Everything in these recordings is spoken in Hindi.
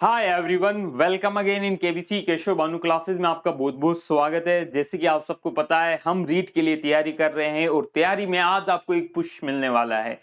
Hi everyone, welcome again in KBC Keshav Banu classes में आपका बहुत बहुत स्वागत है। जैसे कि आप सबको पता है, हम रीट के लिए तैयारी कर रहे हैं और तैयारी में आज आपको एक पुश मिलने वाला है।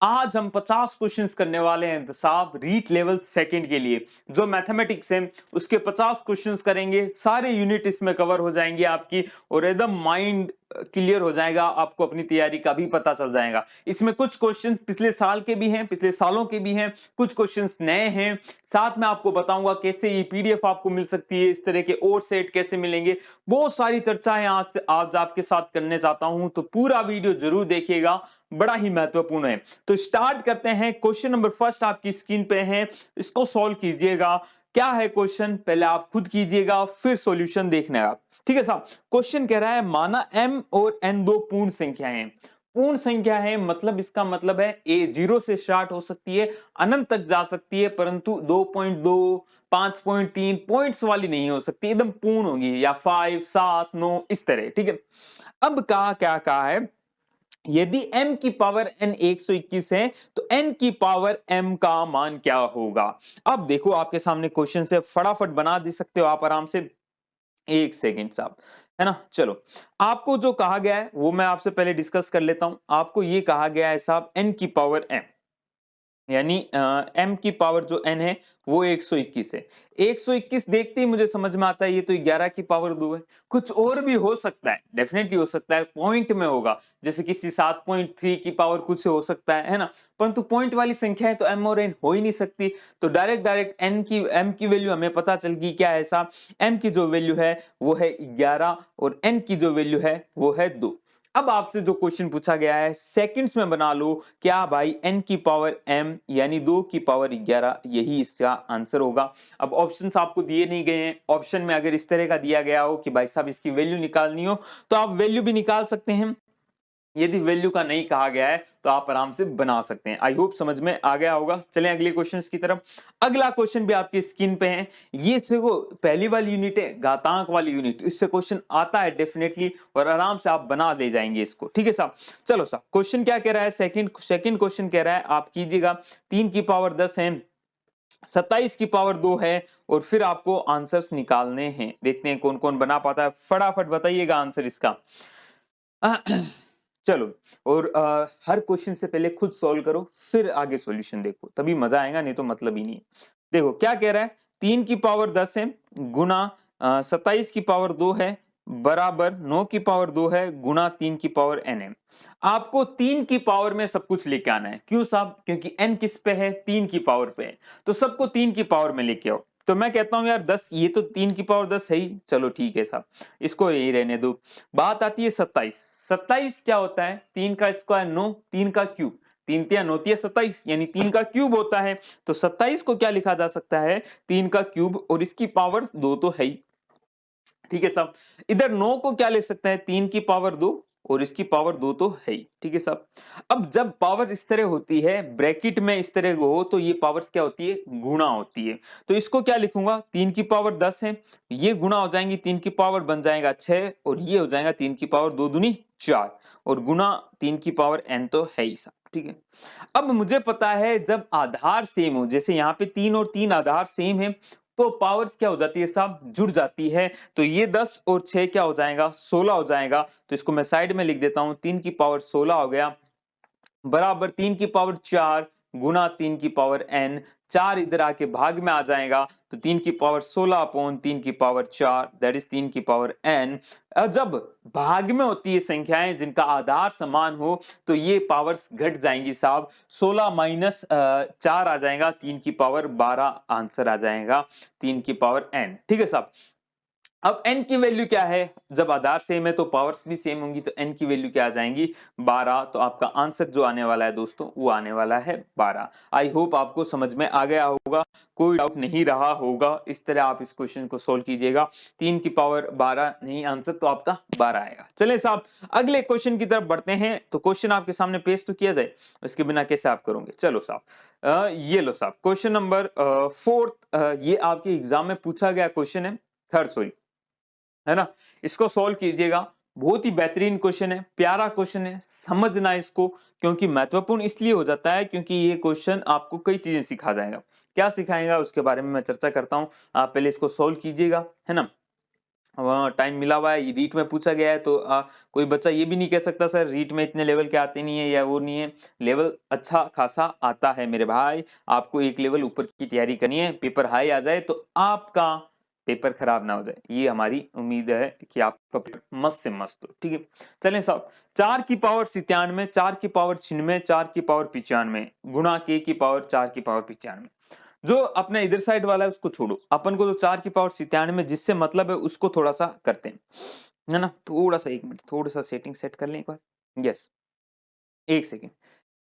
आज हम 50 क्वेश्चंस करने वाले हैं साहब, रीट लेवल सेकंड के लिए। जो मैथमेटिक्स है उसके 50 क्वेश्चंस करेंगे, सारे यूनिट इसमें कवर हो जाएंगे आपकी और एकदम माइंड क्लियर हो जाएगा, आपको अपनी तैयारी का भी पता चल जाएगा। इसमें कुछ क्वेश्चन पिछले साल के भी हैं, पिछले सालों के भी हैं, कुछ क्वेश्चंस नए हैं। साथ में आपको बताऊंगा कैसे ये पीडीएफ आपको मिल सकती है, इस तरह के और सेट कैसे मिलेंगे। बहुत सारी चर्चाएं आज आपके साथ करने चाहता हूं, तो पूरा वीडियो जरूर देखिएगा, बड़ा ही महत्वपूर्ण है। तो स्टार्ट करते हैं। क्वेश्चन नंबर फर्स्ट आपकी स्क्रीन पे है, इसको सॉल्व कीजिएगा। क्या है क्वेश्चन, पहले आप खुद कीजिएगा फिर सॉल्यूशन देखना आप। ठीक है साहब। क्वेश्चन कह रहा है, माना m और n दो पूर्ण संख्याएं हैं। पूर्ण संख्या है मतलब इसका मतलब है ए जीरो से स्टार्ट हो सकती है, अनंत तक जा सकती है, परंतु 2.2 5.3 पॉइंट्स वाली नहीं हो सकती, एकदम पूर्ण होगी, या 5 7 9 इस तरह। ठीक है। अब कहा क्या कहा है, यदि m की पावर n 121 है तो n की पावर m का मान क्या होगा। अब देखो आपके सामने क्वेश्चन से फटाफट बना दे सकते हो आप आराम से। एक सेकेंड साहब, है ना। चलो, आपको जो कहा गया है वो मैं आपसे पहले डिस्कस कर लेता हूं। आपको ये कहा गया है साहब n की पावर m, यानी m की पावर जो n है वो 121 है। 121 देखते ही मुझे समझ में आता है ये तो 11 की पावर 2 है। कुछ और भी हो सकता है, डेफिनेटली हो सकता है, पॉइंट में होगा, जैसे किसी 7.3 की पावर कुछ हो सकता है ना। परंतु पॉइंट वाली संख्या है तो m और n हो ही नहीं सकती। तो डायरेक्ट डायरेक्ट m की वैल्यू हमें पता चल गई, क्या है साहब, m की जो वैल्यू है वो है 11 और n की जो वैल्यू है वो है 2। अब आपसे जो क्वेश्चन पूछा गया है सेकंड्स में बना लो, क्या भाई n की पावर m यानी 2 की पावर 11, यही इसका आंसर होगा। अब ऑप्शंस आपको दिए नहीं गए हैं, ऑप्शन में अगर इस तरह का दिया गया हो कि भाई साहब इसकी वैल्यू निकालनी हो तो आप वैल्यू भी निकाल सकते हैं। यदि वैल्यू का नहीं कहा गया है तो आप आराम से बना सकते हैं। आई होप समझ में आ गया होगा। चलें अगले क्वेश्चन की तरफ। अगला क्वेश्चन भी आपकी स्क्रीन पे है। ये देखो, पहली वाली यूनिट है घातांक वाली यूनिट, इससे क्वेश्चन आता है डेफिनेटली और आराम से आप बना ले जाएंगे इसको। ठीक है साहब। चलो साहब, क्वेश्चन क्या कह रहा है, सेकंड सेकंड क्वेश्चन कह रहा है, आप कीजिएगा 3 की पावर 10 है, 27 की पावर 2 है और फिर आपको आंसर्स निकालने हैं। देखते हैं कौन कौन बना पाता है, फटाफट बताइएगा आंसर इसका। चलो, और हर क्वेश्चन से पहले खुद सॉल्व करो फिर आगे सॉल्यूशन देखो, तभी मजा आएगा, नहीं तो मतलब ही नहीं है। देखो क्या कह रहा है, 3 की पावर 10 है गुना 27 की पावर 2 है बराबर 9 की पावर 2 है गुना 3 की पावर n है। आपको 3 की पावर में सब कुछ लेके आना है। क्यों साहब, क्योंकि n किस पे है, 3 की पावर पे है, तो सबको 3 की पावर में लेके आओ। तो मैं कहता हूं यार 10, ये तो 3 की पावर 10 है ही, चलो ठीक है साहब, इसको यही रहने दो। बात आती है 27। 27 क्या होता है, 3 का स्क्वायर 9, 3 का क्यूब, 3 तिया 9 तिया 27, यानी 3 का क्यूब होता है। तो 27 को क्या लिखा जा सकता है, 3 का क्यूब, और इसकी पावर 2 तो है ही। ठीक है साहब। इधर 9 को क्या ले सकते हैं, 3 की पावर 2 और इसकी पावर 2 तो है ही। ठीक है साहब। अब जब पावर इस तरह होती है, ब्रैकेट में इस तरह हो, तो ये पावर्स क्या होती है, गुणा होती है। तो इसको क्या लिखूंगा, 3 की पावर 10 है, ये गुणा हो जाएंगी, 3 की पावर बन जाएगा 6 और ये हो जाएगा 3 की पावर 2 दूनी 4 और गुना 3 की पावर n तो है ही साहब। ठीक है। अब मुझे पता है जब आधार सेम हो, जैसे यहाँ पे 3 और 3 आधार सेम है, तो पावर्स क्या हो जाती है साहब, जुड़ जाती है। तो ये 10 और 6 क्या हो जाएगा, 16 हो जाएगा। तो इसको मैं साइड में लिख देता हूं, 3 की पावर 16 हो गया बराबर 3 की पावर 4 गुना 3 की पावर n। 4 इधर आके भाग में आ जाएगा, तो 3 की पावर 16 अपॉन 3 की पावर 4, दैट इज 3 की पावर n। जब भाग में होती है संख्याएं जिनका आधार समान हो, तो ये पावर्स घट जाएंगी साहब। 16 माइनस 4 आ जाएगा, 3 की पावर 12 आंसर आ जाएगा, 3 की पावर n। ठीक है साहब। अब n की वैल्यू क्या है, जब आधार सेम है तो पावर्स भी सेम होंगी, तो n की वैल्यू क्या आ जाएंगी, 12। तो आपका आंसर जो आने वाला है दोस्तों, वो आने वाला है 12। आई होप आपको समझ में आ गया होगा, कोई डाउट नहीं रहा होगा। इस तरह आप इस क्वेश्चन को सोल्व कीजिएगा। 3 की पावर 12 नहीं आंसर, तो आपका 12 आएगा। चले साहब अगले क्वेश्चन की तरफ बढ़ते हैं। तो क्वेश्चन आपके सामने पेश तो किया जाए, उसके बिना कैसे आप करोगे। चलो साहब, ये लो साहब, क्वेश्चन नंबर 4, ये आपके एग्जाम में पूछा गया क्वेश्चन है, थर्ड सॉरी, है ना। इसको सॉल्व कीजिएगा, बहुत ही बेहतरीन क्वेश्चन है, प्यारा क्वेश्चन है, समझना इसको, क्योंकि महत्वपूर्ण इसलिए हो जाता है क्योंकि ये क्वेश्चन आपको कई चीजें सिखा जाएगा। क्या सिखाएगा उसके बारे में मैं चर्चा करता हूँ। आप पहले इसको सोल्व कीजिएगा, है ना? वहाँ टाइम मिला हुआ है, रीट में पूछा गया है तो कोई बच्चा ये भी नहीं कह सकता सर रीट में इतने लेवल के आते नहीं है या वो नहीं है। लेवल अच्छा खासा आता है मेरे भाई, आपको एक लेवल ऊपर की तैयारी करनी है, पेपर हाई आ जाए तो आपका पेपर खराब ना हो जाए, ये हमारी उम्मीद है कि आपका पेपर मस्त से मस्त हो। ठीक है, चलें साहब, 4 की पावर 97, 4 की पावर 96, 4 की पावर 95 गुणा k की पावर 4 की पावर 95। जो अपना इधर साइड वाला है उसको छोड़ो, अपन को तो 4 की पावर 97 जिससे मतलब है उसको थोड़ा सा करते हैं, है ना? थोड़ा सा 1 मिनट, थोड़ा सा सेटिंग सेट कर लें एक बार। यस, 1 सेकंड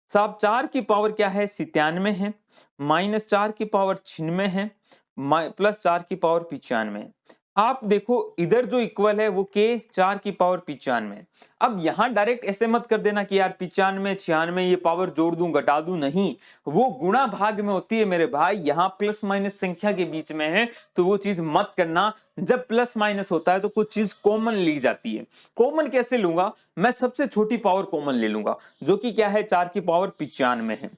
साहब। 4 की पावर क्या है 97 है, माइनस 4 की पावर 96 है, प्लस 4 की पावर 95 है। आप देखो इधर जो इक्वल है वो के 4 की पावर 95 है। अब यहां डायरेक्ट ऐसे मत कर देना कि यार 95 96 ये पावर जोड़ दूं घटा दूं, नहीं, वो गुणा भाग में होती है मेरे भाई, यहां प्लस माइनस संख्या के बीच में है तो वो चीज मत करना। जब प्लस माइनस होता है तो कुछ चीज कॉमन ली जाती है। कॉमन कैसे लूंगा मैं? सबसे छोटी पावर कॉमन ले लूंगा, जो कि क्या है 4 की पावर 95 है।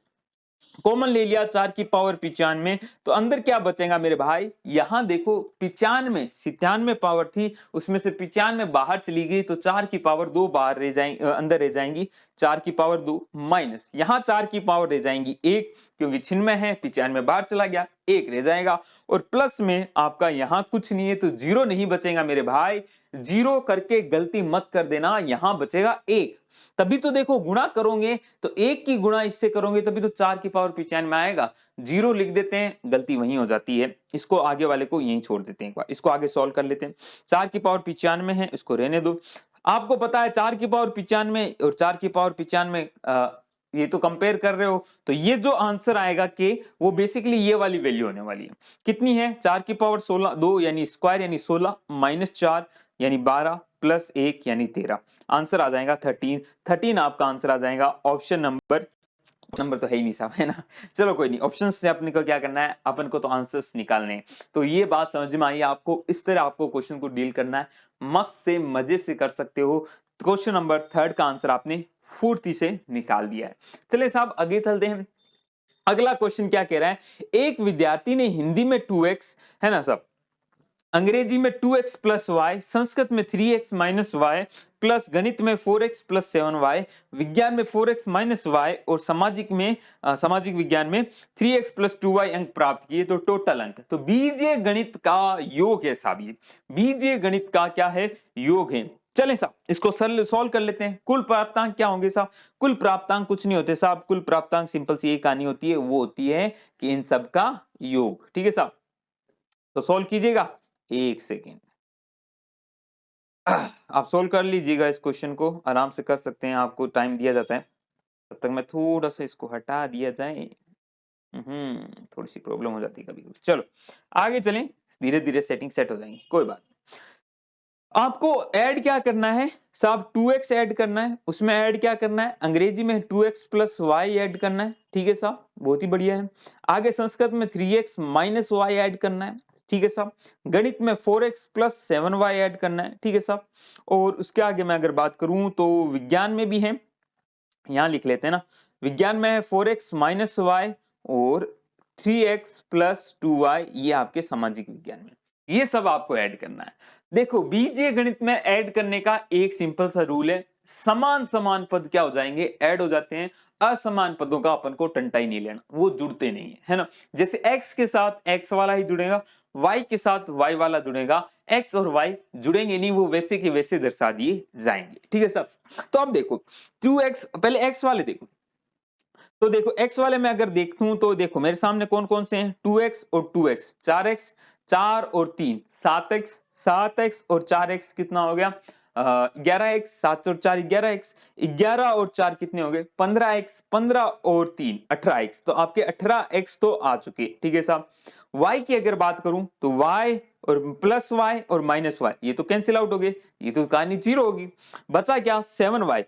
कॉमन ले लिया 4 की पावर 95, तो अंदर क्या बचेगा मेरे भाई? यहां देखो 95 97 पावर थी, उसमें से 95 बाहर चली गई तो 4 की पावर 2 बाहर रह जाएंगी, अंदर रह जाएंगी। 4 की पावर 2 माइनस यहां 4 की पावर रह जाएंगी 1, क्योंकि 96 है, 95 बाहर चला गया, 1 रह जाएगा। और प्लस में आपका यहां कुछ नहीं है तो जीरो नहीं बचेगा मेरे भाई। जीरो करके गलती मत कर देना, यहां बचेगा 1। तभी तो देखो गुणा करोगे तो 1 की गुणा इससे करोगे तभी तो 4 की पावर 95 में आएगा। जीरो लिख देते हैं, गलती वहीं हो जाती है। इसको आगे वाले को यहीं छोड़ देते हैं, एक बार इसको आगे सॉल्व कर लेते हैं। 4 की पावर 95 है, इसको रहने दो। आपको पता है 4 की पावर 95 और 4 की पावर 95 ये तो कंपेयर कर रहे हो, तो ये जो आंसर आएगा के वो बेसिकली ये वाली वैल्यू होने वाली है। कितनी है? 4 की पावर 16 2 यानी स्क्वायर यानी 16 माइनस 4 यानी 12 प्लस 1 यानी 13। आंसर आ जाएगा 13। 13 आपका आंसर आ जाएगा ऑप्शन नंबर, नंबर तो है ही नहीं साहब, है ना? चलो कोई नहीं, ऑप्शन से अपने को क्या करना है, अपन को तो आंसर्स निकालने हैं। तो ये बात समझ में आई आपको, इस तरह आपको क्वेश्चन को डील करना है, मस्त से मजे से कर सकते हो। क्वेश्चन नंबर 3 का आंसर आपने फुर्ती से निकाल दिया है। चलिए साहब आगे चलते हैं। अगला क्वेश्चन क्या कह रहा है, एक विद्यार्थी ने हिंदी में 2x, है ना साहब, अंग्रेजी में 2x प्लस वाई, संस्कृत में 3x माइनस वाई, प्लस गणित में 4x प्लस 7y, विज्ञान में 4x माइनस वाई और सामाजिक विज्ञान में 3x प्लस 2y अंक प्राप्त किए, तो टोटल अंक, तो बीजीय गणित का योग है साहब, ये बीजीय गणित का क्या है? योग है। चलें साहब इसको सरल सॉल्व कर लेते हैं। कुल प्राप्तांक क्या होंगे साहब? कुल प्राप्तांक कुछ नहीं होते साहब, कुल प्राप्तांक सिंपल सी एक कहानी होती है, वो होती है कि इन सब का योग। ठीक है साहब, तो सॉल्व कीजिएगा। 1 सेकेंड, आप सोल्व कर लीजिएगा इस क्वेश्चन को, आराम से कर सकते हैं, आपको टाइम दिया जाता है। तब तक मैं थोड़ा सा इसको हटा दिया जाए, थोड़ी सी प्रॉब्लम हो जाती है कभी कभी। चलो आगे चलें, धीरे धीरे सेटिंग सेट हो जाएंगी, कोई बात। आपको ऐड क्या करना है साहब? 2x ऐड करना है, उसमें ऐड क्या करना है? अंग्रेजी में 2x प्लस वाई ऐड करना है। ठीक है साहब, बहुत ही बढ़िया है। आगे संस्कृत में 3x माइनस वाई ऐड करना है। ठीक है साहब, गणित में 4x प्लस 7y ऐड करना है। ठीक है साहब, और उसके आगे मैं अगर बात करूं तो विज्ञान में भी है, यहां लिख लेते हैं ना, विज्ञान में है 4x माइनस वाई और 3x प्लस 2y, ये आपके सामाजिक विज्ञान में, ये सब आपको ऐड करना है। देखो बीजीय गणित में ऐड करने का एक सिंपल सा रूल है, समान समान पद क्या हो जाएंगे? ऐड हो जाते हैं। असमान पदों का अपन को टंटा ही नहीं लेना, वो जुड़ते नहीं है ना? जैसे x के साथ x वाला ही जुड़ेगा, y के साथ y वाला जुड़ेगा, x और y जुड़ेंगे नहीं, वो वैसे के वैसे दर्शा दिए जाएंगे। ठीक है सब। तो अब देखो 2x, पहले x वाले देखो, तो देखो x वाले में अगर देखूं तो देखो मेरे सामने कौन कौन से हैं, 2x और 2x, 4x, 4 और 3 7x, 7x और 4x कितना हो गया? 11x, 7 और 4 11x, 11 और 4 कितने हो गए? 15x, 15 और 3 18x, तो आपके 18x तो आ चुके। ठीक है साहब, y की अगर बात करूं तो y और प्लस y और माइनस y ये तो कैंसिल आउट हो गए, ये तो कहानी जीरो होगी। बचा क्या? 7y।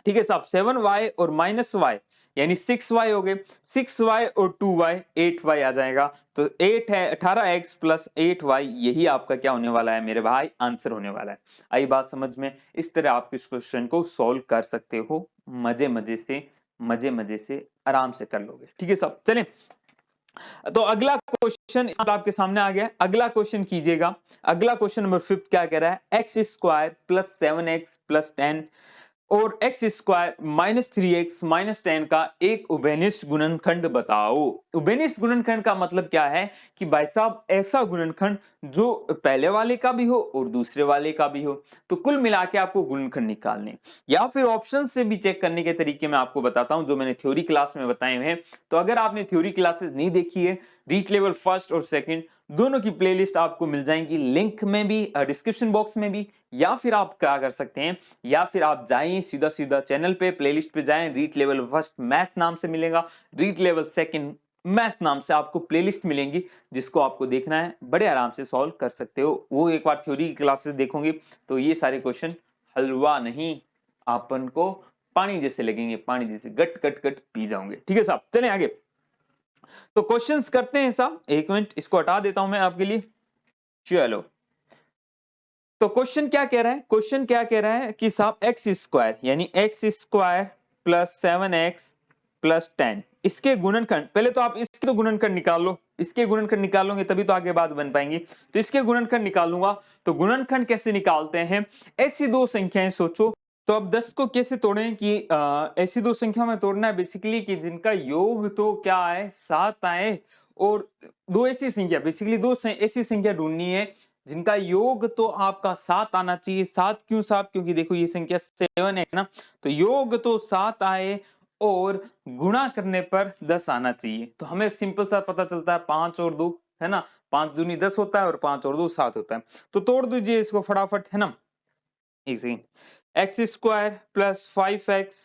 ठीक है साहब, 7y और माइनस वाई यानी 6y हो गए, 6y और 2y 8y आ जाएगा, तो 8 है 18x प्लस 8y, यही आपका क्या होने वाला है मेरे भाई? आंसर होने वाला है। आई बात समझ में? इस तरह आप इस क्वेश्चन को सॉल्व कर सकते हो, मजे मजे से आराम से कर लोगे। ठीक है साहब, चलें तो अगला क्वेश्चन आपके सामने आ गया, अगला क्वेश्चन कीजिएगा। अगला क्वेश्चन नंबर 5 क्या कह रहा है, x square plus 7x plus 10 और x square minus 3x minus 10 का एक उभयनिष्ठ गुणनखंड बताओ। उभयनिष्ठ गुणनखंड का मतलब क्या है कि भाई साहब ऐसा गुणनखंड जो पहले वाले का भी हो और दूसरे वाले का भी हो, तो कुल मिला के आपको गुणनखंड निकालने, या फिर ऑप्शन से भी चेक करने के तरीके मैं आपको बताता हूं जो मैंने थ्योरी क्लास में बताए हुए हैं। तो अगर आपने थ्योरी क्लासेस नहीं देखी है, रीट लेवल फर्स्ट और सेकंड दोनों की प्लेलिस्ट आपको मिल जाएंगी लिंक में भी, डिस्क्रिप्शन बॉक्स में भी, या फिर आप क्या कर सकते हैं, या फिर आप जाइए सीधा सीधा चैनल पे प्लेलिस्ट पे जाएं, रीट लेवल फर्स्ट मैथ नाम से मिलेगा, रीट लेवल सेकंड मैथ नाम से आपको प्लेलिस्ट मिलेंगी, जिसको आपको देखना है, बड़े आराम से सॉल्व कर सकते हो। वो एक बार थ्योरी की क्लासेस देखोगे तो ये सारे क्वेश्चन हलवा नहीं, आपन को पानी जैसे लगेंगे, पानी जैसे गट गट गट पी जाओगे। ठीक है साहब, चलें आगे। तो क्वेश्चंस करते हैं साहब, एक मिनट इसको हटा देता हूं मैं आपके लिए। चलो, तो क्वेश्चन क्या कह रहा है, क्वेश्चन क्या कह रहा है कि साहब एक्स स्क्वायर यानी x square plus 7x plus 10 इसके गुणनखंड, पहले तो आप इसके तो गुणनखंड निकाल लो, इसके गुणनखंड निकालोगे तभी तो आगे बात बन पाएंगी। तो इसके गुणनखंड निकालूंगा, तो गुणनखंड कैसे निकालते हैं, ऐसी दो संख्याएं सोचो। तो अब 10 को कैसे तोड़ें कि ऐसी दो संख्या में तोड़ना है बेसिकली कि जिनका योग तो क्या आए 7 आए, और दो ऐसी संख्या, बेसिकली दो ऐसी संख्या ढूंढनी है जिनका योग तो आपका 7 आना चाहिए। 7 क्यों साहब, क्योंकि देखो ये संख्या 7 है ना, तो योग तो 7 आए और गुणा करने पर 10 आना चाहिए। तो हमें सिंपल सा पता चलता है 5 और 2 है ना, 5 दूनी 10 होता है और 5 और 2 7 होता है। तो तोड़ दीजिए इसको फटाफट, है ना। एक second, x square plus 5x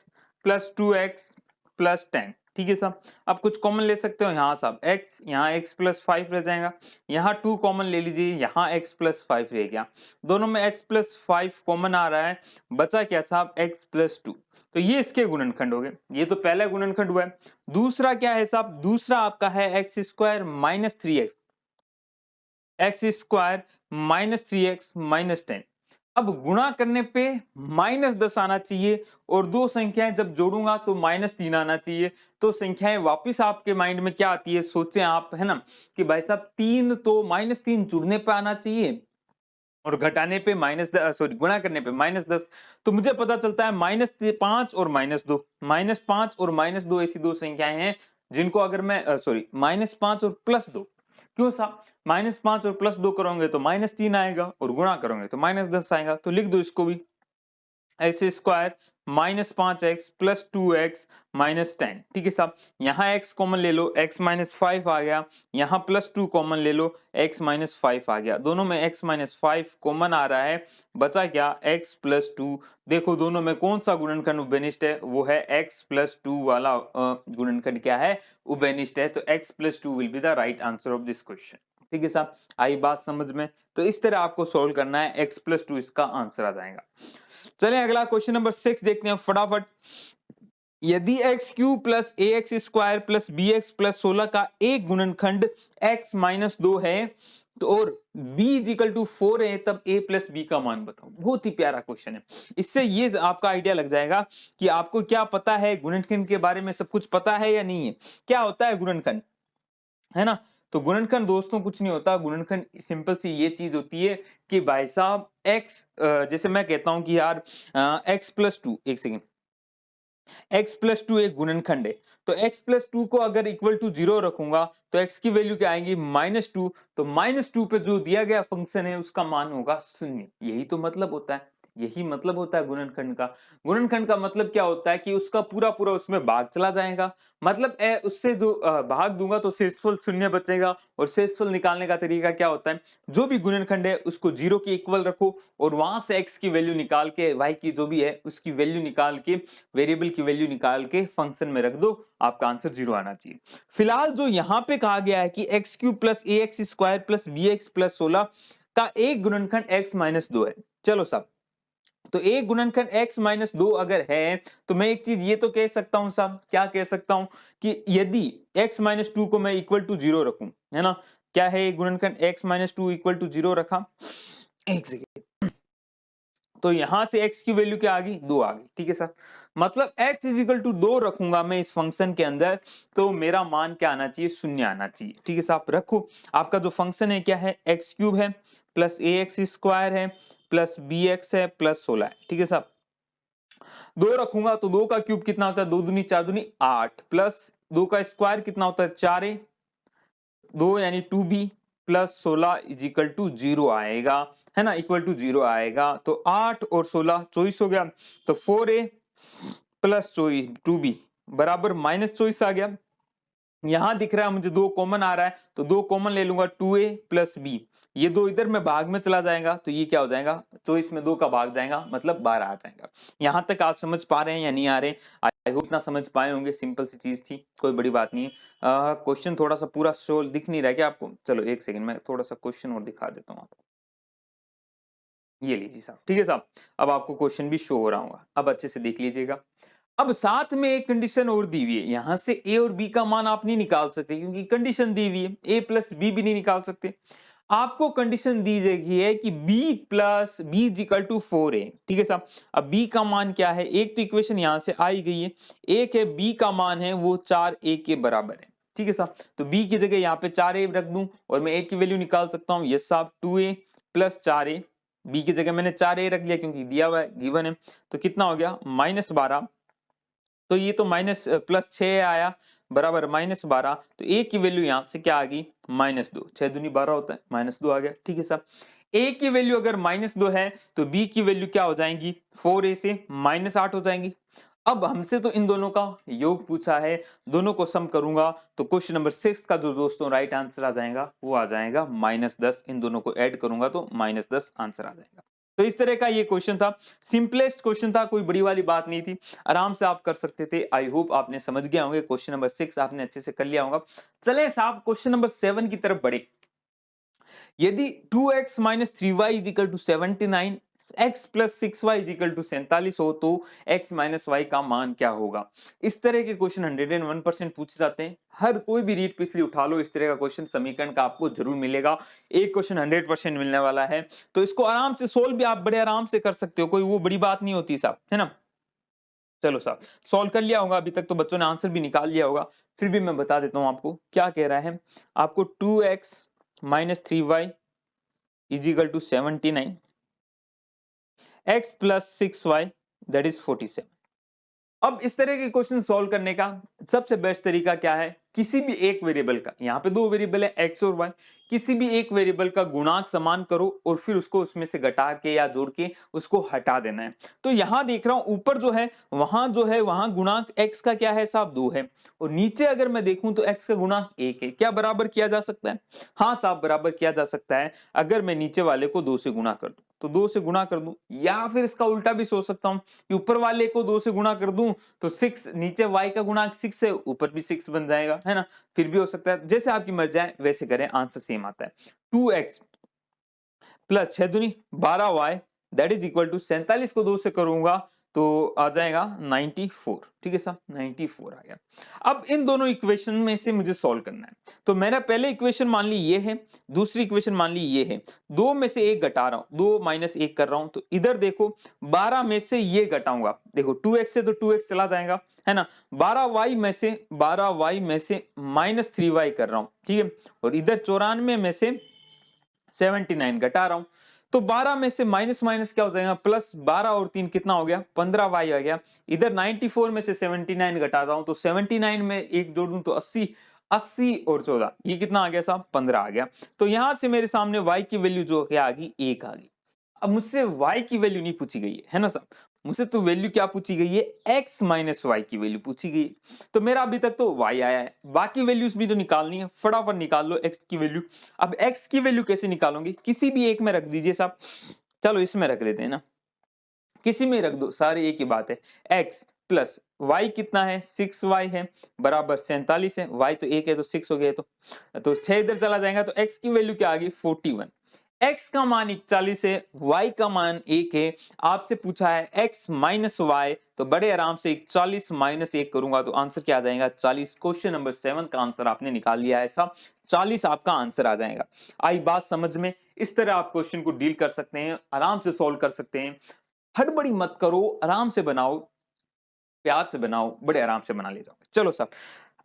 plus 2x plus 10, ठीक है साहब। अब कुछ कॉमन ले सकते हो, यहाँ साहब x, यहाँ x प्लस 5 रह जाएगा, यहाँ 2 कॉमन ले लीजिए, यहाँ x प्लस 5 रह गया, दोनों में x प्लस 5 कॉमन आ रहा है, बचा क्या साहब x प्लस 2। तो ये इसके गुणनखंड हो गए, ये तो पहला गुणनखंड हुआ है। दूसरा क्या है साहब, दूसरा आपका है x square minus 3x, x square minus 3x minus 10। अब गुणा करने पे -10 आना चाहिए, और दो संख्याएं जब जोड़ूंगा तो -3 आना चाहिए। तो संख्याएं वापस आपके माइंड में क्या आती है, सोचें आप, है ना, कि भाई साहब 3 तो -3 जुड़ने पे आना चाहिए और घटाने पे सॉरी गुणा करने पे -10। तो मुझे पता चलता है -5 और -2, -5 और -2 ऐसी दो संख्याएं हैं जिनको अगर मैं सॉरी -5 और +2, क्यों साहब, -5 और +2 करोगे तो -3 आएगा और गुणा करोगे तो -10 आएगा। तो लिख दो इसको भी, x square minus 5x plus 2x minus 10, ठीक है साहब। यहाँ x कॉमन ले लो, x माइनस 5 आ गया, यहाँ प्लस 2 कॉमन ले लो, x माइनस 5 आ गया, दोनों में x माइनस 5 कॉमन आ रहा है, बचा क्या x प्लस 2। देखो दोनों में कौन सा गुणनखंड उभयनिष्ठ है, वो है x प्लस 2 वाला गुणनखंड क्या है, उभयनिष्ठ है। तो x plus 2 will be the right answer of this question. ठीक है साहब, आई बात समझ में। तो इस तरह आपको सोल्व करना है, x प्लस 2 इसका आंसर आ जाएगा। चलें अगला क्वेश्चन नंबर 6 देखते हैं फटाफट। यदि x cube plus a x square plus b x plus 16 का एक गुणनखंड x माइनस 2 है, तो और b इजिकल टू 4 है, तब a प्लस बी का मान बताओ। बहुत ही प्यारा क्वेश्चन है, इससे ये आपका आइडिया लग जाएगा कि आपको क्या पता है, गुणनखंड के बारे में सब कुछ पता है या नहीं है। क्या होता है गुणनखंड, है ना। तो गुणनखंड दोस्तों कुछ नहीं होता, गुणनखंड सिंपल सी ये चीज होती है कि भाई साहब x, जैसे मैं कहता हूं कि यार x प्लस 2, एक सेकेंड, x प्लस 2 एक गुणनखंड है, तो x प्लस 2 को अगर इक्वल टू 0 रखूंगा तो x की वैल्यू क्या आएगी -2, तो -2 पे जो दिया गया फंक्शन है उसका मान होगा 0। यही तो मतलब होता है, यही मतलब होता है गुणनखंड का। गुणनखंड का मतलब क्या होता है कि उसका पूरा पूरा उसमें भाग चला जाएगा, मतलब उससे जो भाग दूंगा तो शेषफल 0 बचेगा, और शेषफल निकालने का तरीका क्या होता है, जो भी गुणनखंड है उसको 0 के इक्वल रखो और वहां से x की वैल्यू निकाल के, y की जो भी है उसकी वैल्यू निकाल के, वेरिएबल की वैल्यू निकाल के फंक्शन में रख दो, आपका आंसर 0 आना चाहिए। फिलहाल जो यहां पे कहा गया है कि x cube plus a x square plus b x plus 16 का एक गुणनखंड x माइनस 2 है। चलो साहब, तो एक गुणनखंड x माइनस 2 अगर है तो मैं एक चीज ये तो कह सकता हूं साहब, क्या कह सकता हूं कि यदि x माइनस 2 को मैं इक्वल टू 0 रखूं, है ना, क्या है गुणनखंड x माइनस 2 इक्वल टू 0 रखा, एक सेकेंड, तो यहां से x की वैल्यू क्या आ गई, 2 आ गई, ठीक है सर। मतलब x इज इक्वल टू 2 रखूंगा मैं इस फंक्शन के अंदर, तो मेरा मान क्या आना चाहिए, शून्य आना चाहिए। ठीक है साहब, रखो। आपका जो फंक्शन है क्या है, एक्स क्यूब है प्लस ए एक्स स्क्वायर है प्लस बी एक्स है प्लस 16 है। ठीक है साहब, 2 रखूंगा तो 2 का क्यूब कितना होता है, 2 दूनी 4 दूनी 8 प्लस 2 का स्क्वायर कितना होता है, 4a, 2 यानी 2b plus 16 is equal to 0 आएगा, है ना, इक्वल टू 0 आएगा। तो 8 और 16 24 हो गया, तो 4a प्लस 24 2b बराबर माइनस 24 आ गया। यहां दिख रहा है मुझे 2 कॉमन आ रहा है, तो 2 कॉमन ले लूंगा, 2a प्लस बी, ये 2 इधर में भाग में चला जाएगा, तो ये क्या हो जाएगा, 24 में 2 का भाग जाएगा, मतलब 12 आ जाएगा। यहां तक आप समझ पा रहे हैं या नहीं आ रहे, आई होप ना समझ पाए होंगे, सिंपल सी चीज थी, कोई बड़ी बात नहीं है। क्वेश्चन थोड़ा सा पूरा शो दिख नहीं रहा क्या आपको, चलो एक सेकंड में थोड़ा सा क्वेश्चन और दिखा देता हूँ आपको। ये लीजिए साहब, ठीक है साहब, अब आपको क्वेश्चन भी शो हो रहा होगा, अब अच्छे से देख लीजिएगा। अब साथ में एक कंडीशन और दी हुई है, यहां से ए और बी का मान आप नहीं निकाल सकते क्योंकि कंडीशन दी हुई है, ए प्लस बी भी नहीं निकाल सकते। आपको कंडीशन दी गई है कि b plus B equal to 4a। ठीक है साहब, अब b का मान क्या है, एक तो इक्वेशन यहां से आई गई है, एक है b का मान है वो 4a के बराबर है। ठीक है साहब, तो b की जगह यहाँ पे 4a रख दूं और मैं a की वैल्यू निकाल सकता हूँ, यस साहब, 2a प्लस 4a, b की जगह मैंने 4a रख लिया क्योंकि दिया हुआ है, गिवन है, तो कितना हो गया -12, तो ये तो माइनस प्लस 6 आया बराबर -12, तो ए की वैल्यू यहां से क्या आ गई, -2, 6 दूनी 12 होता है, -2 आ गया। ठीक है साहब, ए की वैल्यू अगर -2 है तो बी की वैल्यू क्या हो जाएंगी, 4a से -8 हो जाएंगी। अब हमसे तो इन दोनों का योग पूछा है, दोनों को सम करूंगा तो क्वेश्चन नंबर 6 का जो दोस्तों राइट आंसर आ जाएगा वो आ जाएगा -10, इन दोनों को ऐड करूंगा तो -10 आंसर आ जाएगा। तो इस तरह का ये क्वेश्चन था, सिंपलेस्ट क्वेश्चन था, कोई बड़ी वाली बात नहीं थी, आराम से आप कर सकते थे। आई होप आपने समझ गए होंगे, क्वेश्चन नंबर 6 आपने अच्छे से कर लिया होगा। चले साहब क्वेश्चन नंबर 7 की तरफ बढ़े। यदि 2x minus 3y is equal to 79, x plus 6y is equal to 47 हो तो x माइनस y का मान क्या होगा। इस तरह के क्वेश्चन 101% पूछे जाते हैं, हर कोई भी रीट पिछली उठा लो, इस तरह का क्वेश्चन समीकरण का आपको जरूर मिलेगा। एक क्वेश्चन 100% मिलने वाला है, तो इसको आराम से सोल्व भी आप बड़े आराम से कर सकते हो, कोई वो बड़ी बात नहीं होती साहब, है ना। चलो साहब, सॉल्व कर लिया होगा अभी तक, तो बच्चों ने आंसर भी निकाल लिया होगा, फिर भी मैं बता देता हूं आपको क्या कह रहा है। आपको 2x minus 3y is equal to 79, x plus 6y that is 47। अब इस तरह के क्वेश्चन सॉल्व करने का सबसे बेस्ट तरीका क्या है, किसी भी एक वेरिएबल का, यहाँ पे दो वेरिएबल है x और y, किसी भी एक वेरिएबल का गुणांक समान करो और फिर उसको उसमें से घटा के या जोड़ के उसको हटा देना है। तो यहां देख रहा हूं ऊपर जो है वहां गुणांक x का क्या है साहब, 2 है, और नीचे अगर मैं देखूं तो x का गुणांक 1 है। क्या बराबर किया जा सकता है, हाँ साहब बराबर किया जा सकता है। अगर मैं नीचे वाले को 2 से गुणा कर दूं तो 2 से गुणा कर दूं, या फिर इसका उल्टा भी सोच सकता हूं कि ऊपर वाले को 2 से गुणा कर दूं तो 6, नीचे y का गुणांक 6 है, ऊपर भी 6 बन जाएगा, है ना। फिर भी हो सकता है, जैसे आपकी मर्जी है वैसे करें, आंसर सेम आता है। 2x प्लस 6 दूनी 12y that is equal to 47 को 2 से करूंगा तो आ जाएगा 94। ठीक है साहब, 94 आ गया। अब इन दोनों इक्वेशन में से मुझे सॉल्व करना है, तो मेरा पहले इक्वेशन मान ली ये है, दूसरी इक्वेशन मान ली ये है, दो में से एक घटा रहा हूं, 2 माइनस 1 कर रहा हूं, तो इधर देखो 12 में से ये घटाऊंगा, देखो 2x से तो 2x चला जाएगा, है ना, 12y में से -3y कर रहा हूं, ठीक है, और इधर 94 में से 79 घटा रहा हूं, तो 12 में से माइनस माइनस क्या हो जाएगा, प्लस 12 और 3 कितना हो गया, 15y आ गया। इधर 94 में से 79 घटाता हूं तो 79 में एक जोड़ दूं तो 80, 80 और 14 ये कितना आ गया साहब, 15 आ गया। तो यहां से मेरे सामने y की वैल्यू जो क्या आ गई, 1 आ गई। अब मुझसे y की वैल्यू नहीं पूछी गई है ना साहब, मुझसे तो वैल्यू क्या पूछी गई है, x माइनस वाई की वैल्यू पूछी गई है। तो मेरा अभी तक तो y आया है, बाकी वैल्यूज भी तो निकालनी है, फटाफट निकाल लो x की वैल्यू। अब x की वैल्यू कैसे निकालोगे, किसी भी एक में रख दीजिए साहब, चलो इसमें रख लेते हैं ना, किसी में रख दो, सारे एक ही बात है। x प्लस y कितना है, 6y है, बराबर 47 है, y तो एक है तो 6 हो गया, तो 6 इधर चला जाएगा, तो x की वैल्यू क्या आ गई, 41। x का मान 41 है, y का मान 1 है, आपसे पूछा है x माइनस वाई, तो बड़े आराम से 41 माइनस 1 करूंगा तो आंसर क्या आ जाएगा, 40। क्वेश्चन नंबर 7 का आंसर आपने निकाल लिया है साहब, 40 आपका आंसर आ जाएगा। आई बात समझ में, इस तरह आप क्वेश्चन को डील कर सकते हैं, आराम से सॉल्व कर सकते हैं, हड़बड़ी मत करो, आराम से बनाओ, प्यार से बनाओ, बड़े आराम से बना ले जाओगे। चलो साहब,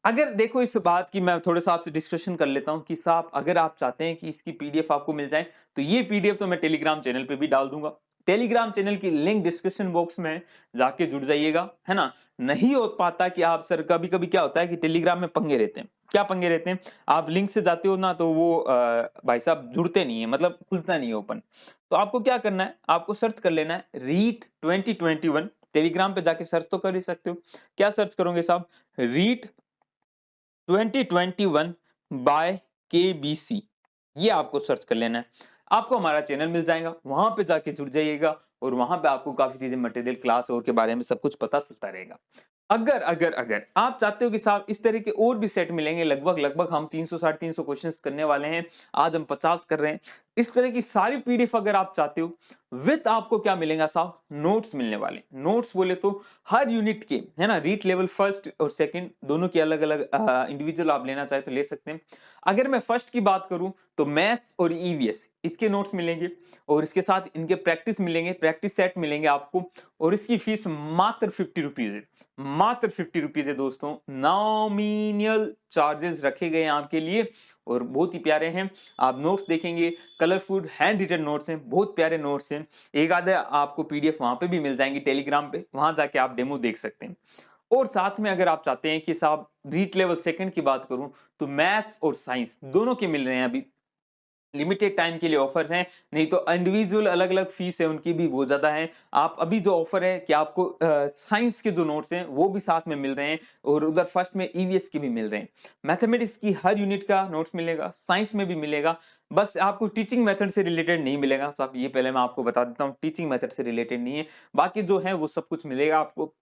अगर देखो इस बात की मैं थोड़ा-सा आपसे डिस्कशन कर लेता हूँ कि साहब अगर आप चाहते हैं कि इसकी पीडीएफ आपको मिल जाए, तो ये पीडीएफ तो मैं टेलीग्राम चैनल पे भी डाल दूँगा। टेलीग्राम चैनल की लिंक डिस्क्रिप्शन बॉक्स में जाके जुड़ जाइएगा, है ना? नहीं हो पाता कि आप सर कभी-कभी क्या होता है कि टेलीग्राम में पंगे रहते हैं। क्या पंगे रहते हैं? आप लिंक से जाते हो ना तो वो भाई साहब जुड़ते नहीं है मतलब खुलता नहीं है ओपन। तो आपको क्या करना है? आपको सर्च कर लेना है रीट 2021 टेलीग्राम पे जाके सर्च तो कर ही सकते हो। क्या सर्च करोगे साहब? रीट 2021 बाय केबीसी, ये आपको सर्च कर लेना है। आपको हमारा चैनल मिल जाएगा, वहां पे जाके जुड़ जाइएगा और वहां पे आपको काफी चीजें मटेरियल क्लास और के बारे में सब कुछ पता चलता रहेगा। अगर आप चाहते हो कि साहब इस तरह के और भी सेट मिलेंगे, लगभग हम 300 साढ़े 300 क्वेश्चंस करने वाले हैं। आज हम 50 कर रहे हैं। इस तरह की सारी पीडीएफ अगर आप चाहते हो, विद आपको क्या मिलेगा साहब? नोट्स मिलने वाले। नोट्स बोले तो हर यूनिट के, है ना? रीट लेवल फर्स्ट और सेकंड दोनों की अलग-अलग इंडिविजुअल आप लेना चाहे तो ले सकते हैं। अगर मैं फर्स्ट की बात करूं तो मैथ्स और ईवीएस इसके नोट्स मिलेंगे और इसके साथ इनके प्रैक्टिस मिलेंगे, प्रैक्टिस सेट मिलेंगे आपको और इसकी फीस मात्र 50 रुपीज है। मात्र 50 रुपीज है दोस्तों। नॉमिनल चार्जेस रखे गए हैं आपके लिए और बहुत ही प्यारे हैं। आप नोट्स देखेंगे, कलरफुल हैंड रिटन नोट्स हैं, बहुत प्यारे नोट्स हैं। एक आधा आपको पीडीएफ वहां पे भी मिल जाएंगी टेलीग्राम पे, वहां जाके आप डेमो देख सकते हैं। और साथ में अगर आप चाहते हैं कि साहब रीट लेवल सेकंड की बात करूं तो मैथ्स और साइंस दोनों के मिल रहे हैं अभी लिमिटेड टाइम के लिए ऑफर्स हैं, नहीं तो इंडिविजुअल अलग-अलग फीस है उनकी भी बहुत ज़्यादा है। आप अभी जो ऑफर है कि आपको साइंस के जो नोट्स हैं वो भी साथ में मिल रहे हैं और उधर फर्स्ट में ईवीएस के भी मिल रहे हैं। मैथमेटिक्स की हर यूनिट का नोट्स मिलेगा, साइंस में भी मिलेगा। बस आपको टीचिंग मेथड से रिलेटेड नहीं मिलेगा साहब, ये पहले मैं आपको बता देता हूँ, टीचिंग मेथड से रिलेटेड नहीं है। बाकी जो है वो सब कुछ मिलेगा आपको।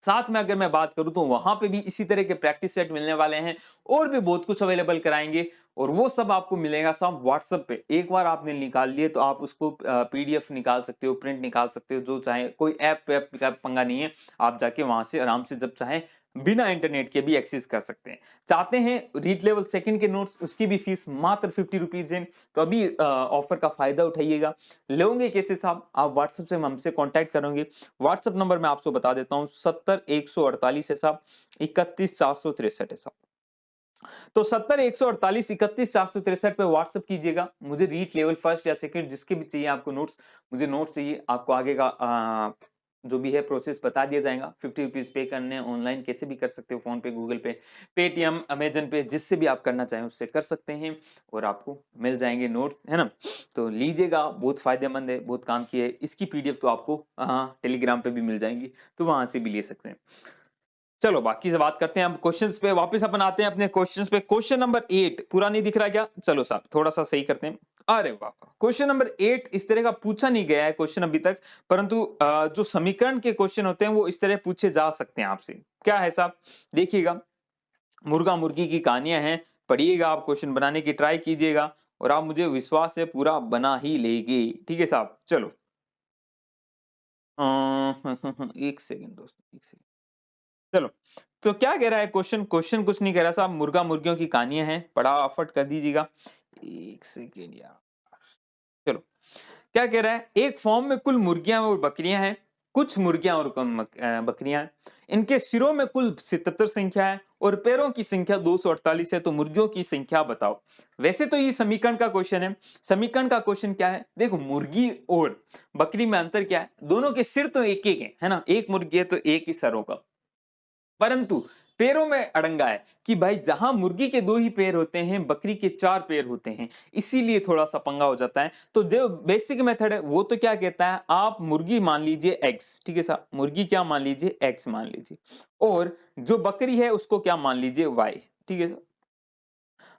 साथ में अगर मैं बात करूं तो वहां पे भी इसी तरह के प्रैक्टिस सेट मिलने वाले हैं और भी बहुत कुछ अवेलेबल कराएंगे और वो सब आपको मिलेगा सब व्हाट्सएप पे। एक बार आपने निकाल लिए तो आप उसको पीडीएफ निकाल सकते हो, प्रिंट निकाल सकते हो, जो चाहे। कोई ऐप का पंगा नहीं है। आप जाके वहां से आराम से जब चाहे बिना इंटरनेट के भी एक्सेस कर सकते हैं। चाहते हैं रीड लेवल सेकंड के नोट्स, उसकी भी फीस मात्र 50 रुपीज है। तो अभी ऑफर का फायदा उठाइएगा। लोगे कैसे साहब? आप व्हाट्सएप से हमसे कांटेक्ट करोगे। व्हाट्सएप नंबर मैं आपको बता देता हूँ, 70 148 है साहब, 31 463 है साहब। तो 70 148 31 463 पे व्हाट्सएप कीजिएगा। मुझे रीट लेवल फर्स्ट या सेकंड जिसके भी चाहिए आपको नोट्स, मुझे नोट्स चाहिए। आपको आगे का जो भी है प्रोसेस बता दिया जाएगा। 50 रुपीज पे करने ऑनलाइन कैसे भी कर सकते हो, फोन पे, गूगल पे, पेटीएम, अमेजन पे, जिससे भी आप करना चाहें उससे कर सकते हैं और आपको मिल जाएंगे नोट्स, है ना? तो लीजिएगा, बहुत फायदेमंद है, बहुत काम की है। इसकी पीडीएफ तो आपको टेलीग्राम पे भी मिल जाएंगी, तो वहां से भी ले सकते हैं। चलो बाकी से बात करते हैं। हम क्वेश्चंस पे वापस अपन आते हैं अपने क्वेश्चंस पे। क्वेश्चन नंबर 8 पूरा नहीं दिख रहा क्या? चलो साहब थोड़ा सा सही करते हैं। अरे वाह! क्वेश्चन नंबर 8 इस तरह का पूछा नहीं गया है क्वेश्चन अभी तक, परंतु जो समीकरण के क्वेश्चन होते हैं वो इस तरह पूछे जा सकते हैं आपसे। क्या है साहब? देखिएगा, मुर्गा मुर्गी की कहानियां हैं। पढ़िएगा, आप क्वेश्चन बनाने की ट्राई कीजिएगा और आप मुझे विश्वास है पूरा बना ही लेंगे। ठीक है साहब? चलो। एक सेकंड दोस्तों, एक सेकंड। चलो, तो क्या कह रहा है क्वेश्चन? क्वेश्चन कुछ नहीं कह रहा साहब, मुर्गा मुर्गियों की कहानियां हैं, फटाफट कर दीजिएगा। एक सेकेंड यार। चलो, क्या कह रहा है? एक फॉर्म में कुल मुर्गियां और बकरियां हैं। कुछ मुर्गियां और बकरियां हैं। इनके सिरों में कुल 77 संख्या है और पैरों की संख्या 248 है। तो मुर्गियों की संख्या बताओ। वैसे तो ये समीकरण का क्वेश्चन है। समीकरण का क्वेश्चन क्या है? देखो, मुर्गी और बकरी में अंतर क्या है? दोनों के सिर तो एक एक है ना? एक मुर्गी है तो एक ही सर होगा। परंतु पैरों में अड़ंगा है कि भाई जहां मुर्गी के 2 ही पैर होते हैं, बकरी के 4 पैर होते हैं, इसीलिए थोड़ा-सा पंगा हो जाता है। तो जो बेसिक मेथड है वो तो क्या कहता है, आप मुर्गी मान लीजिए एक्स, ठीक है साहब? मुर्गी क्या मान लीजिए? एक्स मान लीजिए और जो बकरी है उसको क्या मान लीजिए? वाई, ठीक है?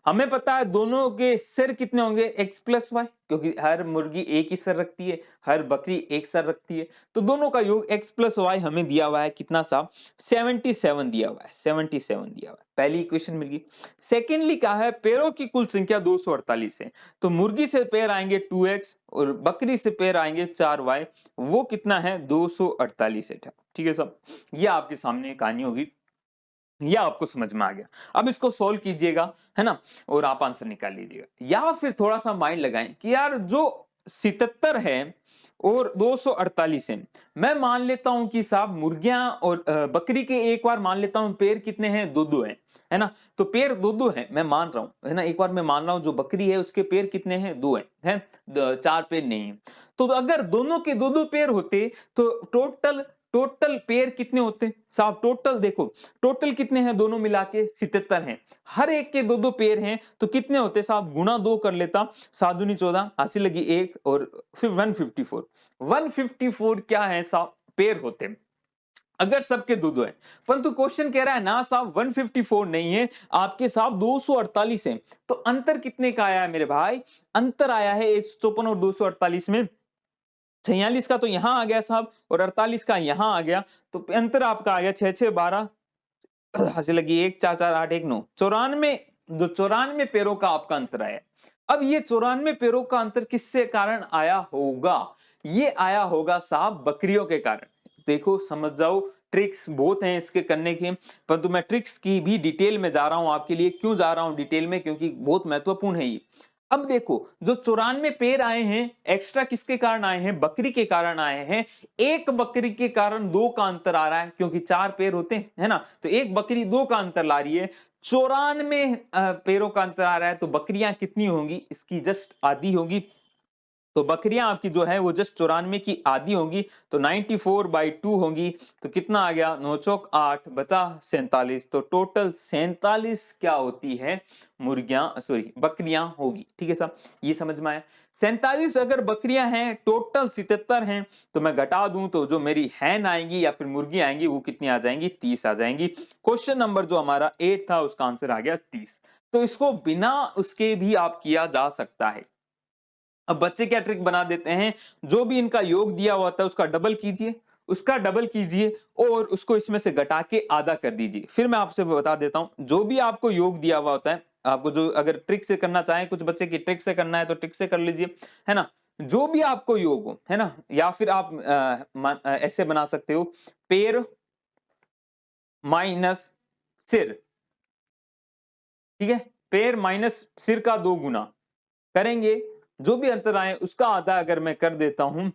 हमें पता है दोनों के सिर कितने होंगे, एक्स प्लस वाई, क्योंकि हर मुर्गी एक ही सर रखती है, हर बकरी एक सर रखती है। तो दोनों का योग एक्स प्लस वाई हमें दिया हुआ है कितना साहब? 77 दिया हुआ है, 77 दिया हुआ है। पहली इक्वेशन मिल गई। सेकेंडली क्या है? पैरों की कुल संख्या 248 है। तो मुर्गी से पैर आएंगे 2x और बकरी से पैर आएंगे 4y। वो कितना है? 248 है। ठीक है साहब? ये आपके सामने कहानी होगी। ये आपको समझ में आ गया। अब इसको सोल्व कीजिएगा, है ना? और आप आंसर निकाल लीजिएगा। या फिर थोड़ा-सा माइंड लगाएँ कि यार जो 77 है, और 248 है। मैं मान लेता हूं कि साहब मुर्गियां और बकरी के एक बार मान लेता हूं पेड़ कितने हैं, दो दो हैं, है ना। तो पेड़ दो दो है, मैं मान रहा हूं, है ना। एक बार मैं मान रहा हूं जो बकरी है उसके पेड़ कितने हैं, दो हैं, चार पेड़ नहीं है। तो अगर दोनों के दो दो पेड़ होते तो टोटल टोटल पेड़ कितने होते साहब, टोटल देखो, टोटल कितने हैं दोनों मिला के 77 हैं। हर एक के दो दो पेड़ हैं तो कितने होते साहब, गुना दो कर लेता, 7 दूनी 14, हासिल लगी एक, और फिर 154। 154 क्या है साहब, पेड़ होते हैं अगर सबके दो दो है। परंतु क्वेश्चन कह रहा है ना साहब 154 नहीं है, आपके साहब 248 है। तो अंतर कितने का आया है मेरे भाई, अंतर आया है 154 और 248 में। 46 का तो यहां आ गया साहब और 48 का यहां आ गया, तो अंतर आपका आ गया 6 6 12, हंसी लगी एक, 4 4 8 1 9, 94। जो 94 पैरों का आपका अंतर आया। अब ये 94 पैरों का अंतर किससे कारण आया होगा, ये आया होगा साहब बकरियों के कारण। देखो समझ जाओ, ट्रिक्स बहुत हैं इसके करने के, परंतु मैं ट्रिक्स की भी डिटेल में जा रहा हूं आपके लिए। क्यों जा रहा हूं डिटेल में, क्योंकि बहुत महत्वपूर्ण है ये। अब देखो जो 94 पेड़ आए हैं एक्स्ट्रा किसके कारण आए हैं, बकरी के कारण आए हैं। एक बकरी के कारण दो का अंतर आ रहा है, क्योंकि चार पेड़ होते हैं, है ना। तो एक बकरी दो का अंतर ला रही है, 94 पेड़ों का अंतर आ रहा है, तो बकरियां कितनी होंगी, इसकी जस्ट आधी होगी। तो बकरियां आपकी जो है वो जस्ट 94 की आधी होंगी, तो 94/2 होंगी। तो कितना आ गया, 9 चौक 8 बचा 47, तो टोटल 47 क्या होती है, मुर्गियां सॉरी बकरियां होगी। ठीक है साहब, ये समझ में आया। 47 अगर बकरियां हैं, टोटल 77 हैं, तो मैं घटा दूं तो जो मेरी हैन आएंगी या फिर मुर्गी आएंगी वो कितनी आ जाएंगी, 30 आ जाएंगी। क्वेश्चन नंबर जो हमारा 8 था उसका आंसर आ गया 30। तो इसको बिना उसके भी आप किया जा सकता है। अब बच्चे क्या ट्रिक बना देते हैं, जो भी इनका योग दिया हुआ था उसका डबल कीजिए, उसका डबल कीजिए और उसको इसमें से घटा के आधा कर दीजिए। फिर मैं आपसे बता देता हूं, जो भी आपको योग दिया हुआ होता है, आपको जो अगर ट्रिक से करना चाहें, कुछ बच्चे की ट्रिक से करना है तो ट्रिक से कर लीजिए, है ना। जो भी आपको योग हो, है ना, या फिर आप ऐसे बना सकते हो, पेड़ माइनस सिर, ठीक है, पैर माइनस सिर का दो गुना करेंगे, जो भी अंतर आए उसका आधा अगर मैं कर देता हूं,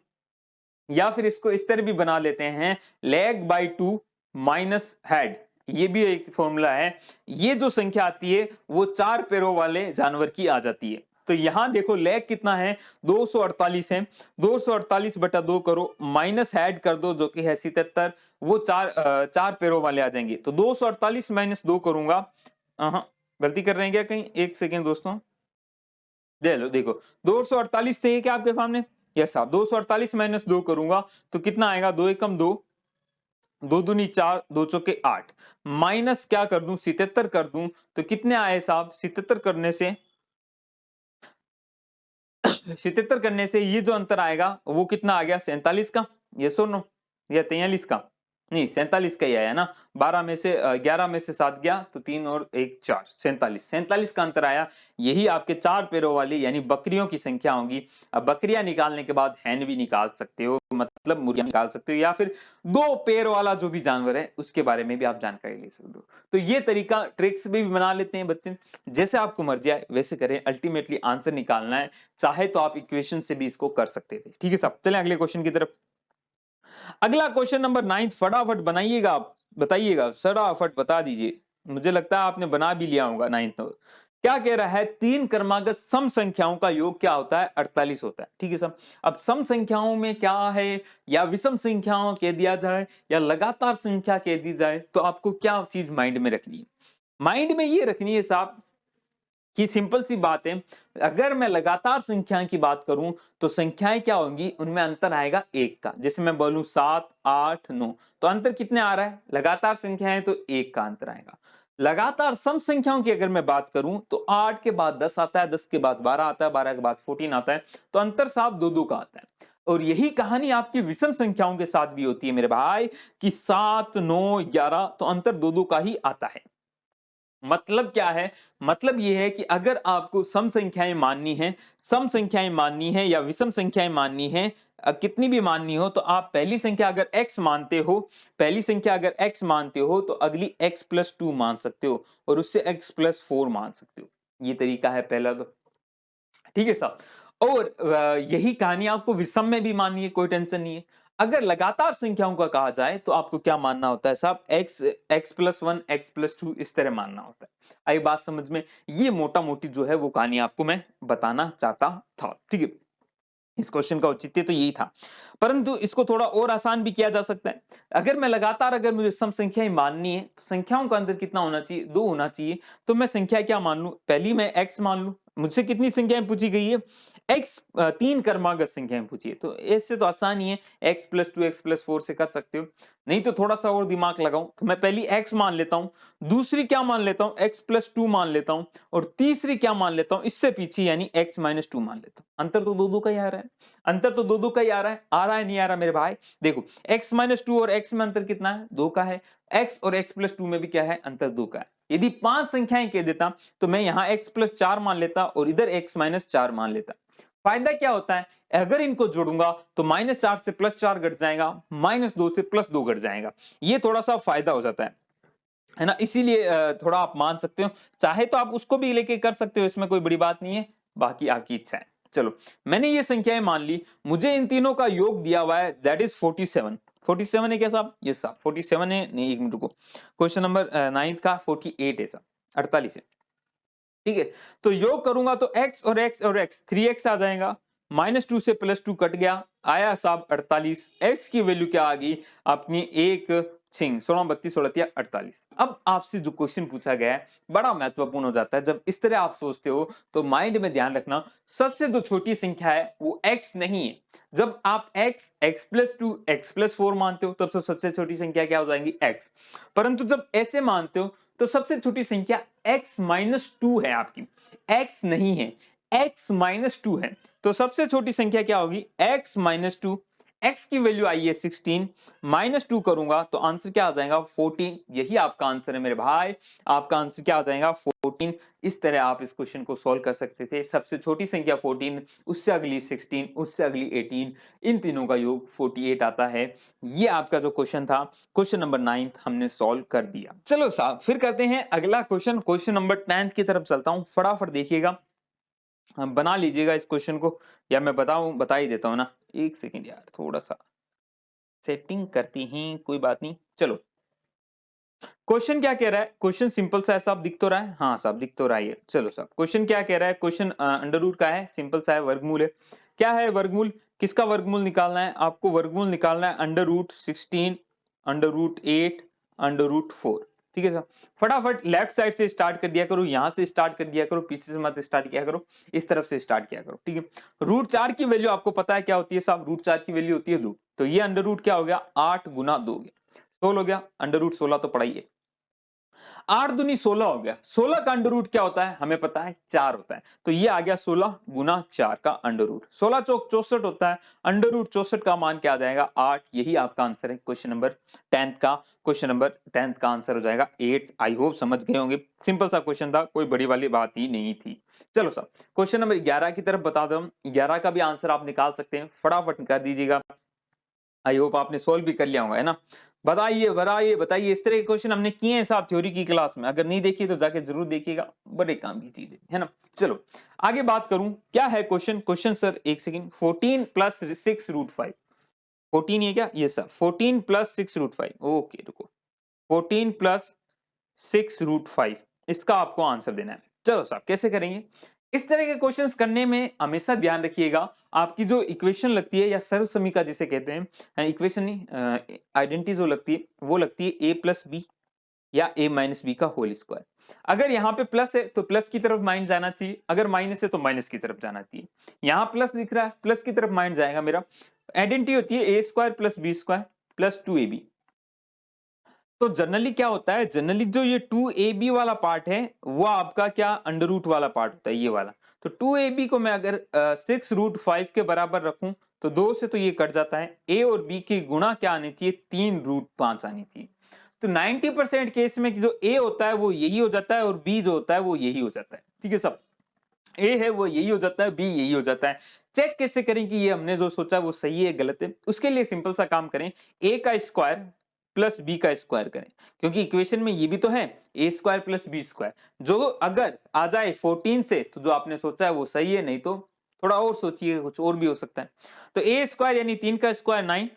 या फिर इसको इस तरह भी बना लेते हैं, leg by two minus head, ये भी एक फॉर्मूला है। ये जो संख्या आती है वो चार पैरों वाले जानवर की आ जाती है। तो यहां देखो लेग कितना है, 248 है, 248 बटा दो करो, माइनस हेड कर दो जो कि है 77, वो चार पैरों वाले आ जाएंगे। तो 248 माइनस दो करूंगा, गलती कर रहे हैं क्या कहीं, एक सेकेंड दोस्तों, दे लो देखो, 248 थे क्या आपके सामने, यस साहब, 248 माइनस दो करूंगा तो कितना आएगा, दो एकम दो, दो दूनी चार, दो चौके आठ, माइनस क्या कर दूं 77 कर दूं, तो कितने आए साहब, 77 करने से 77 करने से ये जो अंतर आएगा वो कितना आ गया, 47 का, ये सुनो, या 43 का, नहीं 47 का ही आया ना, 12 में से 11 में से 7 गया तो 3 और 1 4, 47, 47 का अंतर आया। यही आपके चार पैरों वाली यानी बकरियों की संख्या होगी। अब बकरियां निकालने के बाद हैन भी निकाल सकते हो, मतलब मुर्गियां निकाल सकते हो, या फिर दो पैर वाला जो भी जानवर है उसके बारे में भी आप जानकारी ले सकते हो। तो ये तरीका ट्रिक्स भी बना लेते हैं बच्चे, जैसे आपको मर्जी आए वैसे करें, अल्टीमेटली आंसर निकालना है। चाहे तो आप इक्वेशन से भी इसको कर सकते थे। ठीक है साहब, चलें अगले क्वेश्चन की तरफ। अगला क्वेश्चन नंबर 9, फटाफट बनाइएगा आप, बताइएगा फटाफट बता दीजिए, मुझे लगता है आपने बना भी लिया होगा 9 तो। क्या कह रहा है, तीन क्रमागत सम संख्याओं का योग क्या होता है, 48 होता है। ठीक है साहब, अब सम संख्याओं में क्या है, या विषम संख्याओं कह दिया जाए या लगातार संख्या कह दी जाए, तो आपको क्या चीज माइंड में रखनी है, माइंड में ये रखनी है साहब कि सिंपल सी बात है, अगर मैं लगातार संख्याएं की बात करूं तो संख्याएं क्या होंगी, उनमें अंतर आएगा एक का। जैसे मैं बोलूं 7 8 9, तो अंतर कितने आ रहा है, लगातार संख्याएं तो एक का अंतर आएगा। लगातार सम संख्याओं की अगर मैं बात करूं तो 8 के बाद 10 आता है, 10 के बाद 12 आता है, 12 के बाद 14 आता है, तो अंतर साहब दो दो का आता है। और यही कहानी आपकी विषम संख्याओं के साथ भी होती है मेरे भाई, कि 7 9 11, तो अंतर दो दो का ही आता है। मतलब क्या है, मतलब यह है कि अगर आपको सम संख्याएं माननी है, सम संख्याएं माननी है या विषम संख्याएं माननी है, कितनी भी माननी हो, तो आप पहली संख्या अगर x मानते हो, पहली संख्या अगर x मानते हो तो अगली x+2 मान सकते हो, और उससे x+4 मान सकते हो। ये तरीका है पहला तो, ठीक है साहब। और यही कहानी आपको विषम में भी माननी है, कोई टेंशन नहीं है। अगर लगातार संख्याओं का कहा जाए तो आपको क्या मानना होता है साहब, x+1 x+2 इस तरह मानना होता है। आई बात समझ में? ये मोटा मोटी जो है वो कहानी आपको मैं बताना चाहता था, ठीक है। इस क्वेश्चन का औचित्य तो यही था, परंतु इसको थोड़ा और आसान भी किया जा सकता है। अगर मैं लगातार, अगर मुझे सम संख्याएं माननी है तो संख्याओं का अंतर कितना होना चाहिए, 2 होना चाहिए। तो मैं संख्या क्या मान लूं, पहली मैं x मान लूं। मुझसे कितनी संख्याएं पूछी गई है, x, 3 क्रमागत संख्याएं पूछी है, तो इससे तो आसान ही है, x+2 x+4 से कर सकते हो। नहीं तो थोड़ा सा और दिमाग लगाऊं तो मैं पहली x मान लेता हूं, दूसरी क्या मान लेता हूं, x+2 मान लेता हूं, और तीसरी क्या मान लेता हूं इससे पीछे, यानी x-2 मान लेता हूं। अंतर तो दो दो का ही आ रहा है, अंतर तो दो दो का ही आ रहा है नहीं आ रहा मेरे भाई। देखो x-2 और x में अंतर कितना है, 2 का है। x और x+2 में भी क्या है, अंतर 2 का है। यदि 5 संख्याएं कह देता तो मैं यहां x+4 मान लेता और इधर x-4 मान लेता। फायदा क्या होता है, अगर इनको जोड़ूंगा तो -4 से +4 घट जाएगा, -2 से +2 घट जाएगा। ये थोड़ा सा फायदा हो जाता है ना? इसीलिए थोड़ा आप मान सकते हो, चाहे तो आप उसको भी लेके कर सकते हो, इसमें कोई बड़ी बात नहीं है, बाकी आपकी इच्छा है। चलो, मैंने ये संख्याएं मान ली, मुझे इन तीनों का योग दिया हुआ है, दैट इज 47। 47 है क्या साहब, ये साहब 47 है, नहीं एक मिनट रुको, क्वेश्चन नंबर 9 का 48 है साहब, 48 है, ठीक है। तो योग करूंगा तो x और x और x 3x आ जाएगा, -2 से +2 कट गया, आया साहब 48। x की वैल्यू क्या आ गई अपनी, 1 6 16 32 16 48। अब आपसे जो क्वेश्चन पूछा गया है बड़ा महत्वपूर्ण हो जाता है, जब इस तरह आप सोचते हो तो माइंड में ध्यान रखना, सबसे जो छोटी संख्या है वो x नहीं है। जब आप x, x+2 x+4 मानते हो तब तो सबसे छोटी संख्या क्या हो जाएगी, x। परंतु जब ऐसे मानते हो तो सबसे छोटी संख्या x-2 है आपकी, x नहीं है, x-2 है। तो सबसे छोटी संख्या क्या होगी, x-2। x की वैल्यू आई है 16, -2 करूंगा तो आंसर क्या आ जाएगा, 14। यही आपका आंसर है मेरे भाई, आपका आंसर क्या आ जाएगा, 14। इस तरह आप इस क्वेश्चन को सॉल्व कर सकते थे। सबसे छोटी संख्या 14, उससे अगली 16, उससे अगली 18, इन तीनों का योग 48 आता है। ये आपका जो क्वेश्चन था, क्वेश्चन नंबर 9 हमने सॉल्व कर दिया। चलो साहब, फिर करते हैं अगला क्वेश्चन, क्वेश्चन नंबर 10 की तरफ चलता हूं, फटाफट देखिएगा, बना लीजिएगा इस क्वेश्चन को, या मैं बता ही देता हूं ना, एक सेकंड यार, थोड़ा सा सेटिंग करती ही, कोई बात नहीं। चलो, क्वेश्चन क्या कह रहा है, क्वेश्चन सिंपल सा है साहब, दिख तो रहा है, हाँ साहब दिख तो रहा है। चलो साहब, क्वेश्चन क्या कह रहा है, क्वेश्चन अंडर रूट का है, सिंपल सा है, वर्गमूल है। क्या है वर्गमूल, किसका वर्गमूल निकालना है आपको, वर्गमूल निकालना है √16, √8, √4। ठीक है साहब, फटाफट लेफ्ट साइड से स्टार्ट कर दिया करो, यहां से स्टार्ट कर दिया करो, पीछे से मत स्टार्ट किया करो, इस तरफ से स्टार्ट किया करो, ठीक है। √4 की वैल्यू आपको पता है क्या होती है साहब, √4 की वैल्यू होती है 2, तो ये अंडर रूट क्या हो गया, 8 गुना 2 हो गया, 16 हो गया, √16 तो पढ़ाई है। 8 दूनी 16 हो गया, 16 का अंडर रूट क्या होता है हमें पता है, 4 होता है, तो ये आ गया 16 गुना 4 का अंडर रूट, 16 चौक 64 होता है, अंडर रूट 64 का मान क्या आ जाएगा, 8। यही आपका आंसर है क्वेश्चन नंबर 10 का, क्वेश्चन नंबर 10 का आंसर हो जाएगा 8। आई होप समझ गए होंगे, सिंपल सा क्वेश्चन था, कोई बड़ी वाली बात ही नहीं थी। चलो सर, क्वेश्चन नंबर 11 की तरफ बता दो, 11 का भी आंसर आप निकाल सकते हैं, फटाफट कर दीजिएगा। आई होप आपने सोल्व भी कर लिया होगा, है ना। बताइए बताइए बताइए, इस तरह के क्वेश्चन हमने किए हैं साहब थ्योरी की क्लास में, अगर नहीं देखिए तो जाके जरूर देखिएगा, बड़े काम की चीज है ना। चलो आगे बात करूं, क्या है क्वेश्चन, क्वेश्चन सर एक सेकंड, 14 + 6√5, 14 है क्या, ये सर 14 + 6√5, ओके रुको, 14 + 6√5, इसका आपको आंसर देना है। चलो साहब कैसे करेंगे, इस तरह के क्वेश्चंस करने में हमेशा ध्यान रखिएगा, आपकी जो इक्वेशन लगती है या सर्वसमीका जिसे कहते हैं, इक्वेशन नहीं, आइडेंटिटी जो लगती है वो लगती है a+b या a-b का होल स्क्वायर। अगर यहाँ पे प्लस है तो प्लस की तरफ माइंड जाना चाहिए, अगर माइनस है तो माइनस की तरफ जाना चाहिए। यहाँ प्लस दिख रहा है, प्लस की तरफ माइंड जाएगा मेरा। आइडेंटिटी होती है a² + b² + 2ab। तो जनरली क्या होता है, जनरली जो ये 2ab वाला पार्ट है वो आपका क्या अंडर रूट वाला पार्ट होता है, ये वाला। तो 2ab को मैं अगर 6√5 के बराबर रखूं तो 2 से तो ये कट जाता है, a और b की गुणा क्या आनी चाहिए, 3√5 आनी चाहिए। तो 90% केस में जो a होता है वो यही हो जाता है और b जो होता है वो यही हो जाता है, ठीक है सब। ए है वो यही हो जाता है, बी यही हो जाता है। चेक कैसे करें कि ये हमने जो सोचा वो सही है गलत है, उसके लिए सिंपल सा काम करें, ए का स्क्वायर प्लस बी का स्क्वायर करें, क्योंकि इक्वेशन में ये भी तो है a² + b², जो अगर आ जाए 14 से तो जो आपने सोचा है वो सही है, नहीं तो थोड़ा और सोचिए, कुछ और भी हो सकता है। तो ए स्क्वायर यानी 3 का स्क्वायर 9,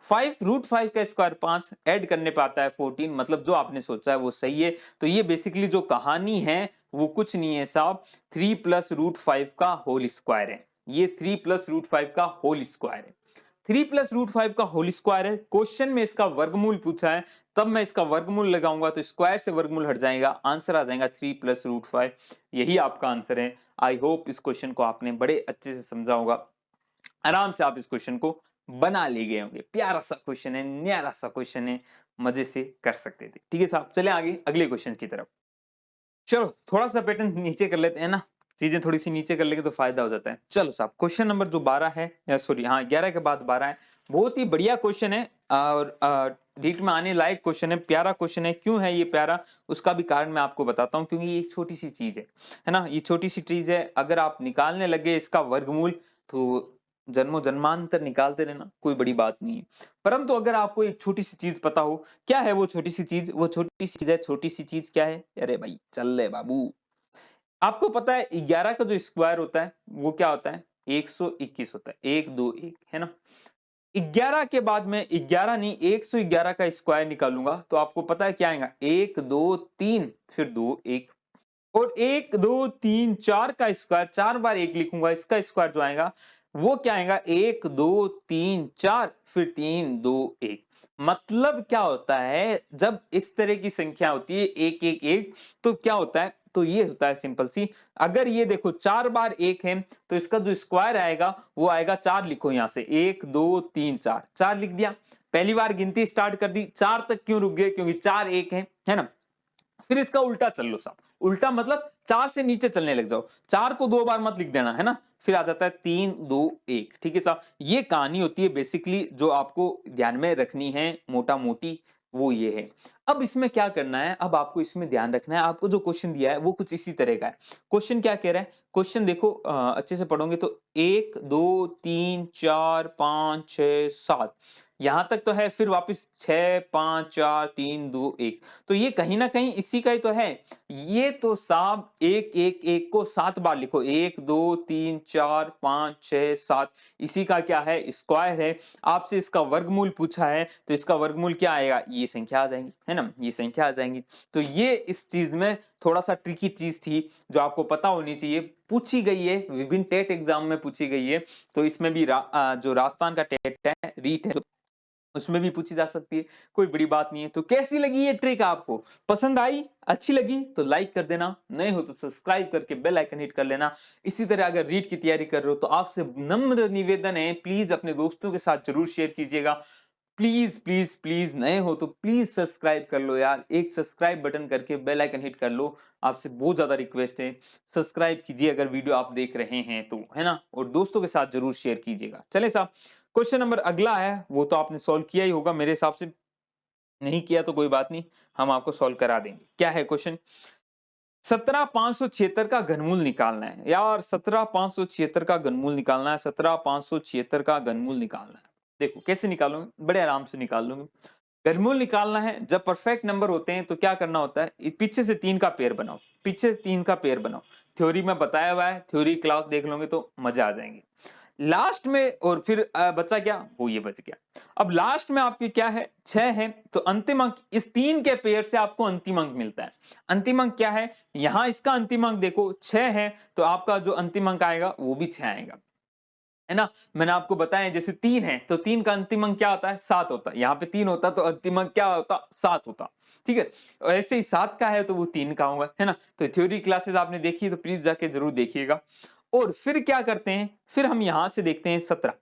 5 रूट 5 का स्क्वायर 5, ऐड करने पे आता है 14, मतलब जो आपने सोचा है वो सही है। तो ये बेसिकली जो कहानी है वो कुछ नहीं है साहब, 3 प्लस रूट 5 का होल स्क्वायर है। ये 3 प्लस रूट 5 का होल स्क्वायर है। 3 प्लस रूट 5 का होल स्क्वायर है। क्वेश्चन में इसका वर्गमूल पूछा है, तब मैं इसका वर्गमूल लगाऊंगा तो स्क्वायर से वर्गमूल हट जाएगा, आंसर आ जाएगा 3 प्लस रूट 5। यही आपका आंसर है। आई होप इस क्वेश्चन को आपने बड़े अच्छे से समझा होगा। आराम से आप इस क्वेश्चन को बना ले गए होंगे। प्यारा सा क्वेश्चन है, न्यारा सा क्वेश्चन है, मजे से कर सकते थे। ठीक है साहब, चले आगे अगले क्वेश्चन की तरफ। चलो थोड़ा सा पैटर्न नीचे कर लेते हैं ना, चीजें थोड़ी सी नीचे कर लेंगे तो फायदा हो जाता है। चलो साहब, क्वेश्चन नंबर जो 12 है, या सॉरी हाँ 11 के बाद 12 है, बहुत ही बढ़िया क्वेश्चन है और रीट में आने लायक क्वेश्चन है, प्यारा क्वेश्चन है। क्यों है ये प्यारा, उसका भी कारण मैं आपको बताता हूँ। क्योंकि ये एक छोटी सी चीज है ना, ये छोटी सी चीज है। अगर आप निकालने लगे इसका वर्गमूल तो जन्मों जन्मांतर निकालते रहना, कोई बड़ी बात नहीं है। परंतु अगर आपको एक छोटी सी चीज पता हो, क्या है वो छोटी सी चीज, वो छोटी सी चीज है, छोटी सी चीज क्या है, अरे भाई चल ले बाबू। आपको पता है 11 का जो स्क्वायर होता है वो क्या होता है, 121 होता है, 121 है ना। 11 के बाद में 11 नहीं 111 का स्क्वायर निकालूंगा तो आपको पता है क्या आएगा, 1 2 3 फिर 2 1, और 1 2 3 4 का स्क्वायर, 4 बार 1 लिखूंगा, इसका स्क्वायर जो आएगा वो क्या आएगा, 1 2 3 4 फिर 3 2 1। मतलब क्या होता है, जब इस तरह की संख्या होती है 1 1 1, तो क्या होता है, तो ये होता है सिंपल सी। अगर ये देखो 4 बार 1 है तो इसका जो स्क्वायर आएगा वो आएगा 4, लिखो यहां से 1 2 3 4, 4 लिख दिया। पहली बार गिनती स्टार्ट कर दी, 4 तक क्यों रुक गए, क्योंकि 4 1 है ना। फिर इसका उल्टा चल लो साहब, उल्टा मतलब 4 से नीचे चलने लग जाओ, 4 को 2 बार मत लिख देना है ना। फिर आ जाता है 3 2 1। ठीक है साहब, ये कहानी होती है बेसिकली जो आपको ध्यान में रखनी है मोटा मोटी, वो ये है। अब इसमें क्या करना है, अब आपको इसमें ध्यान रखना है, आपको जो क्वेश्चन दिया है वो कुछ इसी तरह का है। क्वेश्चन क्या कह रहा है, क्वेश्चन देखो अच्छे से पढ़ोगे तो 1 2 3 4 5 6 7 यहां तक तो है, फिर वापस 6 5 4 3 2 1। तो ये कहीं ना कहीं इसी का ही तो है। ये तो साहब 1 1 1 को 7 बार लिखो, 1 2 3 4 5 6 7, इसी का क्या है, स्क्वायर है। आपसे इसका वर्गमूल पूछा है तो इसका वर्गमूल क्या आएगा, ये संख्या आ जाएंगी, है ना, ये संख्या आ जाएंगी। तो ये इस चीज में थोड़ा सा ट्रिकी चीज थी जो आपको पता होनी चाहिए, पूछी गई है विभिन्न टेट एग्जाम में पूछी गई है। तो इसमें भी जो राजस्थान का टेट है, रीट है, उसमें भी पूछी जा सकती है, कोई बड़ी बात नहीं है। तो कैसी लगी ये ट्रिक, आपको पसंद आई, अच्छी लगी तो लाइक कर देना, नए हो तो सब्सक्राइब करके बेल आइकन हिट कर लेना। इसी तरह अगर रीड की तैयारी कर रहे हो तो आपसे नम्र निवेदन है, प्लीज अपने दोस्तों के साथ जरूर शेयर कीजिएगा। प्लीज प्लीज प्लीज, नए हो तो प्लीज सब्सक्राइब कर लो यार, एक सब्सक्राइब बटन करके बेल आइकन हिट कर लो, आपसे बहुत ज्यादा रिक्वेस्ट है। सब्सक्राइब कीजिए अगर वीडियो आप देख रहे हैं तो, है ना, और दोस्तों के साथ जरूर शेयर कीजिएगा। चले साहब, क्वेश्चन नंबर अगला है, वो तो आपने सॉल्व किया ही होगा मेरे हिसाब से, नहीं किया तो कोई बात नहीं, हम आपको सॉल्व करा देंगे। क्या है क्वेश्चन, 17,576 का घनमूल निकालना है यार, 17,576 का घनमूल निकालना है, 17,576 का घनमूल निकालना है। देखो कैसे निकालोगे, बड़े आराम से निकाल लोगे। घनमूल निकालना है, जब परफेक्ट नंबर होते हैं तो क्या करना होता है, पीछे से 3 का पेयर बनाओ, पीछे से 3 का पेयर बनाओ। थ्योरी में बताया हुआ है, थ्योरी क्लास देख लोगे तो मजा आ जाएंगे। लास्ट में और फिर बचा क्या, वो ये बच गया। अब लास्ट में आपकी क्या है, 6 है, तो अंतिम अंक इस 3 के पेयर से आपको अंतिम अंक मिलता है। अंतिम अंक क्या है, यहां इसका अंतिम अंक देखो 6 है, तो आपका जो अंतिम अंक आएगा वो भी 6 आएगा, है ना। मैंने आपको बताया जैसे 3 है तो 3 का अंतिम अंक क्या होता है, 7 होता है। यहाँ पे 3 होता तो अंतिम अंक क्या होता, 7 होता। ठीक है, और ऐसे ही 7 का है तो वो 3 का होगा, है ना। तो थ्योरी क्लासेस आपने देखी है तो प्लीज जाके जरूर देखिएगा। और फिर क्या करते हैं, फिर हम यहां से देखते हैं 17,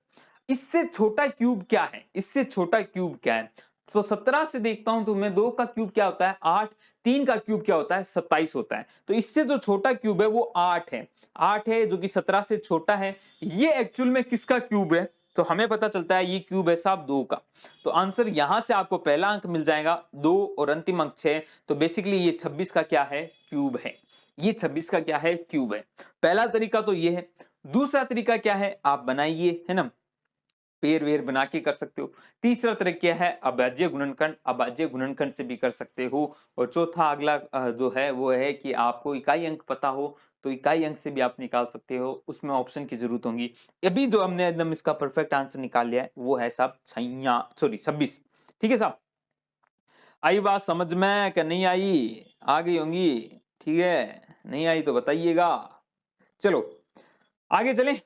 इससे छोटा क्यूब क्या है, इससे छोटा क्यूब क्या है। तो 17 से देखता हूं तो मैं 2 का क्यूब क्या होता है 8, 3 का क्यूब क्या होता है 27 होता है। तो इससे जो छोटा क्यूब है वो 8 है, 8 है जो कि 17 से छोटा है। ये एक्चुअल में किसका क्यूब है, तो हमें पता चलता है ये क्यूब है साहब 2 का। तो आंसर यहां से आपको पहला अंक मिल जाएगा 2 और अंतिम अंक 6। तो बेसिकली ये 26 का क्या है, क्यूब है। ये 26 का क्या है, क्यूब है। पहला तरीका तो ये है। दूसरा तरीका क्या है, आप बनाइए, है ना, पेड़ वेर बना के कर सकते हो। तीसरा तरीका है अभाज्य गुणनखंड, अभाज्य गुणनखंड से भी कर सकते हो। और चौथा अगला जो है वो है कि आपको इकाई अंक पता हो तो इकाई अंक से भी आप निकाल सकते हो, उसमें ऑप्शन की जरूरत होगी। अभी जो हमने एकदम इसका परफेक्ट आंसर निकाल लिया है वो है साहब 26। ठीक है साहब, आई बात समझ में कि नहीं आई? आ गई होंगी, ठीक है, नहीं आई तो बताइएगा। चलो आगे चलें,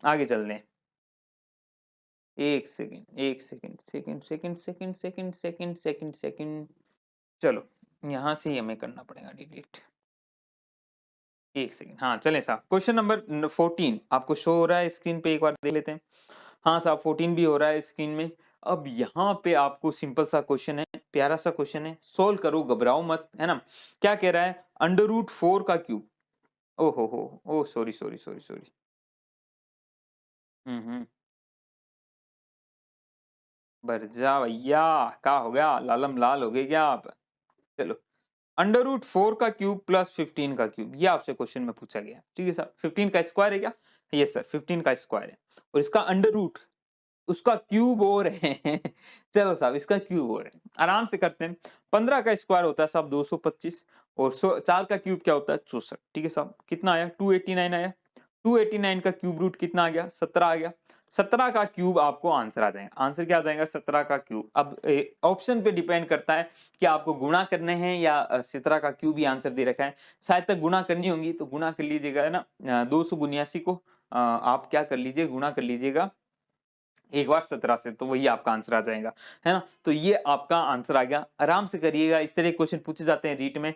आगे चलते हैं। एक सेकंड, एक second, second second second second second second second. चलो यहां से ही हमें करना पड़ेगा डिलीट। एक सेकंड, हाँ चलें साहब, क्वेश्चन नंबर 14 आपको शो हो रहा है स्क्रीन पे, एक बार देख लेते हैं। हाँ साहब 14 भी हो रहा है स्क्रीन में। अब यहाँ पे आपको सिंपल सा क्वेश्चन है, प्यारा सा क्वेश्चन है, सोल्व करो, घबराओ मत, है ना। क्या कह रहा है? अंडर रूट 4 का क्यूब। ओ हो, ओ सॉरी सॉरी सॉरी सॉरी। हम्म, भर जा भैया, क्या हो गया, लालम लाल हो गए क्या आप? चलो, अंडर रूट 4 का क्यूब प्लस 15 का क्यूब, ये आपसे क्वेश्चन में पूछा गया, ठीक है सर। 15 का स्क्वायर है क्या? यस सर, 15 का स्क्वायर है, और इसका अंडर रूट, उसका क्यूब और है। चलो साहब इसका क्यूब और है, आराम से करते हैं। 15 का स्क्वायर होता है साहब 225, और 4 का क्यूब क्या होता है? 64। ठीक है साहब, कितना आया? 289 आया। 289 का क्यूब रूट कितना आ गया? 17 आ गया। 17 का क्यूब आपको आंसर आ जाएगा। आंसर क्या आ जाएगा? 17 का क्यूब। अब ऑप्शन पे डिपेंड करता है कि आपको गुणा करने हैं या 17 का क्यूब ही आंसर दे रखा है। शायद तक गुणा करनी होंगी तो गुणा कर लीजिएगा, है ना। 279 को आप क्या कर लीजिए, गुणा कर लीजिएगा एक बार 17 से, तो वही आपका आंसर आ जाएगा, है ना। तो ये आपका आंसर आ गया। आराम से करिएगा, इस तरह क्वेश्चन पूछे जाते हैं रीट में।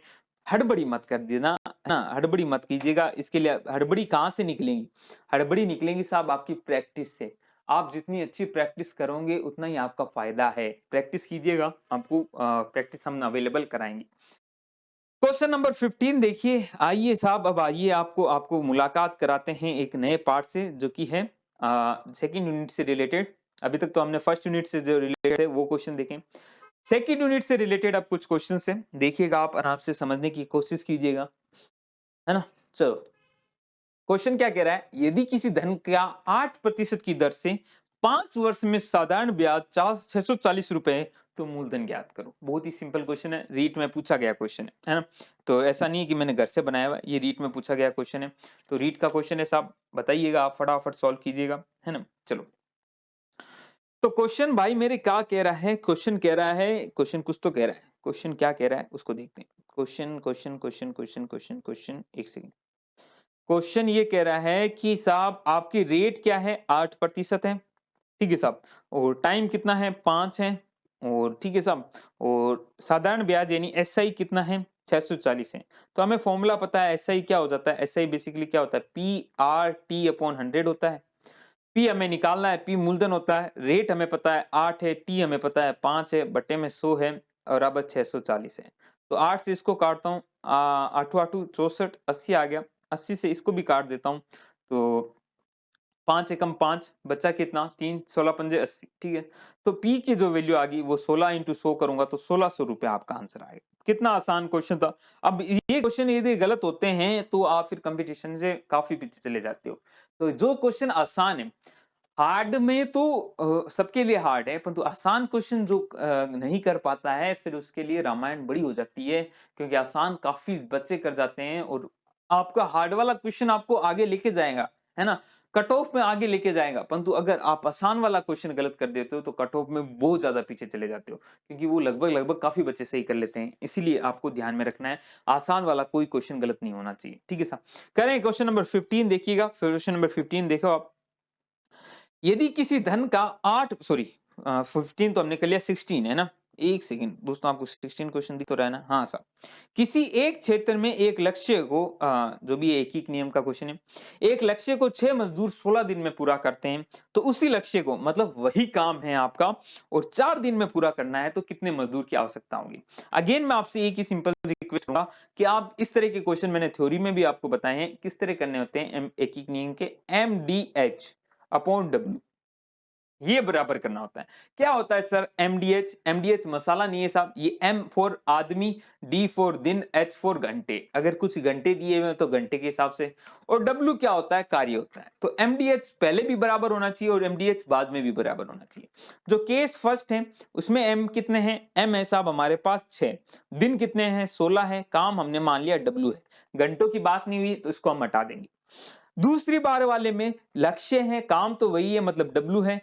हड़बड़ी मत कर देना, है ना, हड़बड़ी मत कीजिएगा। इसके लिए हड़बड़ी कहाँ से निकलेंगी? हड़बड़ी निकलेंगी साहब आपकी प्रैक्टिस से। आप जितनी अच्छी प्रैक्टिस करोगे उतना ही आपका फायदा है। प्रैक्टिस कीजिएगा, आपको प्रैक्टिस हम अवेलेबल कराएंगे। क्वेश्चन नंबर 15 देखिए, आइए साहब, अब आइए आपको आपको मुलाकात कराते हैं एक नए पार्ट से, जो कि है सेकंड यूनिट से रिलेटेड। अभी तक तो हमने फर्स्ट यूनिट से जो रिलेटेड है वो क्वेश्चन देखें। सेकंड यूनिट से रिलेटेड अब कुछ क्वेश्चन है, देखिएगा आप आराम से समझने की कोशिश कीजिएगा, है ना। चलो, क्वेश्चन क्या कह रहा है? यदि किसी धन का 8% की दर से 5 वर्ष में साधारण ब्याज 640 रुपए, तो मूलधन ज्ञात करो। बहुत ही सिंपल क्वेश्चन है, रीट में पूछा गया क्वेश्चन है ना। तो ऐसा नहीं है कि मैंने घर से बनाया हुआ है, ये रीट में पूछा गया क्वेश्चन है। तो रीट का क्वेश्चन है साहब, बताइएगा आप, फटाफट सॉल्व कीजिएगा, है ना। चलो, तो क्वेश्चन भाई मेरे क्या कह रहा है? क्वेश्चन कह रहा है, क्वेश्चन कुछ तो कह रहा है, क्वेश्चन क्या कह रहा है उसको देखते हैं। Question question question question question question, एक सेकंड। क्वेश्चन ये कह रहा है कि साहब आपकी रेट क्या है? 8% है, ठीक है साहब, और टाइम कितना है? 5 है, और ठीक है साहब, और साधारण ब्याज यानी एसआई कितना है? 640 है। तो हमें फॉर्मूला पता है, एसआई क्या हो जाता है? एसआई बेसिकली क्या होता है? PRT/100 होता है। पी हमें निकालना है, पी मूलधन होता है, रेट हमें पता है 8 है, टी हमें पता है 5 है, बटे में 100 है, और अब 640 है। तो 8 से इसको काटता हूँ, 8 8 64, 80 आ गया। 80 से इसको भी काट देता हूँ, तो 5 एकम 5, बचा कितना? 3, 16 पंजे 80, ठीक है। तो पी की जो वैल्यू आ गई वो 16 इंटू 100 करूंगा तो 1600 रुपए आपका आंसर आएगा। कितना आसान क्वेश्चन था। अब ये क्वेश्चन यदि गलत होते हैं तो आप फिर कंपटीशन से काफी पीछे चले जाते हो। तो जो क्वेश्चन आसान है, हार्ड में तो सबके लिए हार्ड है, परंतु आसान क्वेश्चन जो नहीं कर पाता है, फिर उसके लिए रामायण बड़ी हो जाती है, क्योंकि आसान काफी बच्चे कर जाते हैं, और आपका हार्ड वाला क्वेश्चन आपको आगे लेके जाएगा, है ना, कट ऑफ में आगे लेके जाएगा। परंतु अगर आप आसान वाला क्वेश्चन गलत कर देते हो तो कट ऑफ में बहुत ज्यादा पीछे चले जाते हो, क्योंकि वो लगभग लगभग काफी बच्चे सही कर लेते हैं। इसीलिए आपको ध्यान में रखना है, आसान वाला कोई क्वेश्चन गलत नहीं होना चाहिए, ठीक है साहब। करें क्वेश्चन नंबर 15 देखिएगा, क्वेश्चन नंबर 15 देखो आप। यदि किसी धन का 15 तो हमने कर लिया, 16 है ना। एक सेकंड दोस्तों, आपको 16 क्वेश्चन दिख तो रहा है ना? हाँ साहब। किसी एक क्षेत्र में एक लक्ष्य को जो भी एक ही नियम का क्वेश्चन है, एक लक्ष्य को 6 मजदूर 16 दिन में पूरा करते हैं, तो उसी लक्ष्य को, मतलब वही काम है आपका, और 4 दिन में पूरा करना है, तो कितने मजदूर की आवश्यकता होगी? अगेन मैं आपसे एक ही सिंपल रिक्वेस्ट करूंगा कि आप इस तरह के क्वेश्चन, मैंने थ्योरी में भी आपको बताए हैं किस तरह करने होते हैं, एक ही नियम के, MDH/W। ये बराबर करना होता है। क्या होता है सर एमडीएच? एमडीएच मसाला नहीं है साहब, ये एम फॉर आदमी, डी फॉर दिन, एच फॉर घंटे। अगर कुछ घंटे दिए हुए हैं तो घंटे के हिसाब से, और डब्ल्यू क्या होता है? कार्य होता है। तो एमडीएच पहले भी बराबर होना चाहिए और एमडीएच बाद में भी बराबर होना चाहिए। जो केस फर्स्ट है उसमें एम कितने हैं? एम है साहब हमारे पास 6, दिन कितने हैं? 16 है, काम हमने मान लिया डब्ल्यू है, घंटों की बात नहीं हुई तो इसको हम हटा देंगे। दूसरी बार वाले में लक्ष्य है, काम तो वही है मतलब डब्ल्यू है,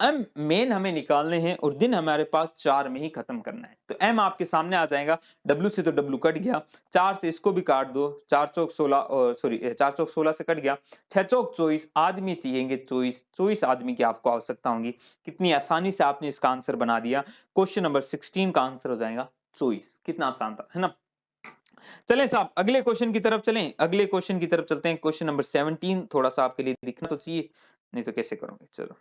एम मेन हमें निकालने हैं और दिन हमारे पास 4 में ही खत्म करना है। तो एम आपके सामने आ जाएगा, डब्ल्यू से तो डब्ल्यू कट गया, 4 से इसको भी काट दो, 4 चौक 16 सॉरी 4 चौक 16 से कट गया, 6 चौक 24, आदमी चाहिएंगे 24, 24 आदमी की आपको आवश्यकता होगी। कितनी आसानी से आपने इसका आंसर बना दिया। क्वेश्चन नंबर 16 का आंसर हो जाएगा 24। कितना आसान था, है ना? चलें साहब अगले क्वेश्चन की तरफ चलें, अगले क्वेश्चन की तरफ चलते हैं। क्वेश्चन नंबर 17 थोड़ा-सा आपके लिए दिखना तो चाहिए, नहीं तो कैसे करोगे? चलो।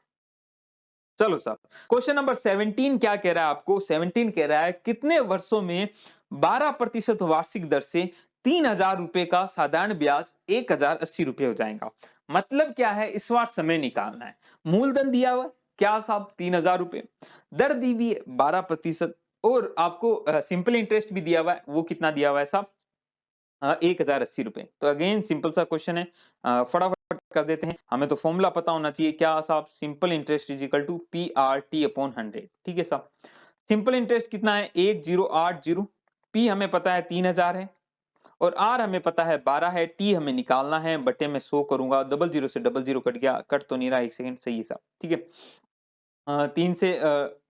चलो साहब, क्वेश्चन नंबर 17 क्या कह रहा है आपको? 17 कह रहा है कितने वर्षों में 12% वार्षिक दर से 3000 रुपए का साधारण ब्याज 1080 रुपए हो जाएगा। मतलब क्या है? इस बार समय निकालना है। मूलधन दिया हुआ है, क्या साहब? 3000 रुपए, दर दी हुई है 12% और आपको सिंपल इंटरेस्ट भी दिया हुआ है, वो कितना दिया हुआ है साहब? 1080 रुपए। तो अगेन सिंपल सा क्वेश्चन है, फटाफट कर देते हैं। हमें तो फॉर्मूला पता होना चाहिए, क्या साहब? Simple interest is equal to P R T upon 100। ठीक है साहब, सिंपल इंटरेस्ट कितना है? 1080। पी हमें पता है 3000 है और आर हमें पता है 12 है, टी हमें निकालना है, बटे में 100 करूंगा, डबल जीरो से डबल जीरो कट गया, कट तो नहीं रहा, एक सेकंड, सही है साहब। ठीक है, 3 से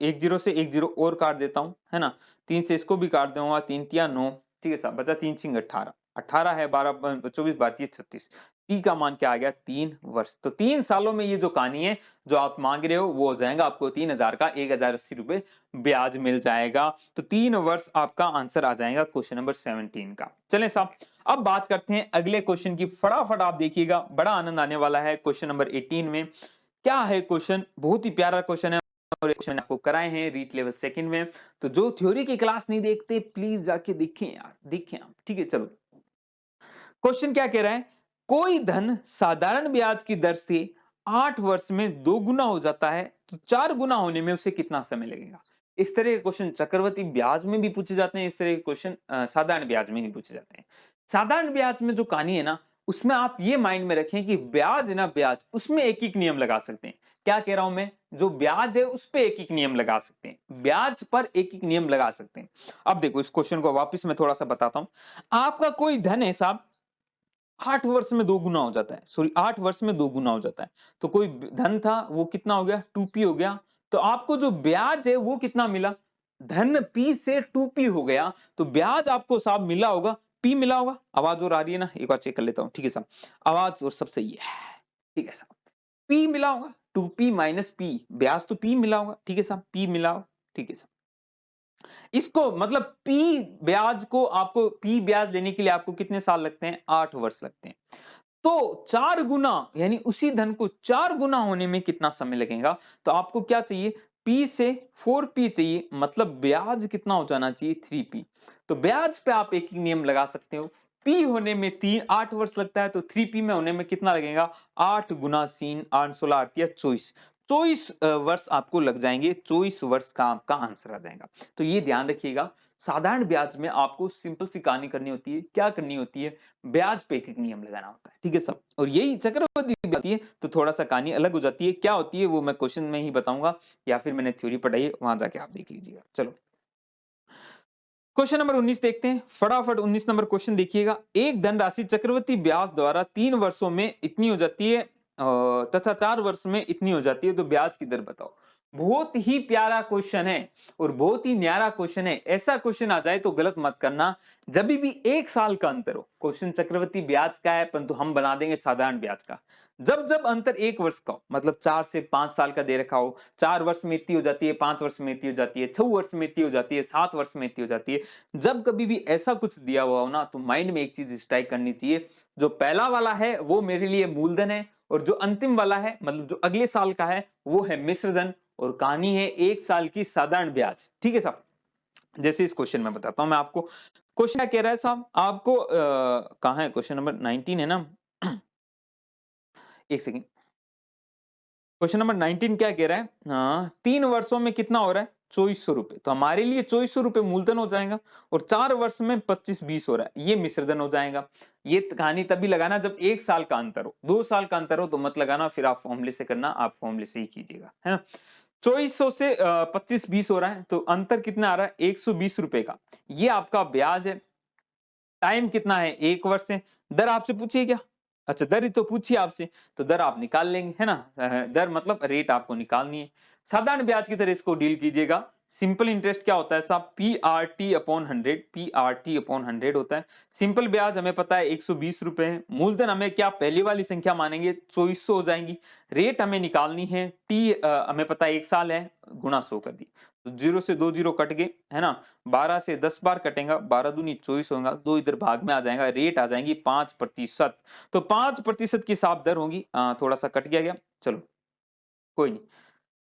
1 जीरो से 1 जीरो और काट देता हूँ, है ना? 3 से इसको भी काट दूँगा, 3 तिया 9, ठीक है साहब, बचा 3 छिंग 18, 18 है, 12 24 12 36, टी का मान क्या आ गया? 3 वर्ष। तो 3 सालों में ये जो कहानी है, जो आप माँग रहे हो, वो हो जाएगा आपको 3000 का 1080 रुपए ब्याज मिल जाएगा। तो 3 वर्ष आपका आंसर आ जाएगा क्वेश्चन नंबर 17 का। चलें साहब, अब बात करते हैं अगले क्वेश्चन की। फटाफट आप देखिएगा, बड़ा आनंद आने वाला है क्वेश्चन नंबर 18 में। क्या है क्वेश्चन? बहुत ही प्यारा क्वेश्चन है और क्वेश्चन आपको कराए हैं रीट लेवल सेकंड में। तो जो थ्योरी की क्लास नहीं देखते प्लीज जाके देखें यार, देखें आप। ठीक है, चलो क्वेश्चन क्या कह रहा है? कोई धन साधारण ब्याज की दर से 8 वर्ष में 2 गुना हो जाता है, तो 4 गुना होने में उसे कितना समय लगेगा? इस तरह के क्वेश्चन चक्रवृद्धि ब्याज में भी पूछे जाते हैं, इस तरह के क्वेश्चन साधारण ब्याज में भी पूछे जाते हैं। साधारण ब्याज में जो कहानी है ना, उसमें आप ये माइंड में रखें कि ब्याज है ना, ब्याज उसमें एक-एक नियम लगा सकते हैं। क्या कह रहा हूं मैं? जो ब्याज है उस पे एक-एक नियम लगा सकते हैं। ब्याज पर एक-एक नियम लगा सकते हैं। अब देखो इस क्वेश्चन को वापस मैं थोड़ा-सा बताता हूं। आपका कोई धन है साहब, 8 वर्ष में 2 गुना हो जाता है। सॉरी 8 वर्ष में 2 गुना हो जाता है। तो कोई धन था वो कितना हो गया? 2p हो गया। तो आपको जो ब्याज है वो कितना मिला? धन p से 2p हो गया। तो ब्याज आपको साहब मिला होगा, p मिला होगा। आवाज और आ रही है ना? एक बार चेक कर लेता हूँ। ठीक है साहब, आवाज और सब सही है। ठीक है साहब, p मिला होगा, 2p माइनस p, ब्याज तो p मिला होगा। ठीक है साहब, p मिला होगा। ठीक है साहब, इसको मतलब पी ब्याज को आपको पी ब्याज लेने के लिए आपको कितने साल लगते हैं? 8 वर्ष लगते हैं। तो 4 गुना यानी उसी धन को 4 गुना होने में कितना समय लगेगा? तो आपको क्या चाहिए? P से 4P चाहिए, मतलब ब्याज कितना हो जाना चाहिए? 3P। तो ब्याज पे आप एक ही नियम लगा सकते हो। P होने में 8 वर्ष लगता है, तो 3P में होने में कितना लगेगा? 8 गुना 3 8 16 8 या 24, 24 वर्ष आपको लग जाएंगे। 24 वर्ष का आपका आंसर आ जाएगा। तो ये ध्यान रखिएगा, साधारण ब्याज में आपको सिंपल सी कहानी करनी होती है। क्या करनी होती है? ब्याज पे एक नियम लगाना होता है। ठीक है सब, और यही चक्रवृद्धि ब्याज होती है तो थोड़ा सा कहानी अलग हो जाती है। क्या होती है वो मैं क्वेश्चन में ही बताऊंगा, या फिर मैंने थ्योरी पढ़ाई है वहां जाके आप देख लीजिएगा। चलो क्वेश्चन नंबर 19 देखते हैं। फटाफट 19 नंबर क्वेश्चन देखिएगा। एक धनराशि चक्रवृद्धि ब्याज द्वारा 3 वर्षों में इतनी हो जाती है तथा 4 वर्ष में इतनी हो जाती है, तो ब्याज की दर बताओ। बहुत ही प्यारा क्वेश्चन है और बहुत ही न्यारा क्वेश्चन है। ऐसा क्वेश्चन आ जाए तो गलत मत करना। जब भी 1 साल का अंतर हो, क्वेश्चन चक्रवृद्धि ब्याज का है परंतु हम बना देंगे साधारण ब्याज का। जब जब अंतर 1 वर्ष का हो, मतलब 4 से 5 साल का दे रखा हो, 4 वर्ष में इतनी हो जाती है, 5 वर्ष में इतनी हो जाती है, 6 वर्ष में इतनी हो जाती है, 7 वर्ष में इतनी हो जाती है। जब कभी भी ऐसा कुछ दिया हुआ हो ना, तो माइंड में एक चीज स्ट्राइक करनी चाहिए, जो पहला वाला है वो मेरे लिए मूलधन है और जो अंतिम वाला है मतलब जो अगले साल का है वो है मिश्रधन, और कहानी है 1 साल की साधारण ब्याज। ठीक है साहब, जैसे इस क्वेश्चन में बताता हूं मैं आपको। क्वेश्चन क्या कह रहा है साहब आपको? कहां है क्वेश्चन नंबर 19 है ना? एक सेकंड, क्वेश्चन नंबर 19 क्या कह रहा है? 3 वर्षों में कितना हो रहा है? 2400 रुपए। तो हमारे लिए 2400 रुपए मूलधन हो जाएगा और 4 वर्ष में 25-20 हो रहा है, ये मिश्रधन हो जाएगा। ये कहानी तभी लगाना जब 1 साल का अंतर हो, 2 साल का अंतर हो तो मत लगाना, फिर आप फॉर्मूले से करना, आप फॉर्मूले से ही कीजिएगा, है ना? 2400 से 25-20 हो रहा है, तो अंतर कितना आ रहा है? 120 रुपए का। ये आपका ब्याज है। टाइम कितना है? 1 वर्ष है। दर आपसे पूछिए क्या? अच्छा, दर ही तो पूछी आपसे, तो दर आप निकाल लेंगे, है ना? दर मतलब रेट आपको निकालनी है। साधारण ब्याज की तरह इसको डील कीजिएगा। सिंपल इंटरेस्ट क्या होता है साहब? पीआरटी अपॉन 100, पीआरटी अपॉन 100 होता है। सिंपल ब्याज हमें पता है 120 रुपए है। मूलधन हमें क्या पहली वाली संख्या मानेंगे, 2400 हो जाएंगी। रेट हमें निकालनी है, टी हमें पता है 1 साल है, गुणा 100 कर दी। तो 0 से 2 जीरो कट गए, है ना? 12 से 10 बार कटेगा, 12 दूनी 24 होगा, 2 इधर भाग में आ जाएगा, रेट आ जाएंगी 5%। तो 5% की साफ दर होगी। थोड़ा सा कट गया, चलो कोई नहीं।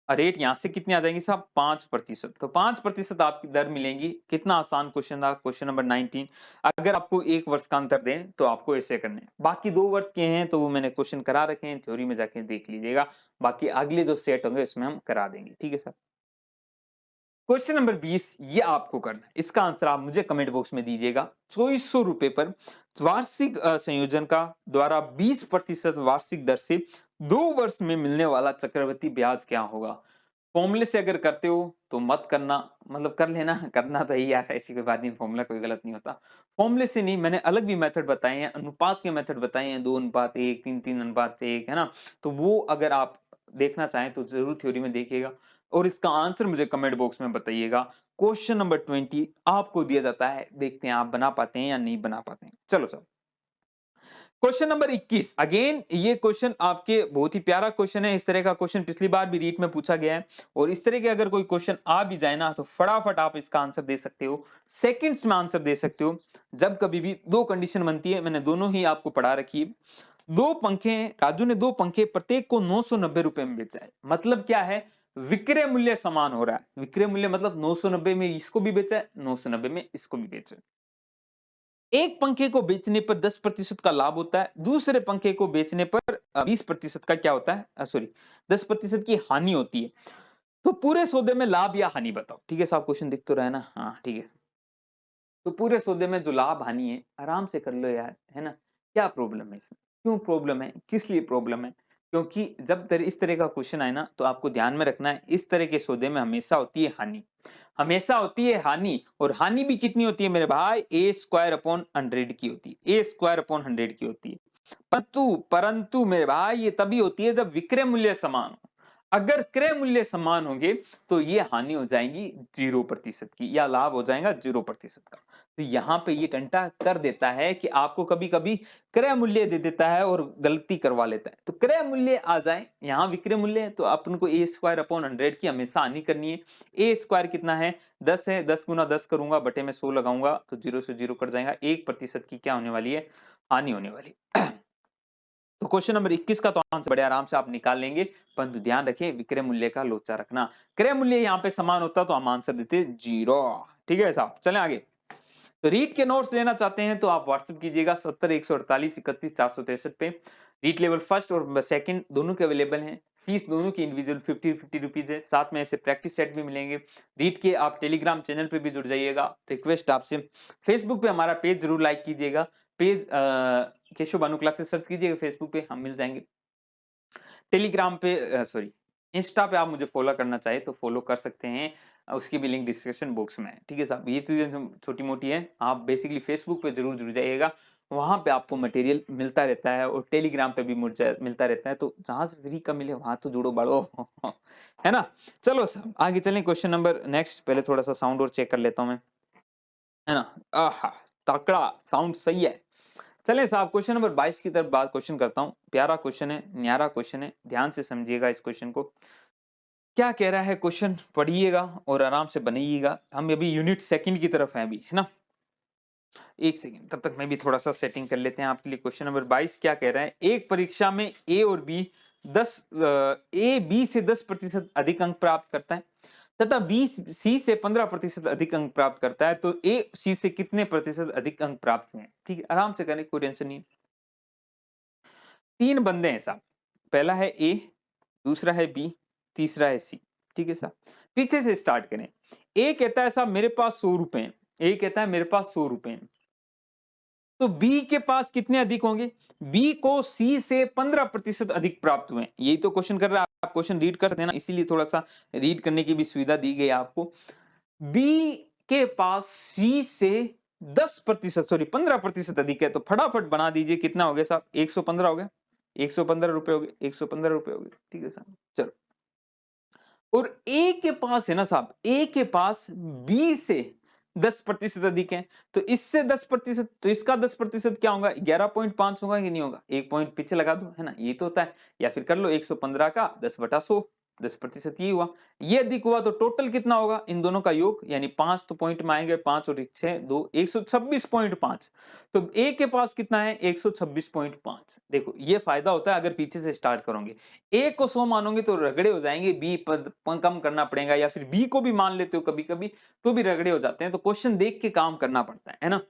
रेट यहां से कितनी आ जाएंगी साहब? 5%। तो 5% आपकी दर मिलेंगी। कितना आसान क्वेश्चन था, क्वेश्चन नंबर 19। अगर आपको 1 वर्ष का अंतर दें तो आपको ऐसे करने हैं। बाकी 2 वर्ष के हैं तो वो मैंने क्वेश्चन करा रखे हैं, थ्योरी में जाके देख लीजिएगा। बाकी अगले जो सेट होंगे उसमें हम करा देंगे, ठीक है सर? क्वेश्चन नंबर 20 ये आपको करना है। इसका आंसर आप मुझे कमेंट बॉक्स में दीजिएगा। 2400 रुपए पर वार्षिक संयोजन का द्वारा 20% वार्षिक दर से 2 वर्ष में मिलने वाला चक्रवृद्धि ब्याज क्या होगा? फॉर्मूले से अगर करते हो तो मत करना, मतलब कर लेना, करना तो ही यार, ऐसी कोई बात नहीं, फॉर्मूला कोई गलत नहीं होता। फॉर्मूले से नहीं, मैंने अलग भी मेथड बताए हैं, अनुपात के मेथड बताए हैं, 2:1, 3:3:1, है ना? तो वो अगर आप देखना चाहें तो जरूर थ्योरी में देखिएगा और इसका आंसर मुझे कमेंट बॉक्स में बताइएगा। क्वेश्चन नंबर 20 आपको दिया जाता है, देखते हैं आप बना पाते हैं या नहीं बना पाते हैं। चलो सर, क्वेश्चन नंबर 21 अगेन ये क्वेश्चन आपके बहुत ही प्यारा क्वेश्चन है। इस तरह का क्वेश्चन पिछली बार भी रीट में पूछा गया है और इस तरह के अगर कोई क्वेश्चन आ भी जाए ना तो फटाफट आप इसका आंसर दे सकते हो, सेकंड्स में आंसर दे सकते हो। जब कभी भी दो कंडीशन बनती है, मैंने दोनों ही आपको पढ़ा रखी है। दो पंखे हैं, राजू ने दो पंखे प्रत्येक को 990 रुपए में बेचा है। मतलब क्या है? विक्रय मूल्य समान हो रहा है। विक्रय मूल्य मतलब 990 में इसको भी बेचा है, 990 में इसको भी बेचा है। एक पंखे को बेचने पर 10% का लाभ होता है, दूसरे पंखे को बेचने पर 20% का क्या होता है, सॉरी 10% की हानि होती है। तो पूरे सौदे में लाभ या हानि बताओ। ठीक है साहब, क्वेश्चन दिख तो रहा है ना? हाँ ठीक है। तो पूरे सौदे में जो लाभ हानि है आराम से कर लो यार, है ना? क्या प्रॉब्लम है इसमें? क्यों प्रॉब्लम है? किस लिए प्रॉब्लम है? क्योंकि जब इस तरह का क्वेश्चन आए ना तो आपको ध्यान में रखना है, इस तरह के सौदे में हमेशा होती है हानि, हमेशा होती है हानि। और हानि भी कितनी होती है मेरे भाई? ए स्क्वायर अपॉन 100 की होती है, ए स्क्वायर अपॉन 100 की होती है। परंतु परंतु मेरे भाई ये तभी होती है जब विक्रय मूल्य समान हो। अगर क्रय मूल्य समान होंगे तो ये हानि हो जाएगी 0% की या लाभ हो जाएगा 0% का। तो यहाँ पे ये टंटा कर देता है कि आपको कभी कभी क्रय मूल्य दे देता है और गलती करवा लेता है। तो क्रय मूल्य आ जाए, यहाँ विक्रय मूल्य है तो अपन को ए स्क्वायर अपॉन 100 की हमेशा हानि करनी है। ए स्क्वायर कितना है? 10 है, 10 गुना 10 करूंगा बटे में 100 लगाऊंगा तो 0 से 0 कट जाएगा। 1% की क्या होने वाली है? हानि होने वाली। तो क्वेश्चन नंबर 21 का तो आंसर बड़े आराम से आप निकाल लेंगे, परंतु ध्यान रखें विक्रय मूल्य का लोचा रखना। क्रय मूल्य यहाँ पे समान होता तो हम आंसर देते 0। ठीक है साहब, चलें आगे। तो रीट के नोट्स लेना चाहते हैं तो आप व्हाट्सएप कीजिएगा 70 148 31 463 पे। रीट लेवल फर्स्ट और सेकंड दोनों के अवेलेबल हैं। फीस दोनों की इंडिविजुअल 50 रुपीज है, साथ में ऐसे प्रैक्टिस सेट भी मिलेंगे। रीट के आप टेलीग्राम चैनल पे भी जुड़ जाइएगा। रिक्वेस्ट आपसे फेसबुक पे हमारा पेज जरूर लाइक कीजिएगा। Page Keshav Bhanu classes search कीजिएगा फेसबुक पे, हम मिल जाएंगे। टेलीग्राम पे सॉरी इंस्टा पे आप मुझे फॉलो करना चाहे तो फॉलो कर सकते हैं। उसकी भी लिंक डिस्क्रिप्शन बॉक्स में है। ठीक है साहब, ये चीजें जो छोटी मोटी है, आप बेसिकली फेसबुक पे जरूर जुड़ जाइएगा। वहां पे आपको मटेरियल मिलता रहता है और टेलीग्राम पे भी मिलता रहता है, तो जहां से फ्री का मिले वहां तो जुड़ो बड़ो। है ना? चलो साहब आगे चलें। क्वेश्चन नंबर नेक्स्ट, पहले थोड़ा सा साउंड और चेक कर लेता हूं मैं, है ना? आहा, तकड़ा साउंड सही है। चलें साहब, क्वेश्चन नंबर 22 की तरफ बात क्वेश्चन करता हूं। प्यारा क्वेश्चन है, न्यारा क्वेश्चन है, ध्यान से समझिएगा इस क्वेश्चन को। क्या कह रहा है क्वेश्चन, पढ़िएगा और आराम से बनाइएगा। हम अभी यूनिट सेकंड की तरफ हैं अभी, है ना? एक सेकंड, तब तक मैं भी थोड़ा सा सेटिंग कर लेते हैं आपके लिए। क्वेश्चन नंबर 22 क्या कह रहा है? एक परीक्षा में ए और बी 10 ए बी से 10% अधिक अंक प्राप्त करता है तथा बी सी से 15% अधिक अंक प्राप्त करता है, तो ए सी से कितने प्रतिशत अधिक अंक प्राप्त हुए? ठीक है, आराम से करें, कोई टेंशन नहीं। तीन बंदे हैं साहब, पहला है ए, दूसरा है बी, तीसरा है सी। ठीक है साहब? पीछे से स्टार्ट करें। ए कहता है साहब मेरे पास ₹100 हैं, ए कहता है मेरे पास ₹100 हैं। तो बी के पास कितने अधिक होंगे? बी को सी से 15% अधिक प्राप्त हुए। यही तो क्वेश्चन कर रहा है, आप क्वेश्चन रीड कर सकते हैं ना, इसीलिए थोड़ा-सा रीड करने की भी सुविधा दी गई है आपको। बी के पास सी से 10% सॉरी 15% अधिक है, तो फटाफट बना दीजिए कितना हो गया साहब? 115 हो गया। ₹115 हो गए, ₹115 हो गए। ठीक है साहब, चलो। और ए के पास है ना साहब, ए के पास बी से 10% अधिक है, तो इससे 10%, तो इसका 10% क्या होगा? 11.5 होगा कि नहीं होगा? 1 पॉइंट पीछे लगा दो, है ना? ये तो होता है। या फिर कर लो 115 का 10/100, 10% ये हुआ। ये अधिक हुआ तो टोटल कितना होगा? इन दोनों का योग, यानी 5 तो पॉइंट में आएंगे, 5 और 1 6 2 126.5। तो ए के पास कितना है? 126.5। देखो ये फायदा होता है अगर पीछे से स्टार्ट करोगे। ए को 100 मानोगे तो रगड़े हो जाएंगे, बी पद कम करना पड़ेगा, या फिर बी को भी मान लेते हो कभी कभी तो भी रगड़े हो जाते हैं। तो क्वेश्चन देख के काम करना पड़ता है ना?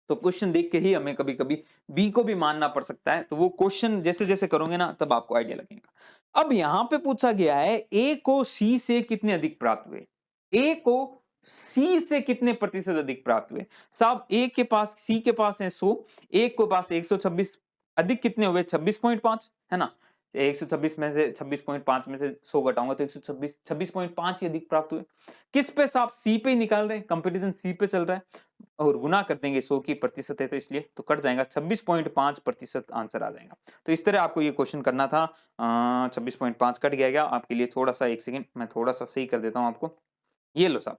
तो क्वेश्चन देख के ही हमें कभी कभी बी को भी मानना पड़ सकता है। तो वो क्वेश्चन जैसे जैसे करोगे ना तब आपको आइडिया लगेगा। अब यहां पे पूछा गया है ए को सी से कितने अधिक प्राप्त हुए? ए को सी से कितने प्रतिशत अधिक प्राप्त हुए? साहब ए के पास, सी के पास है 100, ए के पास 126, अधिक कितने हुए? 26.5, है ना? 126 में से 26.5 में से 100 घटाऊंगा तो 126, 26.5 ही अधिक प्राप्त हुए। किस पे साहब? सी पे ही निकाल रहे हैं, कंपैरिजन सी पे चल रहा है और गुना कर देंगे, 100 की प्रतिशत है तो इसलिए तो कट जाएगा, 26.5% आंसर आ जाएगा। तो इस तरह आपको ये क्वेश्चन करना था। 26.5 कट गया आपके लिए। थोड़ा सा 1 सेकंड मैं थोड़ा सा सही कर देता हूं आपको। ये लो साहब,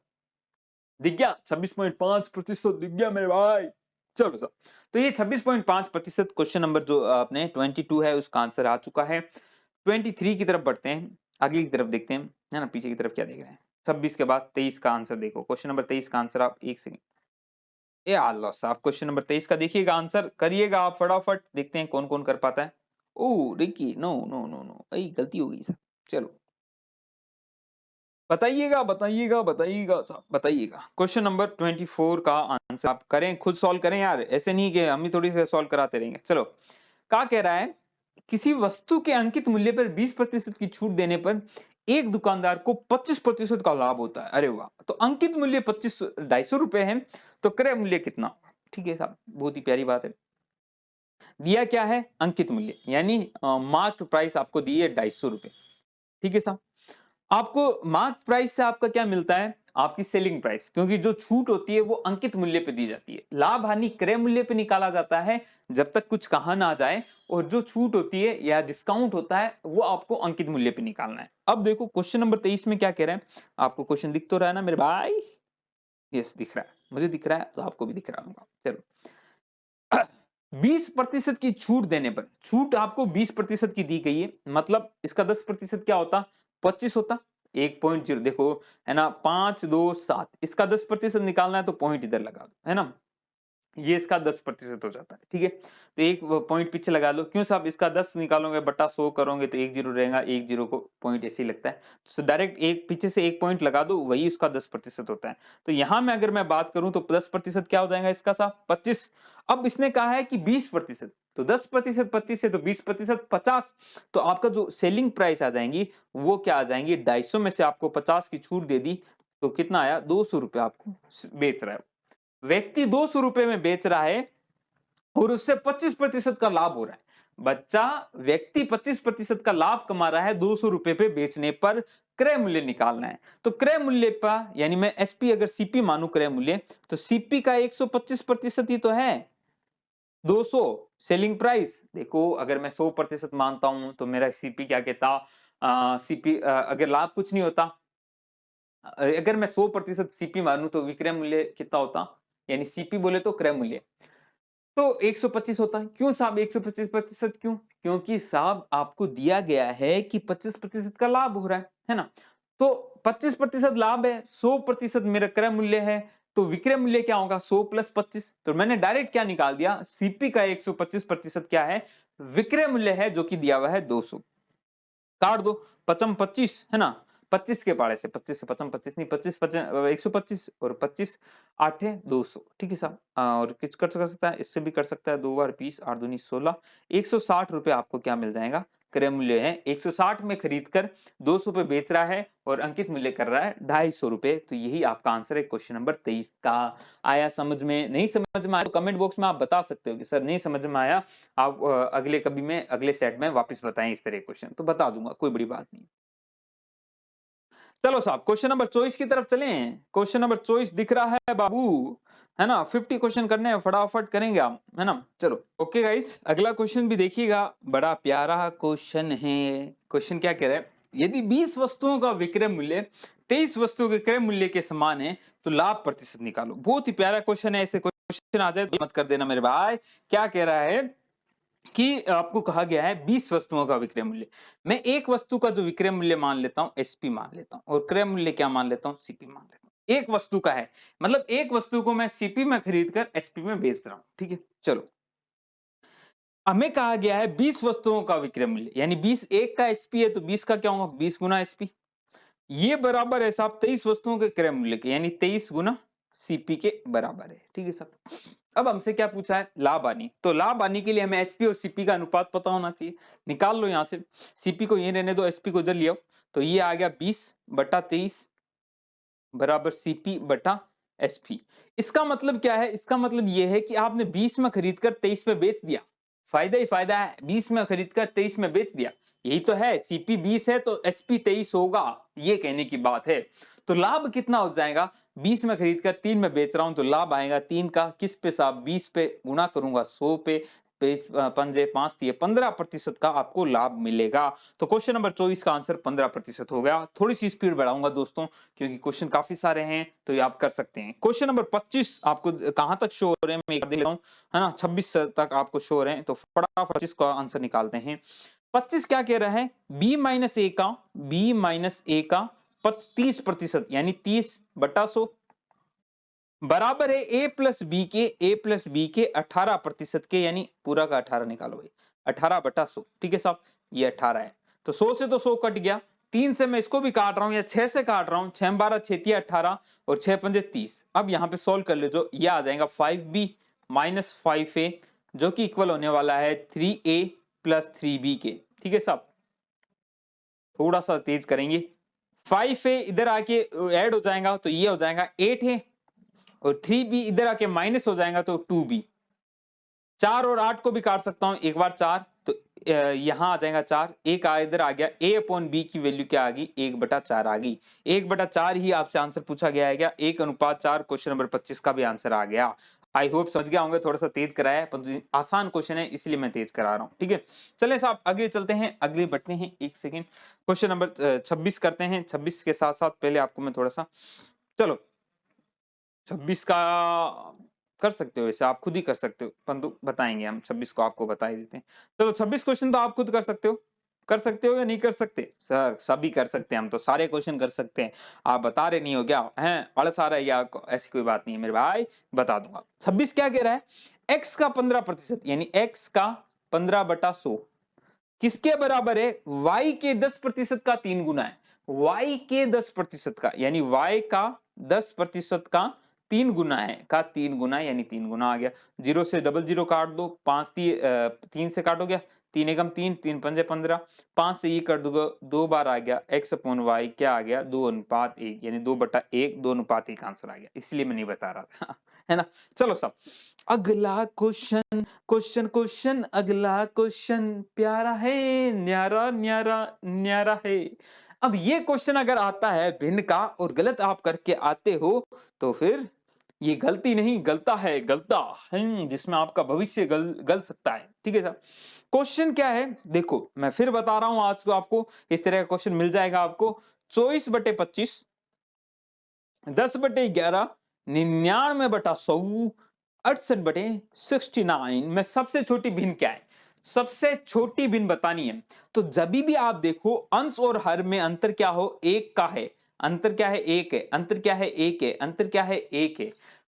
दिख गया? 26.5% दिख गया मेरे भाई। चलो साहब, तो ये 26.5% क्वेश्चन नंबर जो आपने 22 है उसका आंसर आ चुका है। 23 की तरफ बढ़ते हैं, आगे की तरफ देखते हैं, है ना? पीछे की तरफ क्या देख रहे हैं? 26 के बाद 23 का आंसर देखो। क्वेश्चन नंबर 23 का आंसर आप 1 सेकंड, ए अल्लाह साहब, क्वेश्चन नंबर 23 का देखिएगा आंसर, करिएगा आप फटाफट, देखते हैं कौन कौन कर पाता है। Oh Ricky, no no no no, गलती हो गई सर। चलो बताइएगा बताइएगा बताइएगा साहब, बताइएगा। क्वेश्चन नंबर 24 का आंसर आप करें, खुद सॉल्व करें यार, ऐसे नहीं कि हम ही थोड़ी से सॉल्व कराते रहेंगे। चलो, क्या कह रहा है? किसी वस्तु के अंकित मूल्य पर 20% की छूट देने पर एक दुकानदार को 25% का लाभ होता है। अरे वाह! तो अंकित मूल्य 25 ₹250 है, तो क्रय मूल्य कितना होगा? ठीक है साहब, बहुत ही प्यारी बात है। दिया क्या है? अंकित मूल्य, यानी मार्क प्राइस आपको दी है ₹250। ठीक है साहब। आपको मार्क प्राइस से आपका क्या मिलता है? आपकी सेलिंग प्राइस, क्योंकि जो छूट होती है वो अंकित मूल्य पे दी जाती है। लाभ हानि क्रय मूल्य पे निकाला जाता है जब तक कुछ कहा ना जाए, और जो छूट होती है या डिस्काउंट होता है वो आपको अंकित मूल्य पे निकालना है। अब देखो क्वेश्चन नंबर 23 में क्या कह रहे हैं? आपको क्वेश्चन दिख तो रहा है ना मेरे भाई? यस दिख रहा है, मुझे दिख रहा है तो आपको भी दिख रहा होगा। चलो, 20% की छूट देने पर, छूट आपको 20% की दी गई है, मतलब इसका 10% क्या होता? 25 होता। 1.0 देखो, है ना? 5 2 7, इसका 10% निकालना है तो पॉइंट इधर लगा दो, है ना? ये इसका 10% हो जाता है। ठीक है, तो एक पॉइंट पीछे लगा लो। क्यों साहब? इसका 10 निकालोगे बटा 100 करोगे तो 1 जीरो रहेगा, 1 जीरो को पॉइंट ऐसे ही लगता है, तो डायरेक्ट एक पीछे से एक पॉइंट लगा दो, वही उसका 10% होता है। तो यहां में अगर मैं बात करूं तो 10% क्या हो जाएगा इसका साहब? 25। अब इसने कहा है कि 20%, तो 10% 25 है तो 20% 50। तो आपका जो सेलिंग प्राइस आ जाएंगी वो क्या आ जाएंगी? 250 में से आपको 50 की छूट दे दी तो कितना आया? ₹200 आपको बेच रहा है। व्यक्ति ₹200 में बेच रहा है और उससे 25% का लाभ हो रहा है। बच्चा, व्यक्ति 25% का लाभ कमा रहा है ₹200 पे बेचने पर, क्रय मूल्य निकालना है। तो क्रय मूल्य का, यानी मैं एसपी अगर सीपी मानू क्रय मूल्य, तो सीपी का 125% ही तो है। 200 सेलिंग प्राइस, देखो अगर मैं 100% मानता हूं तो मेरा सीपी क्या कहता? सीपी अगर लाभ कुछ नहीं होता, अगर मैं 100% सीपी मानूं तो विक्रय मूल्य कितना होता? यानी सीपी बोले तो क्रय मूल्य, तो 125 होता है। क्यों साहब 125% क्यों? क्योंकि साहब आपको दिया गया है कि 25% का लाभ हो रहा है ना? तो 25% लाभ है, 100% मेरा क्रय मूल्य है, तो विक्रय मूल्य क्या होगा? 100 प्लस 25। तो मैंने डायरेक्ट क्या निकाल दिया? सीपी का 125% क्या है? विक्रय मूल्य है, जो कि दिया हुआ है 200। काट दो, पचम 25 है ना? 25 के पाड़े से, 25 से पचम 25 नहीं, 25 125 और 25 8 है 200। ठीक है साहब। और कुछ कर सकता है, इससे भी कर सकता है, 2 बार 20, 8 दूनी 16, ₹160 आपको क्या मिल जाएगा? क्रय मूल्य है। 160 में खरीद कर 200 पे बेच रहा है और अंकित मूल्य कर रहा है 250 रुपए। तो यही आपका आंसर है क्वेश्चन नंबर 23 का। आया समझ में? नहीं समझ में आया तो कमेंट बॉक्स में आप बता सकते हो कि सर नहीं समझ में आया, आप अगले कभी में अगले सेट में वापस बताएं इस तरह क्वेश्चन, तो बता दूंगा, कोई बड़ी बात नहीं। चलो साहब क्वेश्चन नंबर 24 की तरफ चलें। क्वेश्चन नंबर 24 दिख रहा है बाबू, है ना? 50 क्वेश्चन करने हैं, फटाफट करेंगे आप, है ना? चलो ओके गाइस, अगला क्वेश्चन भी देखिएगा, बड़ा प्यारा क्वेश्चन है। क्वेश्चन क्या कह रहा है? यदि 20 वस्तुओं का विक्रय मूल्य 23 वस्तुओं के क्रय मूल्य के समान है तो लाभ प्रतिशत निकालो। बहुत ही प्यारा क्वेश्चन है, ऐसे क्वेश्चन आ जाए तो मत कर देना मेरे भाई। क्या कह रहा है कि आपको कहा गया है 20 वस्तुओं का विक्रय मूल्य। मैं एक वस्तु का जो विक्रय मूल्य मान लेता हूं एसपी मान लेता हूं और क्रय मूल्य क्या मान लेता हूं? सीपी मान लेता हूं। एक वस्तु का है, मतलब एक वस्तु को मैं सीपी में खरीद कर एसपी में बेच रहा हूं, ठीक है? चलो, हमें कहा गया है 20 वस्तुओं का विक्रय मूल्य, यानी 20 एक का एसपी है तो 20 का क्या होगा? 20 गुना एसपी। ये बराबर है साहब 23 वस्तुओं के क्रय मूल्य के, यानी 23 गुना सीपी के बराबर है, ठीक है साहब। अब हमसे क्या पूछा है? लाभ हानि। तो लाभ हानि के लिए हमें एसपी और सीपी का अनुपात पता होना चाहिए। निकाल लो यहां से, सीपी को ये रहने दो, एसपी को इधर लियो। तो ये आ गया 20/23 बराबर सीपी बटा एसपी। इसका मतलब क्या है? इसका मतलब ये है कि आपने 20 में खरीद कर 23 में बेच दिया, फायदा ही फायदा है। 20 में खरीद कर 23 में बेच दिया, यही तो है। सीपी 20 है तो एसपी 23 होगा, ये कहने की बात है। तो लाभ कितना हो जाएगा? 20 में खरीद कर 3 में बेच रहा हूं तो लाभ आएगा 3 का। किस पे साहब? 20 पे गुणा करूंगा 100 पे, पंजे 5 दिए 15% का आपको लाभ मिलेगा। तो क्वेश्चन नंबर 24 का आंसर 15% हो गया। थोड़ी सी स्पीड बढ़ाऊंगा दोस्तों क्योंकि क्वेश्चन काफी सारे हैं, तो ये आप कर सकते हैं। क्वेश्चन नंबर 25 आपको कहां तक शो हो रहे हैं मैं एक देख लेता हूं, है ना? 26 तक आपको शो हो रहे हैं, तो फटाफट 25 का आंसर निकालते हैं। 25 क्या कह रहा है? बी माइनस ए का 30% यानी 30/100 बराबर है ए प्लस बी के 18% के, यानी पूरा का 18 निकालो भाई, 18/100, ठीक है साहब? ये 18 है। तो 100 से तो 100 कट गया, 3 से मैं इसको भी काट रहा हूं या 6 से काट रहा हूं, 6 12 6 18 और 6 पंजे 30। अब यहां पे सोल्व कर ले, जो ये आ जाएगा 5b माइनस 5a, जो कि इक्वल होने वाला है 3a प्लस 3b के, ठीक है साहब? थोड़ा सा तेज करेंगे, 5a इधर आके ऐड हो जाएगा तो ये हो जाएगा 8 है, और 3b इधर आके माइनस हो जाएगा तो 2b। 4 और 8 को भी काट सकता हूं एक बार, 4 तो यहां आ जाएगा 4, एक इधर आ गया, a अपॉन b की वैल्यू क्या आ गई? 1/4 आ गई। 1/4 ही आपसे आंसर पूछा गया है क्या? 1:4 क्वेश्चन नंबर 25 का भी आंसर आ गया। आई होप समझ गया होंगे, थोड़ा सा तेज कराया है पर आसान क्वेश्चन है इसलिए मैं तेज करा रहा हूं, ठीक है? चलें साहब आगे चलते हैं, अगले बढ़ते हैं, एक सेकेंड। क्वेश्चन नंबर 26 करते हैं। 26 के साथ साथ पहले आपको मैं थोड़ा सा, चलो 26 का कर सकते हो, वैसे आप खुद ही कर सकते हो, परंतु बताएंगे हम 26 को, आपको बता ही देते हैं। चलो 26 क्वेश्चन तो आप खुद कर सकते हो या नहीं कर सकते? सर सभी कर सकते हैं, हम तो सारे क्वेश्चन कर सकते हैं। आप बता रहे नहीं हो क्या? हैं आलस आ रहा है या आपको? ऐसी कोई बात नहीं है मेरे भाई, बता दूंगा। 26 क्या कह रहा है? x का 15% यानी x का 15/100 किसके बराबर है? y के 10% का 3 गुना है। y के 10% का यानी y का 10% का 3 गुना है, का 3 गुना यानी 3 गुना आ गया। 0 से डबल 0 काट दो, 3 से काटो क्या? 3 एकम 3, 3 पंजे 15, 5 से ये कर दोगे 2 बार आ गया x अपॉन y, क्या आ गया? 2:1 यानी 2/1, 2:1 आंसर आ गया, इसलिए मैं नहीं बता रहा था है ना? चलो सब, अगला क्वेश्चन, क्वेश्चन अगला क्वेश्चन प्यारा है, न्यारा न्यारा न्यारा है। अब ये क्वेश्चन अगर आता है भिन्न का और गलत आप करके आते हो तो फिर ये गलती नहीं गलता है, गलता जिसमें आपका भविष्य गल सकता है, ठीक है साहब? क्वेश्चन क्या है देखो, मैं फिर बता रहा हूं, आज को आपको इस तरह का क्वेश्चन मिल जाएगा आपको। 24/25, 10/11, 99/100, 68/69 में सबसे छोटी भिन्न क्या है? सबसे छोटी भिन्न बतानी है। तो जब भी आप देखो अंश और हर में अंतर क्या हो? एक का है। अंतर क्या है? एक है। अंतर क्या है? एक है। अंतर क्या है? एक है।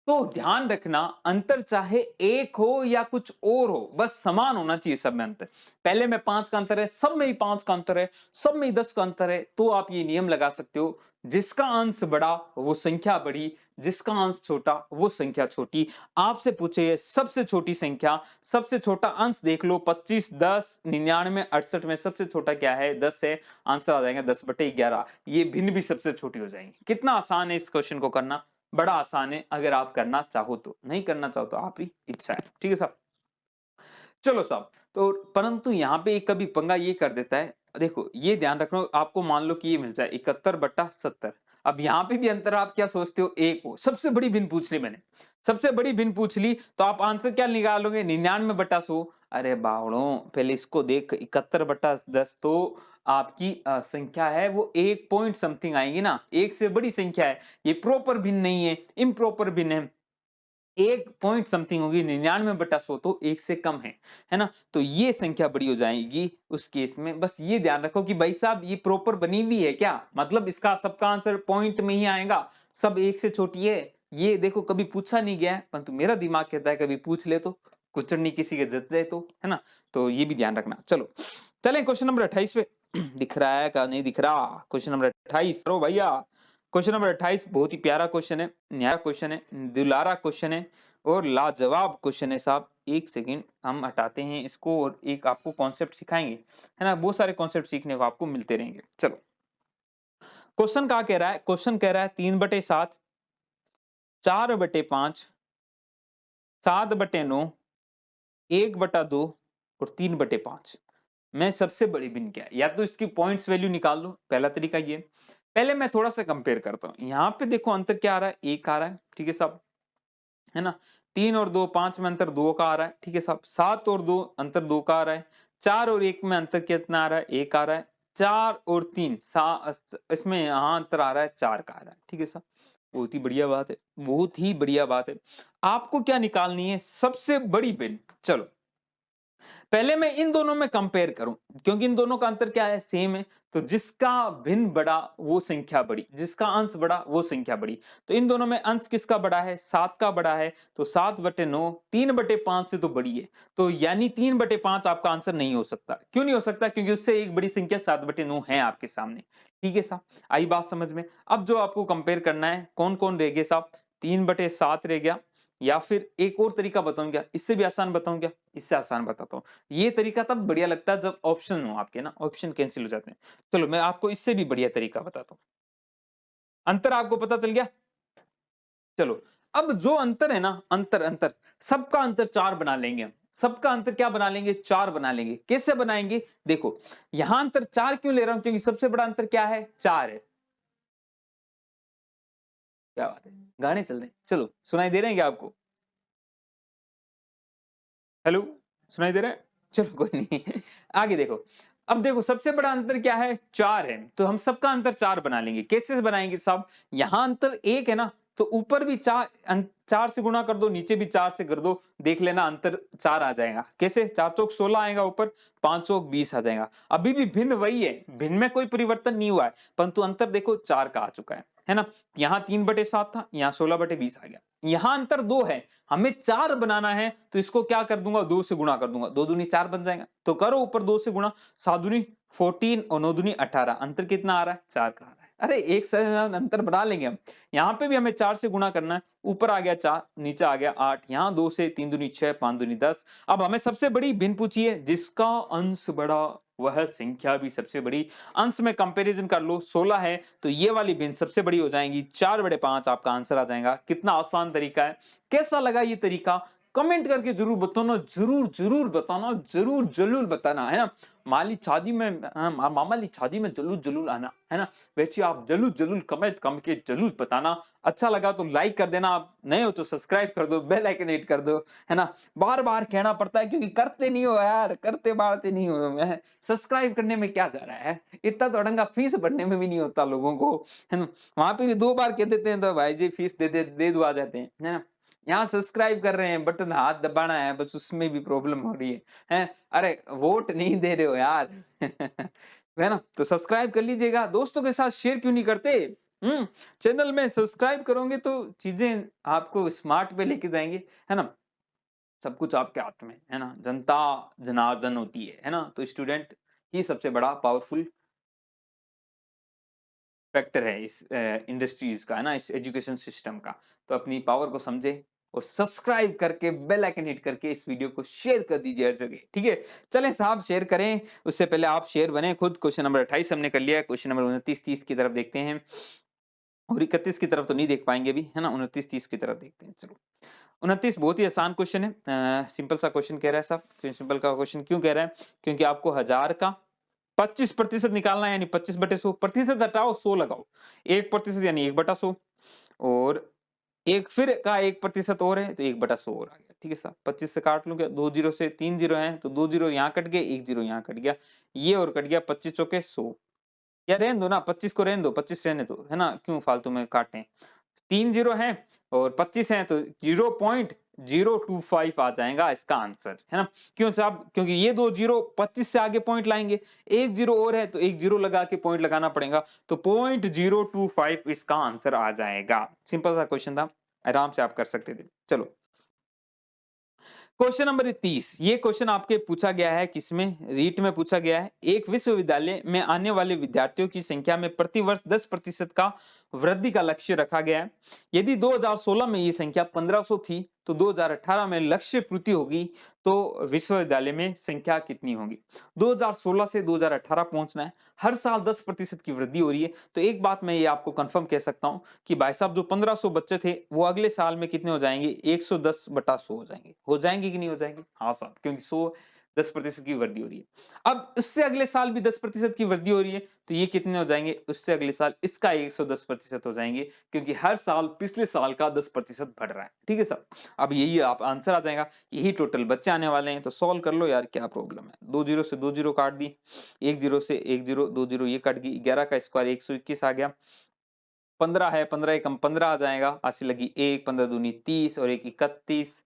तो ध्यान रखना, अंतर चाहे एक हो या कुछ और हो, बस समान होना चाहिए सब में अंतर। पहले में 5 का अंतर है, सब में ही 5 का अंतर है, सब में ही 10 का अंतर है, तो आप ये नियम लगा सकते हो, जिसका अंश बड़ा वो संख्या बड़ी, जिसका अंश छोटा वो संख्या छोटी। आपसे पूछे ये सबसे छोटी संख्या, सबसे छोटा अंश देख लो 25, 10, 99, 68 में सबसे छोटा क्या है? 10 है। आंसर आ जाएगा 10/11। ये भिन्न भी सबसे छोटी हो जाएंगी। कितना आसान है इस क्वेश्चन को करना, बड़ा आसान है अगर आप करना चाहो तो, नहीं करना चाहो तो आप ही इच्छा है। ठीक है साहब? चलो साहब, तो परंतु यहाँ पे एक कभी पंगा ये कर देता है, देखो ये ध्यान रखना, आपको मान लो कि ये मिल जाए 71/70। अब यहाँ पे भी अंतर आप क्या सोचते हो? 1 हो। सबसे बड़ी भिन्न पूछ ली मैंने, सबसे बड़ी भिन्न पूछ ली तो आप आंसर क्या निकालोगे? 99/100। अरे बावड़ों, पहले इसको देख, 71/10 तो आपकी संख्या है वो 1 पॉइंट समथिंग आएगी ना, 1 से बड़ी संख्या है। ये प्रॉपर भिन्न नहीं है, इम्प्रॉपर भिन्न है। 1 पॉइंट समथिंग होगी, 99/100 तो 1 से कम है ना? तो ये संख्या बड़ी हो जाएगी उस केस में। बस ये ध्यान रखो कि भाई साहब ये प्रॉपर बनी हुई है क्या? मतलब इसका सबका आंसर पॉइंट में ही आएगा, सब 1 से छोटी है। ये देखो कभी पूछा नहीं गया है, परंतु मेरा दिमाग कहता है कभी पूछ ले तो, कुचड़नी किसी के जच जाए तो, है ना? तो ये भी ध्यान रखना। चलो, चलें क्वेश्चन नंबर 28 पे। दिख रहा है क्या? नहीं दिख रहा? क्वेश्चन नंबर 28 करो भैया। क्वेश्चन नंबर 28 बहुत ही प्यारा क्वेश्चन है, न्यारा क्वेश्चन है, दुलारा क्वेश्चन है और लाजवाब क्वेश्चन है साहब। एक सेकंड हम हटाते हैं इसको और एक आपको कॉन्सेप्ट सिखाएंगे, है ना? बहुत सारे कॉन्सेप्ट सीखने को आपको मिलते रहेंगे। चलो, क्वेश्चन क्या कह रहा है? क्वेश्चन कह रहा है 3/7, 4/5, 7/9, 1/2 और 3/5 में सबसे बड़ी भिन्न क्या है? या तो इसकी पॉइंट्स वैल्यू निकाल लो, पहला तरीका ये। पहले मैं थोड़ा सा कंपेयर करता हूं, यहाँ पे देखो अंतर क्या आ रहा है? 1 आ रहा है, ठीक है साहब, है ना? 3 और 2, 5 में अंतर 2 का आ रहा है, ठीक है साहब। 7 और 2 अंतर 2 का आ रहा है। 4 और 1 में अंतर कितना आ रहा है? 1 आ रहा है। 4 और 3 इसमें यहाँ अंतर आ रहा है 4 का आ रहा है, ठीक है साहब। बहुत ही बढ़िया बात है, बहुत ही बढ़िया बात है। आपको क्या निकालनी है? सबसे बड़ी भिन्न। चलो, पहले मैं इन दोनों में कंपेयर करूं, क्योंकि इन दोनों का अंतर क्या है? सेम है। तो जिसका भिन्न बड़ा वो संख्या बड़ी, जिसका अंश बड़ा वो संख्या बड़ी। तो इन दोनों में अंश किसका बड़ा है? 7 का बड़ा है। तो 7/9 3/5 से तो बड़ी है। तो यानी 3/5 आपका आंसर नहीं हो सकता। क्यों नहीं हो सकता? क्योंकि उससे एक बड़ी संख्या 7/9 है आपके सामने। ठीक है साहब, आई बात समझ में? अब जो आपको कंपेयर करना है, कौन कौन रह गए साहब? 3/7 रह गया, या फिर एक और तरीका बताऊं क्या? इससे भी आसान बताऊं क्या? इससे आसान बताता हूं। ये तरीका तब बढ़िया लगता है जब ऑप्शन हो आपके ना, ऑप्शन कैंसिल हो जाते हैं। चलो मैं आपको इससे भी बढ़िया तरीका बताता हूँ। अंतर आपको पता चल गया? चलो, अब जो अंतर है ना, अंतर अंतर सबका अंतर 4 बना लेंगे हम। सबका अंतर क्या बना लेंगे? 4 बना लेंगे। कैसे बनाएंगे? देखो, यहां अंतर 4 क्यों ले रहा हूं? क्योंकि सबसे बड़ा अंतर क्या है? 4 है। क्या बात है, गाने चल रहे हैं। चलो, सुनाई दे रहे हैं क्या आपको? हेलो, सुनाई दे रहा है? चलो कोई नहीं। आगे देखो, अब देखो सबसे बड़ा अंतर क्या है? 4 है, तो हम सबका अंतर 4 बना लेंगे। कैसे बनाएंगे साहब? यहाँ अंतर 1 है ना, तो ऊपर भी 4 से गुणा कर दो, नीचे भी 4 से कर दो, देख लेना अंतर 4 आ जाएगा। कैसे? 4 चौक 16 आएगा ऊपर, 5 चौक 20 आ जाएगा। अभी भी भिन्न वही है, भिन्न में कोई परिवर्तन नहीं हुआ है, परंतु अंतर देखो 4 का आ चुका है ना? यहाँ 3/7 था, यहाँ 16/20 आ गया। यहाँ अंतर 2 है, हमें 4 बनाना है, तो इसको क्या कर दूंगा? 2 से गुणा कर दूंगा, 2 दूनी 4 बन जाएगा। तो करो ऊपर 2 से गुणा, 7 दूनी 14 और 9 दूनी 18। अंतर कितना आ रहा है? 4 का आ रहा है। अरे एक से अंतर बना लेंगे हम। यहाँ पे भी हमें 4 से गुणा करना है, ऊपर आ गया 4, नीचे आ गया 8, यहाँ 2 से 3 दूनी 6, 5 दूनी 10। अब हमें सबसे बड़ी भिन्न पूछी है, जिसका अंश बड़ा वह संख्या भी सबसे बड़ी। अंश में कंपैरिजन कर लो, 16 है तो ये वाली भिन्न सबसे बड़ी हो जाएगी, 4/5 आपका आंसर आ जाएगा। कितना आसान तरीका है, कैसा लगा ये तरीका? कमेंट करके जरूर बताना, जरूर जरूर बताना, जरूर जरूर बताना, है ना? माली शादी में मामा ली शादी में जरूर जरूर आना, है ना? वैसे आप जरूर जरूर कमेंट करके जरूर बताना। अच्छा लगा तो लाइक कर देना, आप नए हो तो सब्सक्राइब कर दो, बेल आइकन हिट कर दो, है ना? बार बार कहना पड़ता है क्योंकि करते नहीं हो यार, करते बारते नहीं हो। मैं सब्सक्राइब करने में क्या जा रहा है, इतना तो अड़ंगा फीस भरने में भी नहीं होता लोगों को, है ना? वहां पे भी 2 बार कह देते हैं तो भाई जी फीस दे दो आ जाते हैं, है ना? यहाँ सब्सक्राइब कर रहे हैं, बटन हाथ दबाना है, बस उसमें भी प्रॉब्लम हो रही है? अरे वोट नहीं दे रहे हो यार। है ना? तो सब्सक्राइब कर लीजिएगा, दोस्तों के साथ शेयर क्यों नहीं करते? हम्म, चैनल में सब्सक्राइब करोगे तो चीजें आपको स्मार्ट पे लेके जाएंगे, है ना? सब कुछ आपके हाथ में है ना, जनता जनार्दन होती है ना? तो स्टूडेंट ही सबसे बड़ा पावरफुल फैक्टर है इस इंडस्ट्रीज का, है ना, इस एजुकेशन सिस्टम का। तो अपनी पावर को समझे और सब्सक्राइब करके बेल आइकन हिट करके इस वीडियो को शेयर कर दीजिए हर जगह, ठीक है। चलें साहब शेयर करें, उससे पहले आप शेयर बने खुद। क्वेश्चन नंबर 28 हमने कर लिया, क्वेश्चन नंबर 29 30 की तरफ देखते हैं, और 31 की तरफ तो नहीं देख पाएंगे अभी, है ना। 29 30 की तरफ देखते हैं, चलो। 29 बहुत ही आसान क्वेश्चन है, सिंपल सा क्वेश्चन कह रहा है साहब। क्यों सिंपल का क्वेश्चन क्यों कह रहा है? क्योंकि आपको 1000 का 25% निकालना है, यानी 25/100, प्रतिशत हटाओ 100 लगाओ, 1% यानी 1/100, और एक फिर का 1% और है तो 1/100 और आ गया, ठीक है साहब। 25 से काट लूंगा, 2 जीरो से 3 जीरो है तो 2 जीरो यहाँ कट गए, 1 जीरो यहाँ कट गया, ये और कट गया, 25 चौके 100, या रहने दो ना, 25 को रहने दो, 25 रहने दो, है ना, क्यों फालतू में काटें। 3 जीरो है और 25 है तो 0.025 आ जाएगा इसका आंसर, है ना। क्यों साहब? क्योंकि ये दो जीरो 25 से आगे पॉइंट लाएंगे, एक जीरो और है तो एक जीरो लगा के पॉइंट लगाना पड़ेगा, तो 0.025 इसका आंसर आ जाएगा। सिंपल सा क्वेश्चन था, आराम से आप कर सकते थे। चलो क्वेश्चन नंबर 30, ये क्वेश्चन आपके पूछा गया है, किसमें? रीट में पूछा गया है। एक विश्वविद्यालय में आने वाले विद्यार्थियों की संख्या में प्रतिवर्ष 10% का वृद्धि का लक्ष्य रखा गया है। यदि 2016 में ये संख्या 1500 थी तो 2018 में लक्ष्य पूर्ति होगी तो विश्वविद्यालय में संख्या कितनी होगी? 2016 से 2018 पहुंचना है, हर साल 10% की वृद्धि हो रही है। तो एक बात मैं ये आपको कंफर्म कह सकता हूं कि भाई साहब जो 1500 बच्चे थे वो अगले साल में कितने हो जाएंगे? 110/100 हो जाएंगे। हो जाएंगे कि नहीं हो जाएंगे? हाँ साहब, क्योंकि 10% की वृद्धि हो रही है। अब उससे अगले साल भी 10% की वृद्धि हो रही है, तो ये कितने हो जाएंगे? उससे अगले साल इसका 110% हो जाएंगे, क्योंकि हर साल पिछले साल का 10% बढ़ रहा है, ठीक है साहब। अब यही आप आंसर आ जाएगा, यही टोटल बच्चे आने वाले हैं, तो सॉल्व कर लो यार, क्या प्रॉब्लम है। 2 जीरो से 2 जीरो काट दी, 1 जीरो से 1 जीरो, 2 जीरो ये कट गई, 11 का स्क्वायर 121 आ गया, 15 है, 15 एकम 15 आ जाएगा, अस्सी लगी 1, 15 दूनी 30 और 1 31,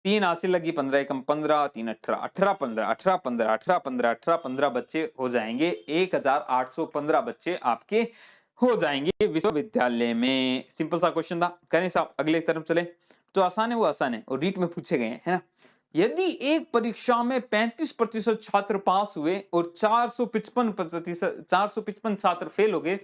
3 अस्सी लगी, 15 एकम 15, 3 18, 18 15, 18 15, 18 15, 18 15 बच्चे हो जाएंगे, 1815 बच्चे आपके हो जाएंगे विश्वविद्यालय में। सिंपल सा क्वेश्चन था। करें साहब अगले की तरफ चले, तो आसान है, वो आसान है और रीट में पूछे गए हैं, है ना। यदि एक परीक्षा में 35% छात्र पास हुए और 455 छात्र फेल हो गए,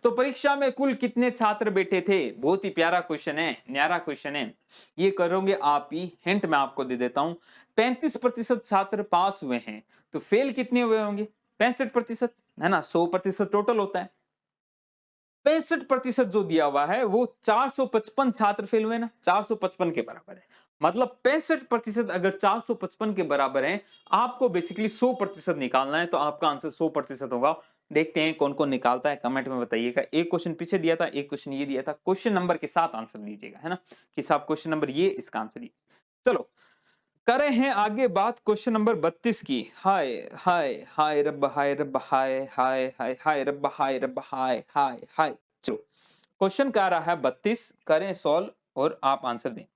तो परीक्षा में कुल कितने छात्र बैठे थे? बहुत ही प्यारा क्वेश्चन है, न्यारा क्वेश्चन है। ये करोगे आप ही, हिंट मैं आपको दे देता हूं। 35% छात्र पास हुए हैं तो फेल कितने हुए होंगे? 65%, है ना। 100% टोटल होता है, 65% जो दिया हुआ है वो 455 छात्र फेल हुए ना, 455 के बराबर है। मतलब 65% अगर 455 के बराबर है, आपको बेसिकली 100% निकालना है, तो आपका आंसर 100% होगा। देखते हैं कौन कौन निकालता है, कमेंट में बताइएगा। एक क्वेश्चन पीछे दिया था, एक क्वेश्चन ये दिया था, क्वेश्चन नंबर के साथ आंसर दीजिएगा, है ना, कि साहब क्वेश्चन नंबर ये, इसका आंसर ये। चलो करे हैं आगे बात क्वेश्चन नंबर 32 की। हाय हाय हाय रब, हाय रब, हाय हाय हाय हाय रब, हाय रब, हाय हाय हाय। चलो क्वेश्चन क्या रहा है 32, करें सॉल्व और आप आंसर दें,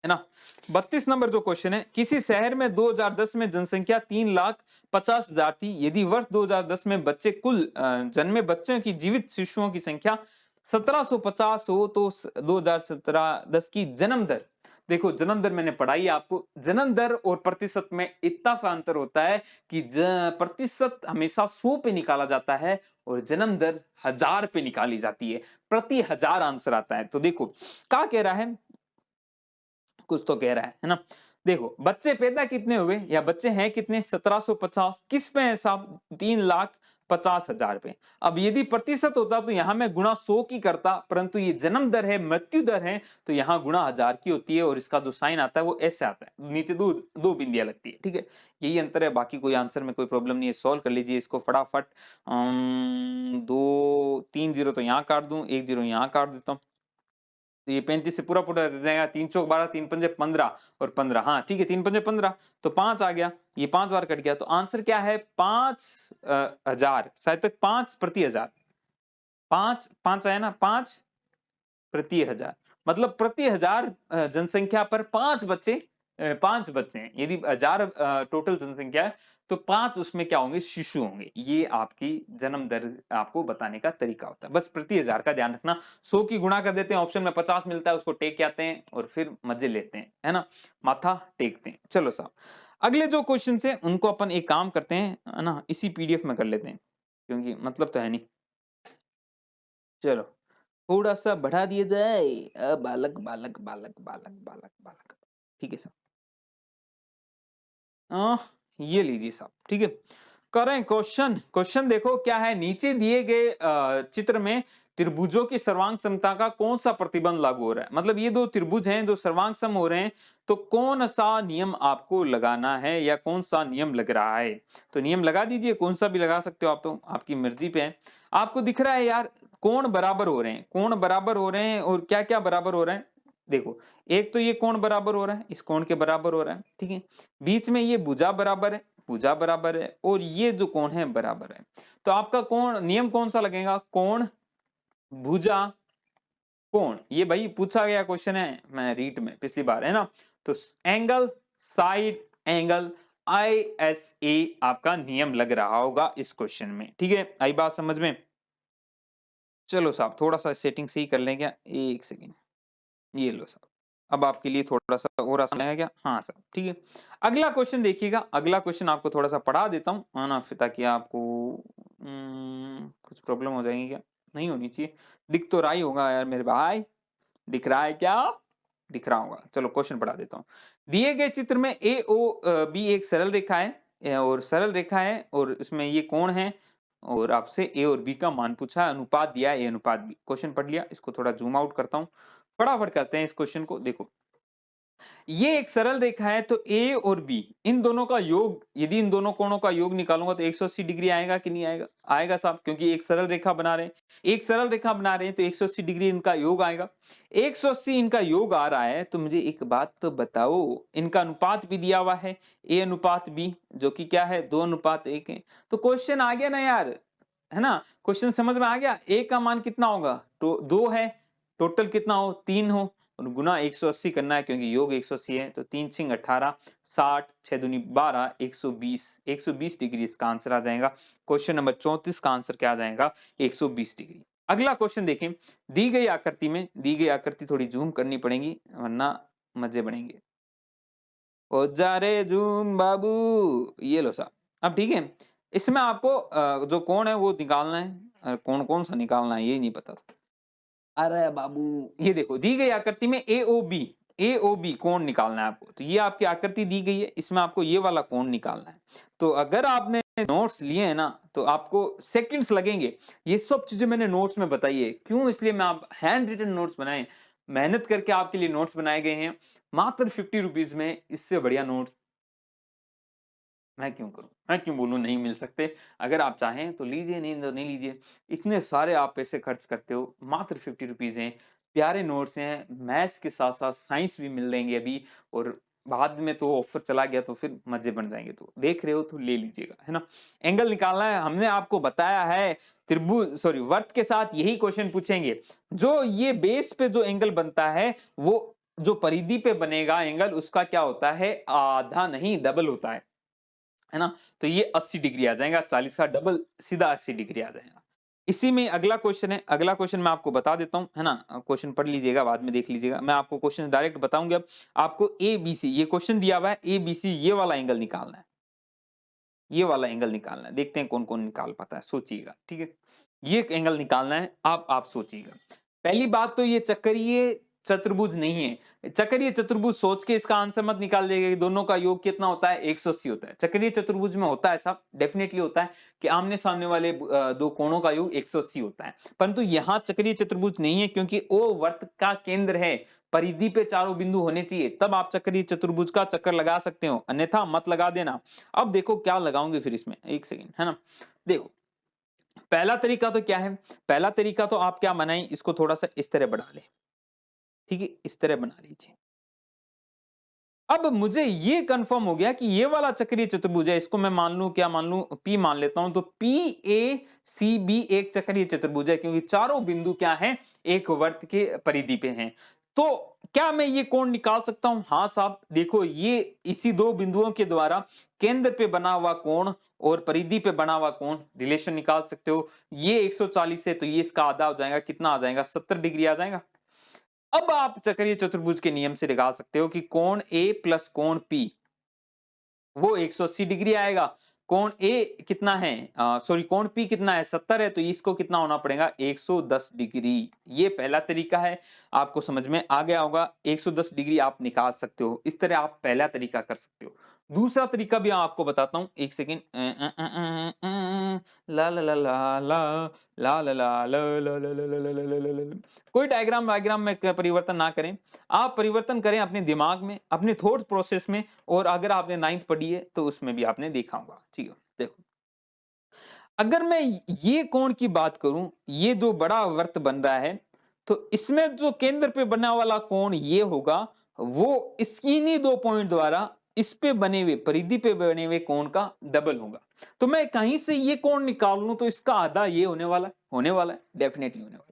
है ना। 32 नंबर जो क्वेश्चन है, किसी शहर में 2010 में जनसंख्या 3,50,000 थी। यदि वर्ष 2010 में बच्चे कुल जन्मे बच्चों की जीवित शिशुओं की संख्या 1750 हो तो 2017-10 की जन्म दर, देखो जन्म दर मैंने पढ़ाई आपको, जन्म दर और प्रतिशत में इतना सा अंतर होता है कि प्रतिशत हमेशा 100 पे निकाला जाता है और जन्म दर 1000 पे निकाली जाती है, प्रति 1000 आंसर आता है। तो देखो क्या कह रहा है, कुछ तो कह रहा है ना। देखो बच्चे पैदा कितने हुए या बच्चे हैं कितने? 1750, किस पे है साहब? 3,50,000 पे। अब यदि प्रतिशत होता तो यहां मैं गुणा 100 की करता, परंतु ये जन्म दर है, मृत्यु दर है, तो यहाँ गुणा 1000 की होती है और इसका जो साइन आता है वो ऐसे आता है, नीचे दो दो बिंदियां लगती है, ठीक है। यही अंतर है, बाकी कोई आंसर में कोई प्रॉब्लम नहीं है। सॉल्व कर लीजिए इसको फटाफट। दो 3 जीरो तो यहाँ काट दूं, 1 जीरो यहाँ काट देता हूँ, तो ये 35 से पूरा पूरा रह जाएगा, 3 चौक 12, 3 पंजे 15 और 15, हाँ ठीक है, 3 पंजे 15, तो 5 आ गया, ये 5 बार कट गया, तो आंसर क्या है? 5,000, शायद तक 5 प्रति हजार, 5 5 आया ना, 5 प्रति हजार, मतलब प्रति हजार जनसंख्या पर 5 बच्चे, 5 बच्चे हैं। यदि 1000 टोटल जनसंख्या है तो 5 उसमें क्या होंगे? शिशु होंगे। ये आपकी जन्म दर आपको बताने का तरीका होता है, बस प्रति हजार का ध्यान रखना। 100 की गुणा कर देते हैं, ऑप्शन में 50 मिलता है, उसको टेक के आते हैं और फिर मजे लेते हैं, है ना, माथा टेकते हैं। चलो साहब अगले जो क्वेश्चन है उनको अपन एक काम करते हैं, है ना, इसी पीडीएफ में कर लेते हैं, क्योंकि मतलब तो है नहीं। चलो थोड़ा सा बढ़ा दिया जाए। बालक बालक बालक बालक बालक बालक। ठीक है साहब। अ, ये लीजिए साहब, ठीक है। करें क्वेश्चन। क्वेश्चन देखो क्या है, नीचे दिए गए चित्र में त्रिभुजों की सर्वांग समता का कौन सा प्रतिबंध लागू हो रहा है? मतलब ये दो त्रिभुज हैं जो सर्वांग सम हो रहे हैं, तो कौन सा नियम आपको लगाना है या कौन सा नियम लग रहा है? तो नियम लगा दीजिए, कौन सा भी लगा सकते हो आप, तो आपकी मर्जी पे है। आपको दिख रहा है यार कोण बराबर हो रहे हैं, कोण बराबर हो रहे हैं और क्या-क्या बराबर हो रहा है? देखो, एक तो ये कोण बराबर हो रहा है, इस कोण के बराबर हो रहा है, ठीक है? बीच में ये भुजा बराबर है, भुजा बराबर है और ये जो कोण है बराबर है। तो आपका कोण नियम कौन-सा लगेगा? कोण, भुजा, कोण। ये भाई पूछा गया क्वेश्चन है मैं रीट में पिछली बार, है ना? तो एंगल, साइड एंगल, आईएसए आपका नियम लग रहा होगा इस क्वेश्चन में। ठीक है? आई बात समझ में? चलो साहब थोड़ा-सा सेटिंग सही कर लें क्या? 1 सेकंड। ये लो साहब। अब आपके लिए थोड़ा-सा और आसान है क्या? हाँ साहब, ठीक है। अगला क्वेश्चन देखिएगा, अगला क्वेश्चन आपको थोड़ा-सा पढ़ा देता हूँ, है ना? फिर ताकि आपको कुछ प्रॉब्लम हो जाएगी क्या? नहीं होनी चाहिए। दिख तो रहा ही होगा यार मेरे भाई, दिख रहा है क्या? दिख रहा होगा। चलो क्वेश्चन पढ़ा देता हूँ। दिए गए चित्र में बी एक सरल रेखा है और सरल रेखा है और इसमें ये कोण है और आपसे ए और बी का मान पूछा है, अनुपात दिया है, ए अनुपात बी। क्वेश्चन पढ़ लिया, इसको थोड़ा ज़ूम आउट करता हूँ। फटाफट करते हैं इस क्वेश्चन को। देखो, ये एक सरल रेखा है तो ए और बी इन दोनों का योग, यदि इन दोनों कोणों का योग निकालूंगा तो 180 डिग्री आएगा कि नहीं आएगा? आएगा साहब, क्योंकि एक सरल रेखा बना रहे हैं। एक सरल रेखा बना रहे हैं तो 180 डिग्री इनका योग आएगा। 180 इनका योग आ रहा है तो मुझे एक बात तो बताओ, इनका अनुपात भी दिया हुआ है, ए अनुपात बी, जो कि क्या है 2 अनुपात 1 है। तो क्वेश्चन आ गया ना यार, है ना? क्वेश्चन समझ में आ गया? ए का मान कितना होगा? तो 2 है, टोटल कितना हो? 3 हो और गुना 180 करना है क्योंकि योग 180 है, तो 3 छिंग 18, 60, 6 दूनी 12, 120, 120 डिग्री इसका आंसर आ जाएगा। क्वेश्चन नंबर 34 का आंसर क्या आ जाएगा? 120 डिग्री। अगला क्वेश्चन देखें, दी गई आकृति में, दी गई आकृति थोड़ी ज़ूम करनी पड़ेगी वरना मज़े बढ़ेंगे। ओ जा रे जूम बाबू, ये लो साहब। अब ठीक है, इसमें आपको जो कोण है वो निकालना है। कौन कौन सा निकालना है ये नहीं पता। अरे बाबू, ये देखो दी गई आकृति में एओबी कोण निकालना है आपको। तो ये आपकी आकृति दी गई है, इसमें आपको ये वाला कोण निकालना है। तो अगर आपने नोट्स लिए हैं ना तो आपको सेकंड्स लगेंगे। ये सब चीजें मैंने नोट्स में बताई है। क्यों? इसलिए मैं आप हैंड रिटन नोट्स बनाए, मेहनत करके आपके लिए नोट्स बनाए गए हैं मात्र 50 रुपीज में। इससे बढ़िया नोट्स मैं क्यों करूँ? मैं क्यों बोलूँ नहीं मिल सकते? अगर आप चाहें तो लीजिए, नहीं तो नहीं लीजिए। इतने सारे आप पैसे खर्च करते हो, मात्र 50 रुपीज़ हैं, प्यारे नोट्स हैं, मैथ्स के साथ-साथ साइंस भी मिल जाएँगे अभी और बाद में तो ऑफ़र चला गया तो फिर मज़े बन जाएँगे। तो देख रहे हो तो ले लीजिएगा, है ना? एंगल निकालना है, हमने आपको बताया है वर्त के साथ यही क्वेश्चन पूछेंगे। जो ये बेस पे जो एंगल बनता है, वो जो परिधि पे बनेगा एंगल उसका क्या होता है? आधा नहीं डबल होता है ना? तो ये 80 डिग्री आ जाएगा, 40 का डबल सीधा 80 डिग्री आ जाएगा। इसी में अगला क्वेश्चन है, अगला क्वेश्चन मैं आपको बता देता हूँ, है ना? क्वेश्चन पढ़ लीजिएगा, बाद में देख लीजिएगा। मैं आपको क्वेश्चन डायरेक्ट बताऊँगा अब। आपको एबीसी ये क्वेश्चन दिया हुआ है, एबीसी ये वाला एंगल निकालना है। ये वाला एंगल निकालना है। देखते हैं कौन-कौन निकाल पाता है, सोचिएगा, ठीक है? ये एक एंगल निकालना है, आप सोचिएगा। पहली बात तो ये चक्रीय चतुर्भुज नहीं है। चक्रीय चतुर्भुज सोच के इसका आंसर मत निकाल दीजिएगा कि दोनों का योग कितना होता है? 180 होता है। चक्रीय चतुर्भुज में होता है साहब, डेफिनिटली होता है कि आमने-सामने वाले दो कोणों का योग 180 होता है। परंतु यहाँ चक्रीय चतुर्भुज नहीं है क्योंकि ओ वर्त का केंद्र है। परिधि पे चारों बिंदु होने चाहिए, तब आप चक्रीय चतुर्भुज का चक्कर लगा सकते हो, अन्यथा मत लगा देना। अब देखो क्या लगाओगे फिर इसमें, 1 सेकंड, है ना? देखो, पहला तरीका तो क्या है? पहला तरीका तो आप क्या बनाएँ, इसको थोड़ा-सा इस तरह बढ़ा लें, ठीक है? इस तरह बना लीजिए। अब मुझे ये कंफर्म हो गया कि ये वाला चक्रीय चतुर्भुज है, इसको मैं मान लूँ, क्या मान लूँ? P मान लेता हूँ, तो PACB एक चक्रीय चतुर्भुज है क्योंकि चारों बिंदु क्या हैं? एक वर्त के परिधि पे हैं। तो क्या मैं ये कोण निकाल सकता हूँ? हाँ साहब, देखो ये इसी 2 बिंदुओं के द्वारा केंद्र पे बना हुआ कोण और परिधि पे बना हुआ कोण रिलेशन निकाल सकते हो। ये 140 है तो ये इसका आधा हो जाएगा, कितना आ जाएगा? 70 डिग्री आ जाएगा। अब आप चक्रीय चतुर्भुज के नियम से निकाल सकते हो कि कोण A प्लस कोण P वो 180 डिग्री आएगा। कोण ए कितना है, सॉरी कोण पी कितना है, 70 है, तो इसको कितना होना पड़ेगा, 110 डिग्री। ये पहला तरीका है, आपको समझ में आ गया होगा। 110 डिग्री आप निकाल सकते हो, इस तरह आप पहला तरीका कर सकते हो। दूसरा तरीका भी आपको बताता हूं, एक सेकेंड। ला ला ला ला ला ला ला ला ला ला ला ला ला ला ला ला ला ला। कोई डायग्राम वायग्राम में परिवर्तन ना करें, आप परिवर्तन करें अपने दिमाग में, अपने थॉट प्रोसेस में, और अगर आपने 9th पढ़ी है तो उसमें भी आपने देखा होगा। ठीक है, देखो, अगर मैं ये कोण की बात करूं, ये जो बड़ा वर्त बन रहा है, तो इसमें जो केंद्र पे बना वाला कोण ये होगा, वो इन्हीं दो पॉइंट द्वारा इस पे बने हुए, परिधि पे बने हुए कोण का डबल होगा। तो मैं कहीं से ये कोण निकाल लूं तो इसका आधा ये होने वाला है, डेफिनेटली होने वाला है।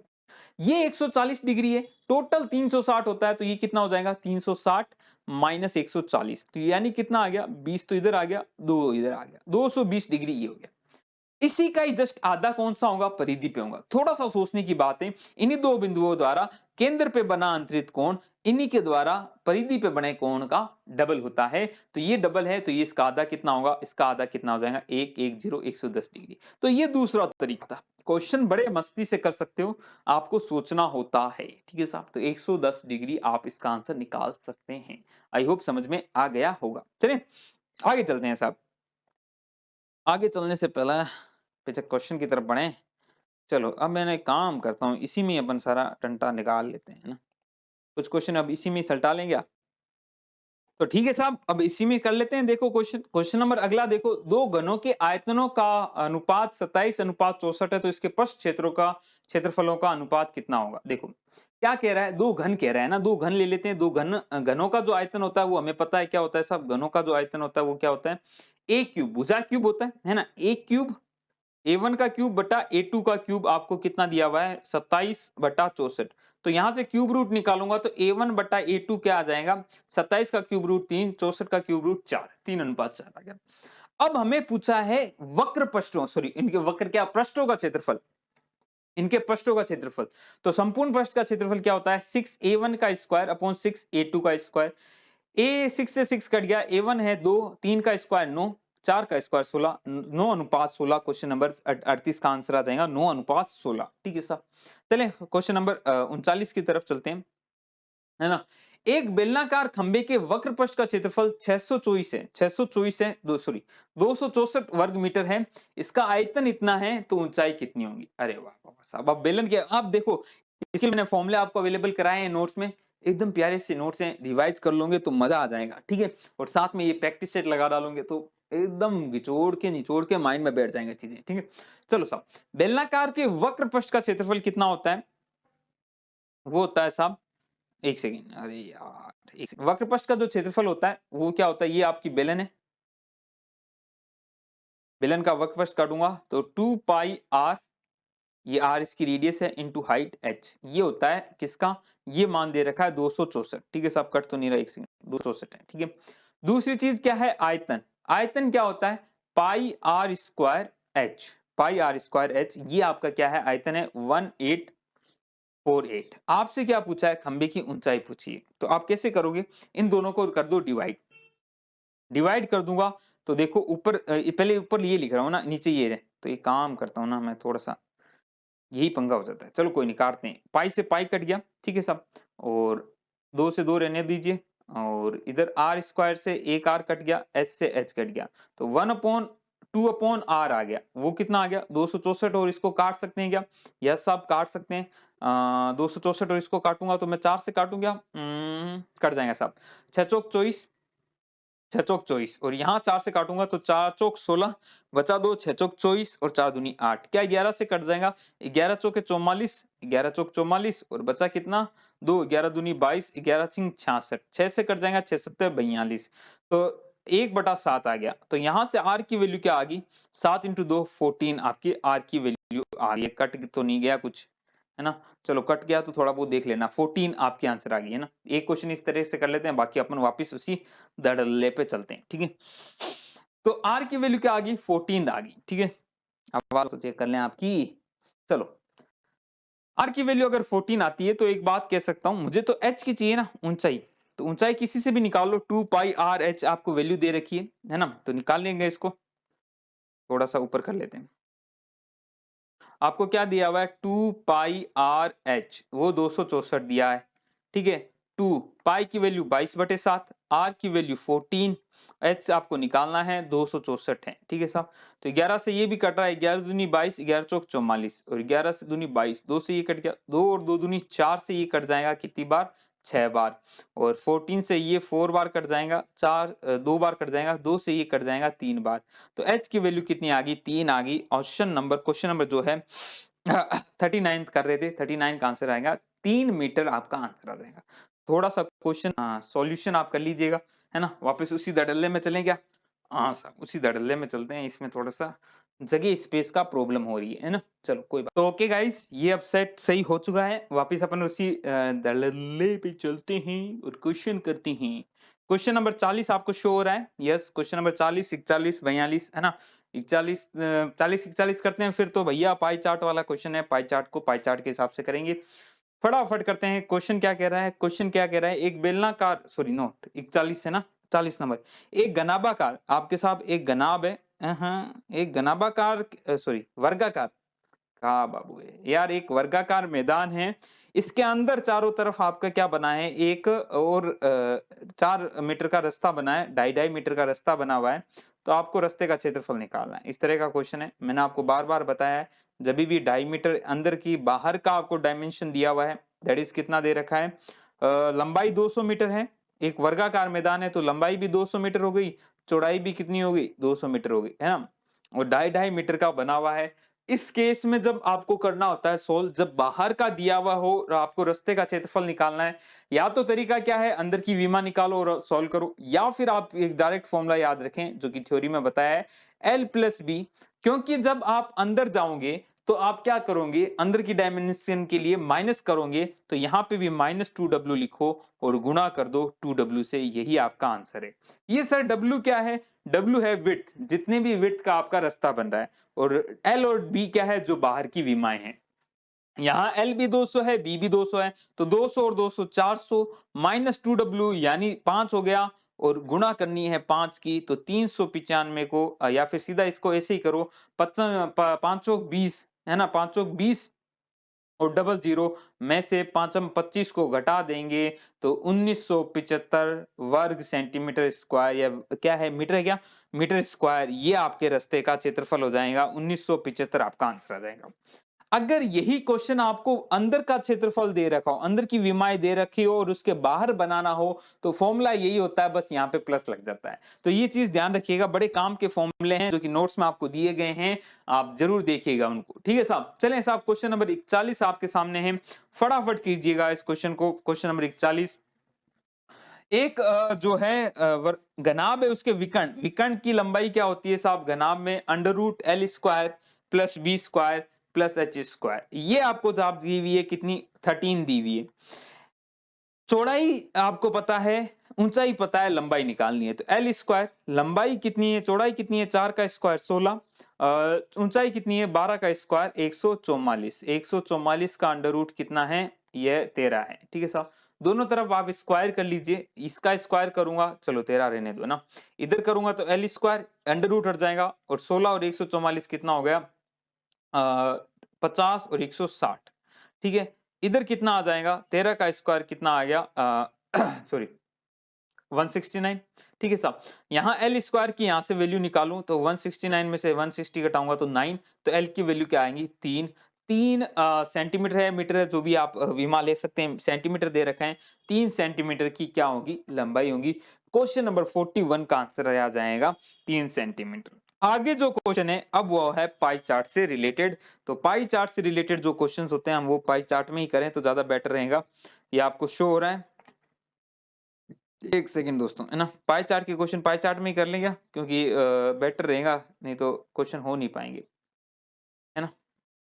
ये 140 डिग्री है, टोटल 360 होता है, तो ये कितना हो जाएगा, 360 माइनस 140, तो यानी कितना आ गया, 20 तो इधर आ गया, 2 इधर आ गया, 220 डिग्री ये हो गया। इसी का ही जस्ट आधा कौन सा होगा, परिधि पे होगा। थोड़ा सा सोचने की बात है, इन्हीं दो बिंदुओं द्वारा केंद्र पे बना अंतरित कोण इन्हीं के द्वारा परिधि पे बने कोण का डबल होता है। तो ये डबल है, तो ये इसका आधा कितना होगा, इसका आधा कितना हो जाएगा, 110 डिग्री। तो ये दूसरा तरीका था। क्वेश्चन बड़े मस्ती से कर सकते हो, आपको सोचना होता है, ठीक है साहब। तो 110 डिग्री आप इसका आंसर निकाल सकते हैं। आई होप समझ में आ गया होगा। चलिए आगे चलते हैं साहब। आगे चलने से पहले पीछे क्वेश्चन की तरफ बढ़े। चलो अब मैंने एक काम करता हूँ, इसी में अपन सारा टंटा निकाल लेते हैं ना। कुछ क्वेश्चन अब इसी में सलटा लेंगे क्या? तो ठीक है साहब, अब इसी में कर लेते हैं। देखो क्वेश्चन क्वेश्चन नंबर अगला देखो, दो घनों के आयतनों का अनुपात 27:64 है, तो इसके पृष्ठ क्षेत्रों का क्षेत्रफलों का अनुपात कितना होगा। देखो क्या कह रहा है, दो घन कह रहा है ना, दो घन ले लेते हैं। दो घन, घनों का जो आयतन होता है वो हमें पता है क्या होता है साहब, घनों का जो आयतन होता है वो क्या होता है, ए क्यूब, भुजा क्यूब होता है ना, ए क्यूब A1 का क्यूब बटा A2 का क्यूब आपको कितना दिया हुआ है, 27/64। तो यहां से क्यूब रूट निकालूंगा तो A1 बटा A2 क्या आ जाएगा, 27 का क्यूब रूट 3, 64 का क्यूब रूट 4, 3:4 आ गया। अब हमें पूछा है वक्र पृष्ठों, सॉरी इनके वक्र क्या, पृष्ठों का क्षेत्रफल, इनके पृष्ठों का क्षेत्रफल। तो संपूर्ण पृष्ठ का क्षेत्रफल क्या होता है, 6A1 का स्क्वायर अपॉन 6A2 का स्क्वायर। ए 6 से 6 कट गया, A1 है 2, 3 का स्क्वायर 9, 4 का स्क्वायर 16, 9:16। क्वेश्चन नंबर 38 का आंसर आ जाएगा 9:16। ठीक है साहब। चलें क्वेश्चन नंबर 39 की तरफ चलते हैं, है ना। एक बेलनाकार खंबे के वक्र पृष्ठ का क्षेत्रफल 624 है, 624 है, दो सॉरी 264 वर्ग मीटर है। इसका आयतन इतना है, तो ऊंचाई कितनी होगी। अरे वाह वाह साहब, अब बेलन के आप देखो, इसके मैंने फॉर्मूले आपको अवेलेबल कराए हैं नोट्स में, एकदम प्यारे से नोट्स हैं, रिवाइज कर लोगे तो मजा आ जाएगा। ठीक है, और साथ में ये प्रैक्टिस सेट लगा डालोगे तो एकदम निचोड़ के माइंड में बैठ जाएंगे चीजें। ठीक है, चलो साहब, बेलनाकार के वक्र पृष्ठ का क्षेत्रफल कितना होता है, वो होता है साहब, एक सेकंड, अरे यार एक सेकंड, वक्र पृष्ठ का जो क्षेत्रफल होता है वो क्या होता है, ये आपकी बेलन है, बेलन का वक्र पृष्ठ काटूंगा तो 2 पाई r, ये r इसकी रेडियस है, इनटू हाइट h, ये होता है किसका, ये मान दे रखा है 264। ठीक है साहब, कट तो नहीं रहा, एक सेकंड, 264 है। ठीक है, दूसरी चीज क्या है, आयतन। आयतन क्या होता है, pi r square h, pi r square h, ये आपका क्या है, आयतन है 1848। आपसे क्या पूछा है, खंबे की ऊंचाई पूछी है, तो आप कैसे करोगे, इन दोनों को कर दो डिवाइड, डिवाइड कर दूंगा तो देखो ऊपर पहले ऊपर ये लिख रहा हूं ना, नीचे ये है, तो एक काम करता हूं ना मैं, थोड़ा सा यही पंगा हो जाता है। चलो कोई नहीं, काटते हैं, पाई से पाई कट गया, ठीक है साहब, और 2 से 2 रहने दीजिए, और इधर आर स्क्वायर से एक आर कट गया, एच से एच कट गया, तो 1/2/r आ गया, वो कितना आ गया 264। और इसको काट सकते हैं क्या, यस साहब काट सकते हैं। 264 और इसको काटूंगा तो मैं 4 से काटूंगा, कट जाएगा साहब, 6 चौक 24, 6 चौक 24, और यहाँ 4 से काटूंगा तो 4 चौक 16, बचा 2, 6 चौक 24 और 4 दूनी 8, क्या 11 से कट जाएगा, 11 चौके 44, 11 चौक 44, और बचा कितना 2, 11 दूनी 22, 11 छिंग 66, 6 से कट जाएगा, 6 सत्ते 42, तो 1/7 आ गया। तो यहाँ से आर की वैल्यू क्या आ गई, 7 इंटू 2 14, आपकी आर की वैल्यू आ गई, कट तो नहीं गया कुछ, है ना। चलो कट गया तो थोड़ा बहुत देख लेना, 14 आपकी आंसर आ गई, है ना। एक क्वेश्चन इस तरह से कर लेते हैं, बाकी अपन वापस उसी धड़ल्ले पे चलते हैं। ठीक है, तो आर की वैल्यू क्या आ गई, 14 आ गई। ठीक है, अब आप तो चेक कर लें आपकी। चलो आर की वैल्यू अगर 14 आती है तो एक बात कह सकता हूं, मुझे तो एच की चाहिए ना, ऊंचाई, तो ऊंचाई किसी से भी निकाल लो, 2 पाई आर एच आपको वैल्यू दे रखी है ना, तो निकाल लेंगे इसको। थोड़ा सा ऊपर कर लेते हैं। आपको क्या दिया हुआ है 2 पाई आर एच, वो 264 दिया है, ठीक है। 2 पाई की वैल्यू 22/7, आर की वैल्यू 14, एच आपको निकालना है 264 है, ठीक है साहब। तो 11 से ये भी कट रहा है, 11 दूनी 22, 11 चौक 44 और 11 से दूनी 22, 2 से ये कट गया, 2 और 2 दूनी 4 से ये कट जाएगा कितनी बार, 6 बार। और 14 से ये 4 बार कट जाएगा, 2 बार कट जाएगा, 2 से ये कट जाएगा 3 बार। तो एच की वैल्यू कितनी आ गई, 3 आ गई। क्वेश्चन नंबर जो है 39 कर रहे थे, 39 का आंसर आएगा 3 मीटर, आपका आंसर आ जाएगा। थोड़ा सा क्वेश्चन सॉल्यूशन आप कर लीजिएगा, है ना। वापस उसी धड़ल्ले में चलें क्या? हाँ साहब, उसी धड़ल्ले में चलते हैं, इसमें थोड़ा सा जगह स्पेस का प्रॉब्लम हो रही है ना। चलो कोई बात। तो ओके गाइस, ये अब सेट सही हो चुका है, वापस अपन उसी धड़ल्ले पे चलते हैं और क्वेश्चन करते हैं। क्वेश्चन नंबर 40 आपको शो हो रहा है, यस। क्वेश्चन नंबर 40, 41, 42 है ना। 41 40 41 करते हैं फिर तो भैया, पाई चार्ट वाला क्वेश्चन है, पाई चार्ट को पाई चार्ट के हिसाब से करेंगे। फटाफट करते हैं। क्वेश्चन क्या कह रहा है, क्वेश्चन क्या कह रहा है, एक बेलनाकार, सॉरी नोट 41 है ना, 40 नंबर। एक घनाभाकार, आपके साथ एक घनाभ है, एक घनाभाकार, सॉरी वर्गाकार, हाँ बाबू है यार, एक वर्गाकार मैदान है, इसके अंदर चारों तरफ आपका क्या बना है, एक और 4 मीटर का रास्ता बना है, 2.5 मीटर का रास्ता बना हुआ है। तो आपको रास्ते का क्षेत्रफल निकालना है, इस तरह का क्वेश्चन है। मैंने आपको बार बार बताया है, जब भी 2.5 मीटर अंदर की बाहर का आपको डायमेंशन दिया हुआ है, दैट इज कितना दे रखा है, लंबाई 200 मीटर है, एक वर्गाकार मैदान है तो लंबाई भी 200 मीटर हो गई, चौड़ाई भी कितनी हो गई, 200 मीटर हो गई, है ना। और 2.5 मीटर का बना हुआ है। इस केस में जब आपको करना होता है सोल्व, जब बाहर का दिया हुआ हो और आपको रास्ते का क्षेत्रफल निकालना है, या तो तरीका क्या है, अंदर की विमा निकालो और सॉल्व करो, या फिर आप एक डायरेक्ट फॉर्मूला याद रखें जो कि थ्योरी में बताया है, एल प्लस बी। क्योंकि जब आप अंदर जाओगे तो आप क्या करोगे, अंदर की डायमेंशन के लिए माइनस करोगे, तो यहां पे भी -2w लिखो और गुणा कर दो 2w से, यही आपका आंसर है। ये सर w क्या है, w है विड्थ, जितने भी विड्थ का आपका रास्ता बन रहा है, और एल और बी क्या है, जो बाहर की विमाएं हैं। यहाँ एल भी 200 है, बी भी 200 है, तो 200 और 200 400, -2w यानी 5 हो गया, और गुणा करनी है 5 की, तो 395 को या फिर सीधा इसको ऐसे ही करो, 5 चौक 20 है ना, 5 चौक 20 और डबल जीरो में से 5 25 को घटा देंगे तो 1975 वर्ग सेंटीमीटर स्क्वायर, या क्या है, मीटर है क्या, मीटर स्क्वायर, ये आपके रास्ते का क्षेत्रफल हो जाएगा। 1975 आपका आंसर आ जाएगा। अगर यही क्वेश्चन आपको अंदर का क्षेत्रफल दे रखा हो, अंदर की विमाएं दे रखी हो और उसके बाहर बनाना हो, तो फॉर्मूला यही होता है, बस यहाँ पे प्लस लग जाता है। तो ये चीज ध्यान रखिएगा, बड़े काम के फॉर्मूले हैं जो कि नोट्स में आपको दिए गए हैं, आप जरूर देखिएगा उनको, ठीक है साहब। चलें साहब, क्वेश्चन नंबर 41 आपके सामने है, फटाफट कीजिएगा इस क्वेश्चन को। क्वेश्चन नंबर 41, एक जो है घनाभ है, उसके विकर्ण, विकर्ण की लंबाई क्या होती है साहब, घनाभ में √L² plus b² plus h², ये आपको जवाब दी हुई है कितनी, 13 दी हुई है। चौड़ाई आपको पता है, ऊंचाई पता है, लंबाई निकालनी है, तो L², लंबाई कितनी है, चौड़ाई कितनी है, 4 का स्क्वायर 16, ऊंचाई कितनी है, 12 का स्क्वायर 144, 144 का अंडर रूट कितना है, ये 13 है, ठीक है साहब। दोनों तरफ आप स्क्वायर कर लीजिए, इसका स्क्वायर करूंगा, चलो 13 रहने दो ना, इधर करूंगा तो L² अंडर रूट हट जाएगा, और 16 और 144 कितना हो गया, 50 और 160, ठीक है। इधर कितना आ जाएगा, 13 का स्क्वायर कितना आ गया, सॉरी 169, ठीक है साहब। यहाँ L² की यहाँ से वैल्यू निकालूं तो 169 में से 160 घटाऊंगा तो 9, तो L की वैल्यू क्या आएंगी, 3। 3 सेंटीमीटर है, मीटर है, जो भी आप विमा ले सकते हैं, सेंटीमीटर दे रखे हैं, 3 सेंटीमीटर की क्या होगी, लंबाई होगी। क्वेश्चन नंबर 41 का आंसर आ जाएगा 3 सेंटीमीटर। आगे जो क्वेश्चन है अब वो है पाई चार्ट से रिलेटेड। तो पाई चार्ट से रिलेटेड जो क्वेश्चंस होते हैं हम वो पाई चार्ट में ही करें तो ज्यादा बेटर रहेगा। ये आपको शो हो रहा है, एक सेकंड दोस्तों, है ना। पाई चार्ट के क्वेश्चन पाई चार्ट में ही कर लेंगे क्योंकि बेटर रहेगा, नहीं तो क्वेश्चन हो नहीं पाएंगे, है ना।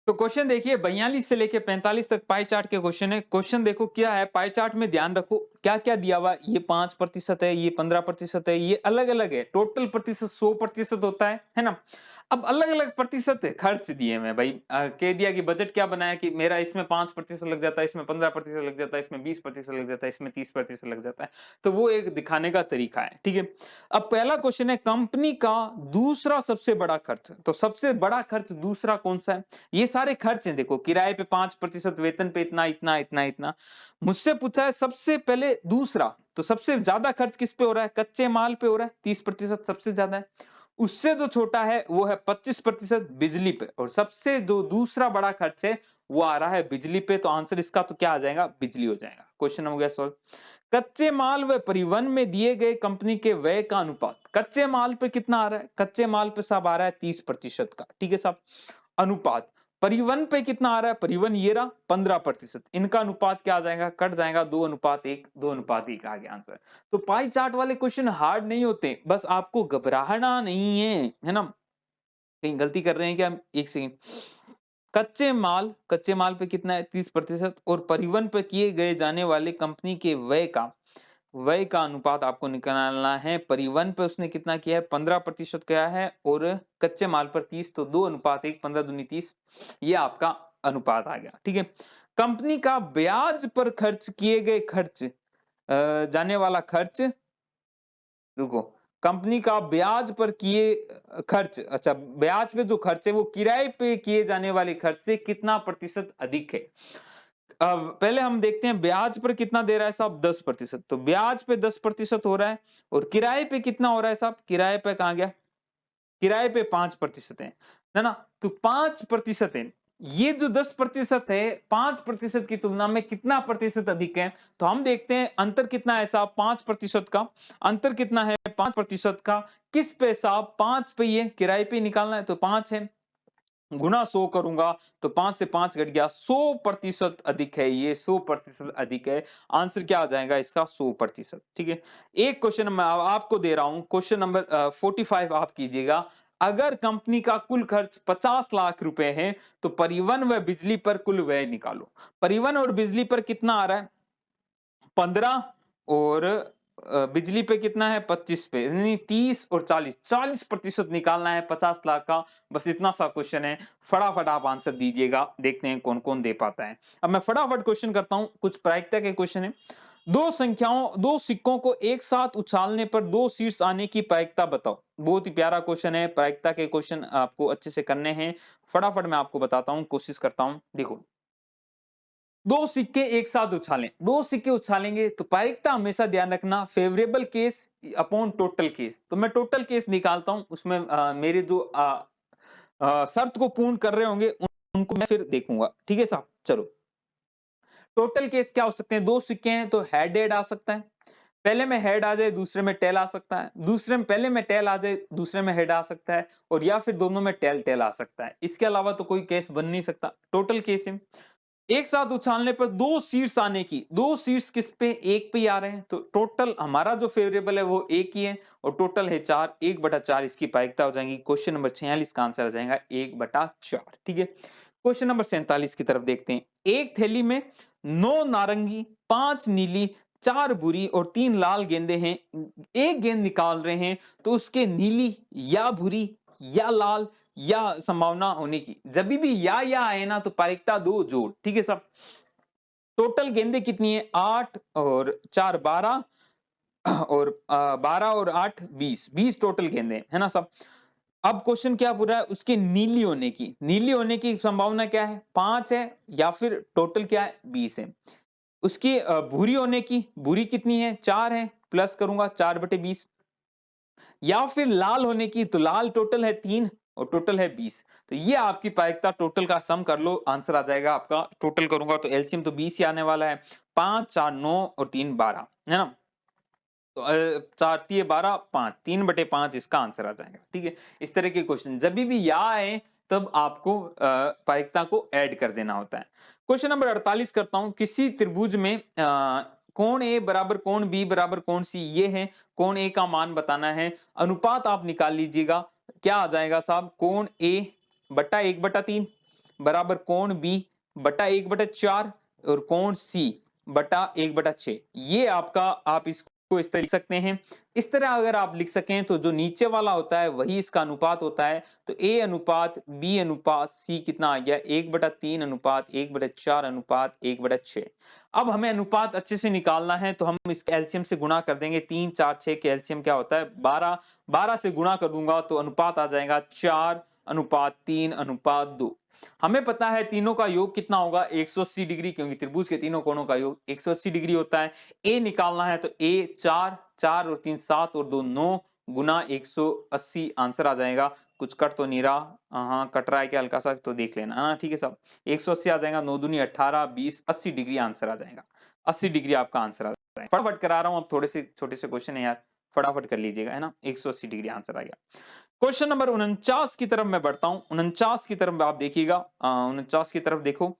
तो क्वेश्चन देखिए 42 से लेके 45 तक पाई चार्ट के क्वेश्चन है। क्वेश्चन देखो क्या है, पाई चार्ट में ध्यान रखो क्या क्या दिया हुआ, ये 5% है, ये 15% है, ये अलग अलग है, टोटल प्रतिशत 100% होता है ना। अब अलग-अलग प्रतिशत खर्च दिए मैं भाई, कह दिया कि बजट क्या बनाया कि मेरा इसमें 5% लग जाता है, इसमें 15% लग जाता है, इसमें 20% लग जाता है, इसमें 30% लग जाता है। तो वो एक दिखाने का तरीका है, ठीक है? अब पहला क्वेश्चन है कंपनी का दूसरा सबसे बड़ा खर्च। तो सबसे बड़ा खर्च दूसरा कौन-सा है? ये सारे खर्च हैं देखो, किराए पे 5%, वेतन पे इतना, इतना, इतना, इतना। मुझसे पूछा है सबसे पहले दूसरा, तो सबसे ज़्यादा खर्च किस पे हो रहा है? कच्चे माल पे हो रहा है, 30% सबसे ज़्यादा है। उससे जो छोटा है वो है 25% बिजली पे, और सबसे जो दूसरा बड़ा खर्च है वो आ रहा है बिजली पे। तो आंसर इसका तो क्या आ जाएगा? बिजली हो जाएगा। क्वेश्चन हो गया सॉल्व। कच्चे माल व परिवहन में दिए गए कंपनी के व्यय का अनुपात। कच्चे माल पे कितना आ रहा है? कच्चे माल पे साहब आ रहा है 30% का, ठीक है साहब। अनुपात परिवहन पे कितना आ रहा है? परिवहन ये रहा 15%। इनका अनुपात क्या आ जाएगा? कट जाएगा, 2:1, 2:1 आ गया आंसर। तो पाई चार्ट वाले क्वेश्चन हार्ड नहीं होते, बस आपको घबराना नहीं है ना? कहीं गलती कर रहे हैं क्या? एक सेकंड। कच्चे माल पे कितना है? 30%, और परिवहन पे किए गए जाने वाले कंपनी के व्यय का अनुपात आपको निकालना है। परिवहन पे उसने कितना किया है? 15% किया है, और कच्चे माल पर 30, तो 2:1, 15 दूनी 30, ये आपका अनुपात आ गया, ठीक है। कंपनी का ब्याज पर खर्च किए गए खर्च, जाने वाला खर्च, रुको, कंपनी का ब्याज पर किए खर्च, अच्छा ब्याज पे जो खर्च है वो किराए पे किए जाने वाले खर्च से कितना प्रतिशत अधिक है? अब पहले हम देखते हैं ब्याज पर कितना दे रहा है साहब? 10%। तो ब्याज पे 10% हो रहा है, और किराए पे कितना हो रहा है साहब? किराए पे कहां गया? किराए पे 5% है ना? तो 5% है। ये जो 10% है, 5% की तुलना में कितना प्रतिशत अधिक है? तो हम देखते हैं अंतर कितना है साहब? 5% का अंतर कितना है? 5% का किस पे साहब? 5 पे, ये किराए पे निकालना है, तो 5 है, गुना 100 करूंगा तो 5 से 5 घट गया, 100% अधिक है, ये 100% अधिक है। आंसर क्या आ जाएगा इसका? 100%, ठीक है। एक क्वेश्चन मैं आपको दे रहा हूं, क्वेश्चन नंबर 45 आप कीजिएगा। अगर कंपनी का कुल खर्च 50 लाख रुपए है, तो परिवहन व बिजली पर कुल व्यय निकालो। परिवहन और बिजली पर कितना आ रहा है? 15, और बिजली पे कितना है? 25 पे, यानी 30 और 40% निकालना है 50 लाख का। बस इतना सा क्वेश्चन है, फटाफट आप आंसर दीजिएगा, देखते हैं कौन कौन दे पाता है। अब मैं फटाफट क्वेश्चन करता हूं, कुछ प्रायिकता के क्वेश्चन है। दो सिक्कों को एक साथ उछालने पर दो शीर्ष आने की प्रायिकता बताओ। बहुत ही प्यारा क्वेश्चन है, प्रायिकता के क्वेश्चन आपको अच्छे से करने हैं। फटाफट मैं आपको बताता हूं, कोशिश करता हूं। देखो, दो सिक्के एक साथ उछालें, दो सिक्के उछालेंगे तो प्रायिकता हमेशा ध्यान रखना favourable case upon total case. तो मैं टोटल केस निकालता हूं, उसमें मेरे जो शर्त को पूर्ण कर रहे होंगे उनको मैं फिर देखूंगा, ठीक है साहब। चलो, टोटल केस क्या हो सकते हैं? दो सिक्के हैं तो हेड हेड आ सकता है, पहले में हेड आ जाए दूसरे में टेल आ सकता है, दूसरे में पहले में टेल आ जाए दूसरे में हेड आ सकता है, और या फिर दोनों में टेल टेल आ सकता है। इसके अलावा तो कोई केस बन नहीं सकता। टोटल केस है, एक साथ उछालने पर दो शीर्ष आने की, दो शीर्ष किस पे? एक पे ही आ रहे हैं, तो टोटल हमारा जो फेवरेबल है वो एक ही है, और टोटल है 4, 1/4 इसकी प्रायिकता हो जाएगी। क्वेश्चन नंबर 46 का आंसर आ जाएगा 1/4, ठीक है। क्वेश्चन नंबर 47 की तरफ देखते हैं। एक थैली में 9 नारंगी, 5 नीली, 4 भूरी और 3 लाल गेंदे हैं। एक गेंद निकाल रहे हैं, तो उसके नीली या भूरी या लाल या संभावना होने की, जब भी या आए ना तो प्रायिकता 2 जोड़, ठीक है साहब। टोटल गेंदे कितनी है? 8 और 4 12, और 12 और 8 20, 20 टोटल गेंदे है ना साहब। अब क्वेश्चन क्या पूछ रहा है? उसके नीली होने की संभावना क्या है? 5 है, या फिर टोटल क्या है? 20 है। उसकी भूरी होने की, भूरी कितनी है? 4 है, प्लस करूंगा 4/20, या फिर लाल होने की, तो लाल टोटल है 3 और टोटल है 20। तो ये आपकी प्रायिकता, टोटल का सम कर लो, आंसर आ जाएगा आपका। टोटल करूंगा तो एलसीएम तो 20 ही आने वाला है। 5 4 9 और 3 12, है ना? तो 4 तिये 12, 5, 3/5 इसका आंसर आ जाएगा, ठीक है। इस तरह के क्वेश्चन जब भी या आए तब आपको प्रायिकता को ऐड कर देना होता है। क्वेश्चन नंबर 48 करता हूं। किसी त्रिभुज में कोण ए बराबर कोण बी बराबर कोण सी, ये है। कोण ए का मान बताना है, अनुपात आप निकाल लीजिएगा। क्या आ जाएगा साहब? कोण ए बटा 1/3 बराबर कोण बी बटा 1/4, और कोण सी बटा 1/6। ये आपका, आप इसको को इस तरह लिख सकते हैं। इस तरह अगर आप लिख सकें तो जो नीचे वाला होता है वही इसका अनुपात होता है। तो ए अनुपात बी अनुपात सी कितना आ गया 1/3 अनुपात 1/4 अनुपात 1/6। अब हमें अनुपात अच्छे से निकालना है तो हम इसके एलसीएम से गुणा कर देंगे। 3 4 6 के एलसीएम क्या होता है 12। 12 से गुणा कर दूंगा तो अनुपात आ जाएगा 4 अनुपात 3 अनुपात 2। हमें पता है तीनों का योग कितना होगा 180 डिग्री, क्योंकि त्रिभुज के तीनों कोणों का योग 180 डिग्री होता है। ए निकालना है तो ए 4 4 और 3 7 और 2 9 गुना 180 आंसर आ जाएगा। कुछ कट तो नहीं रहा, हाँ कट रहा है क्या हल्का सा तो देख लेना। हाँ ठीक है साहब, 180 आ जाएगा, 9 दूनी 18 20 80 डिग्री आंसर आ जाएगा। 80 डिग्री आपका आंसर आ जाएगा। फटाफट करा रहा हूं, अब थोड़े से छोटे से क्वेश्चन है यार, फटाफट कर लीजिएगा, है ना। 180 डिग्री आंसर आ गया। क्वेश्चन नंबर 49 की तरफ मैं बढ़ता हूं। 49 की तरफ आप देखिएगा, 49 की तरफ देखो।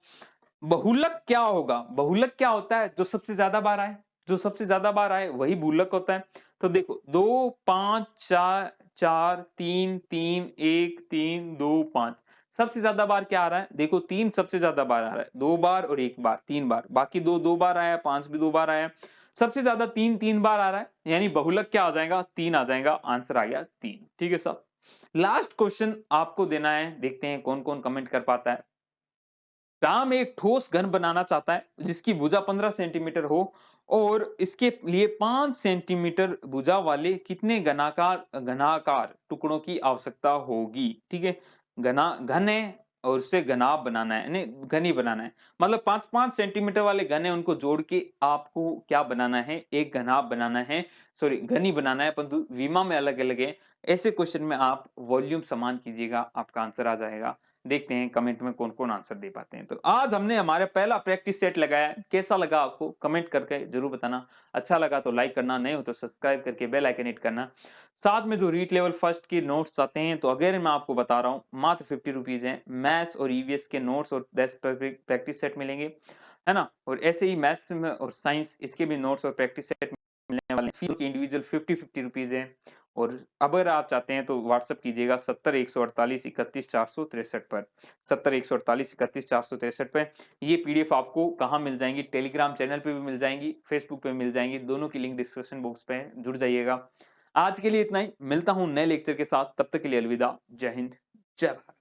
बहुलक क्या होगा? बहुलक क्या होता है? जो सबसे ज्यादा बार आए, जो सबसे ज्यादा बार आए वही बहुलक होता है। तो देखो 2 5 4 4 3 3 1 3 2 5, सबसे ज्यादा बार क्या आ रहा है? देखो 3 सबसे ज्यादा बार आ रहा है, 2 बार और 1 बार, 3 बार, बाकी 2 2 बार आया, 5 भी 2 बार आया। सबसे ज्यादा 3 3 बार आ रहा है, यानी बहुलक क्या आ जाएगा? 3 आ जाएगा, आंसर आ गया 3। ठीक है साहब। लास्ट क्वेश्चन आपको देना है, देखते हैं कौन कौन कमेंट कर पाता है। राम एक ठोस घन बनाना चाहता है जिसकी भुजा 15 सेंटीमीटर हो और इसके लिए 5 सेंटीमीटर भुजा वाले कितने घनाकार घनाकार टुकड़ों की आवश्यकता होगी। ठीक है, घना घन है और उससे घनाभ बनाना है, नहीं घनी बनाना है, मतलब 5-5 सेंटीमीटर वाले घन है, उनको जोड़ के आपको क्या बनाना है? एक घनाभ बनाना है, सॉरी घनी बनाना है, परंतु विमा में अलग अलग है। ऐसे क्वेश्चन में आप वॉल्यूम समान कीजिएगा, आपका आंसर आ जाएगा। देखते हैं कमेंट में कौन-कौन आंसर दे पाते हैं। तो आज हमने हमारा पहला प्रैक्टिस सेट लगाया, कैसा लगा आपको? कमेंट करके जरूर बताना। अच्छा लगा तो लाइक करना, नहीं हो तो सब्सक्राइब करके बेल आइकन हिट करना। साथ में जो रीट लेवल फर्स्ट के नोट्स आते हैं, तो अगर मैं आपको बता रहा हूँ मात्र 50 रुपीज है। मैथ्स और ईवीएस के नोट्स और 10 प्रैक्टिस सेट मिलेंगे, है ना। और ऐसे ही मैथ्स में और साइंस इसके भी नोट्स और प्रैक्टिस सेट मिलने वाले हैं। फीस की इंडिविजुअल 50-50 रुपीज है। और अगर आप चाहते हैं तो व्हाट्सएप कीजिएगा 70 148 31 463 पर, 70 148 31 463 पे। ये पीडीएफ आपको कहाँ मिल जाएंगी? टेलीग्राम चैनल पे भी मिल जाएंगी, फेसबुक पे मिल जाएंगी, दोनों की लिंक डिस्क्रिप्शन बॉक्स पे है, जुड़ जाइएगा। आज के लिए इतना ही, मिलता हूं नए लेक्चर के साथ, तब तक के लिए अलविदा, जय हिंद, जय भारत।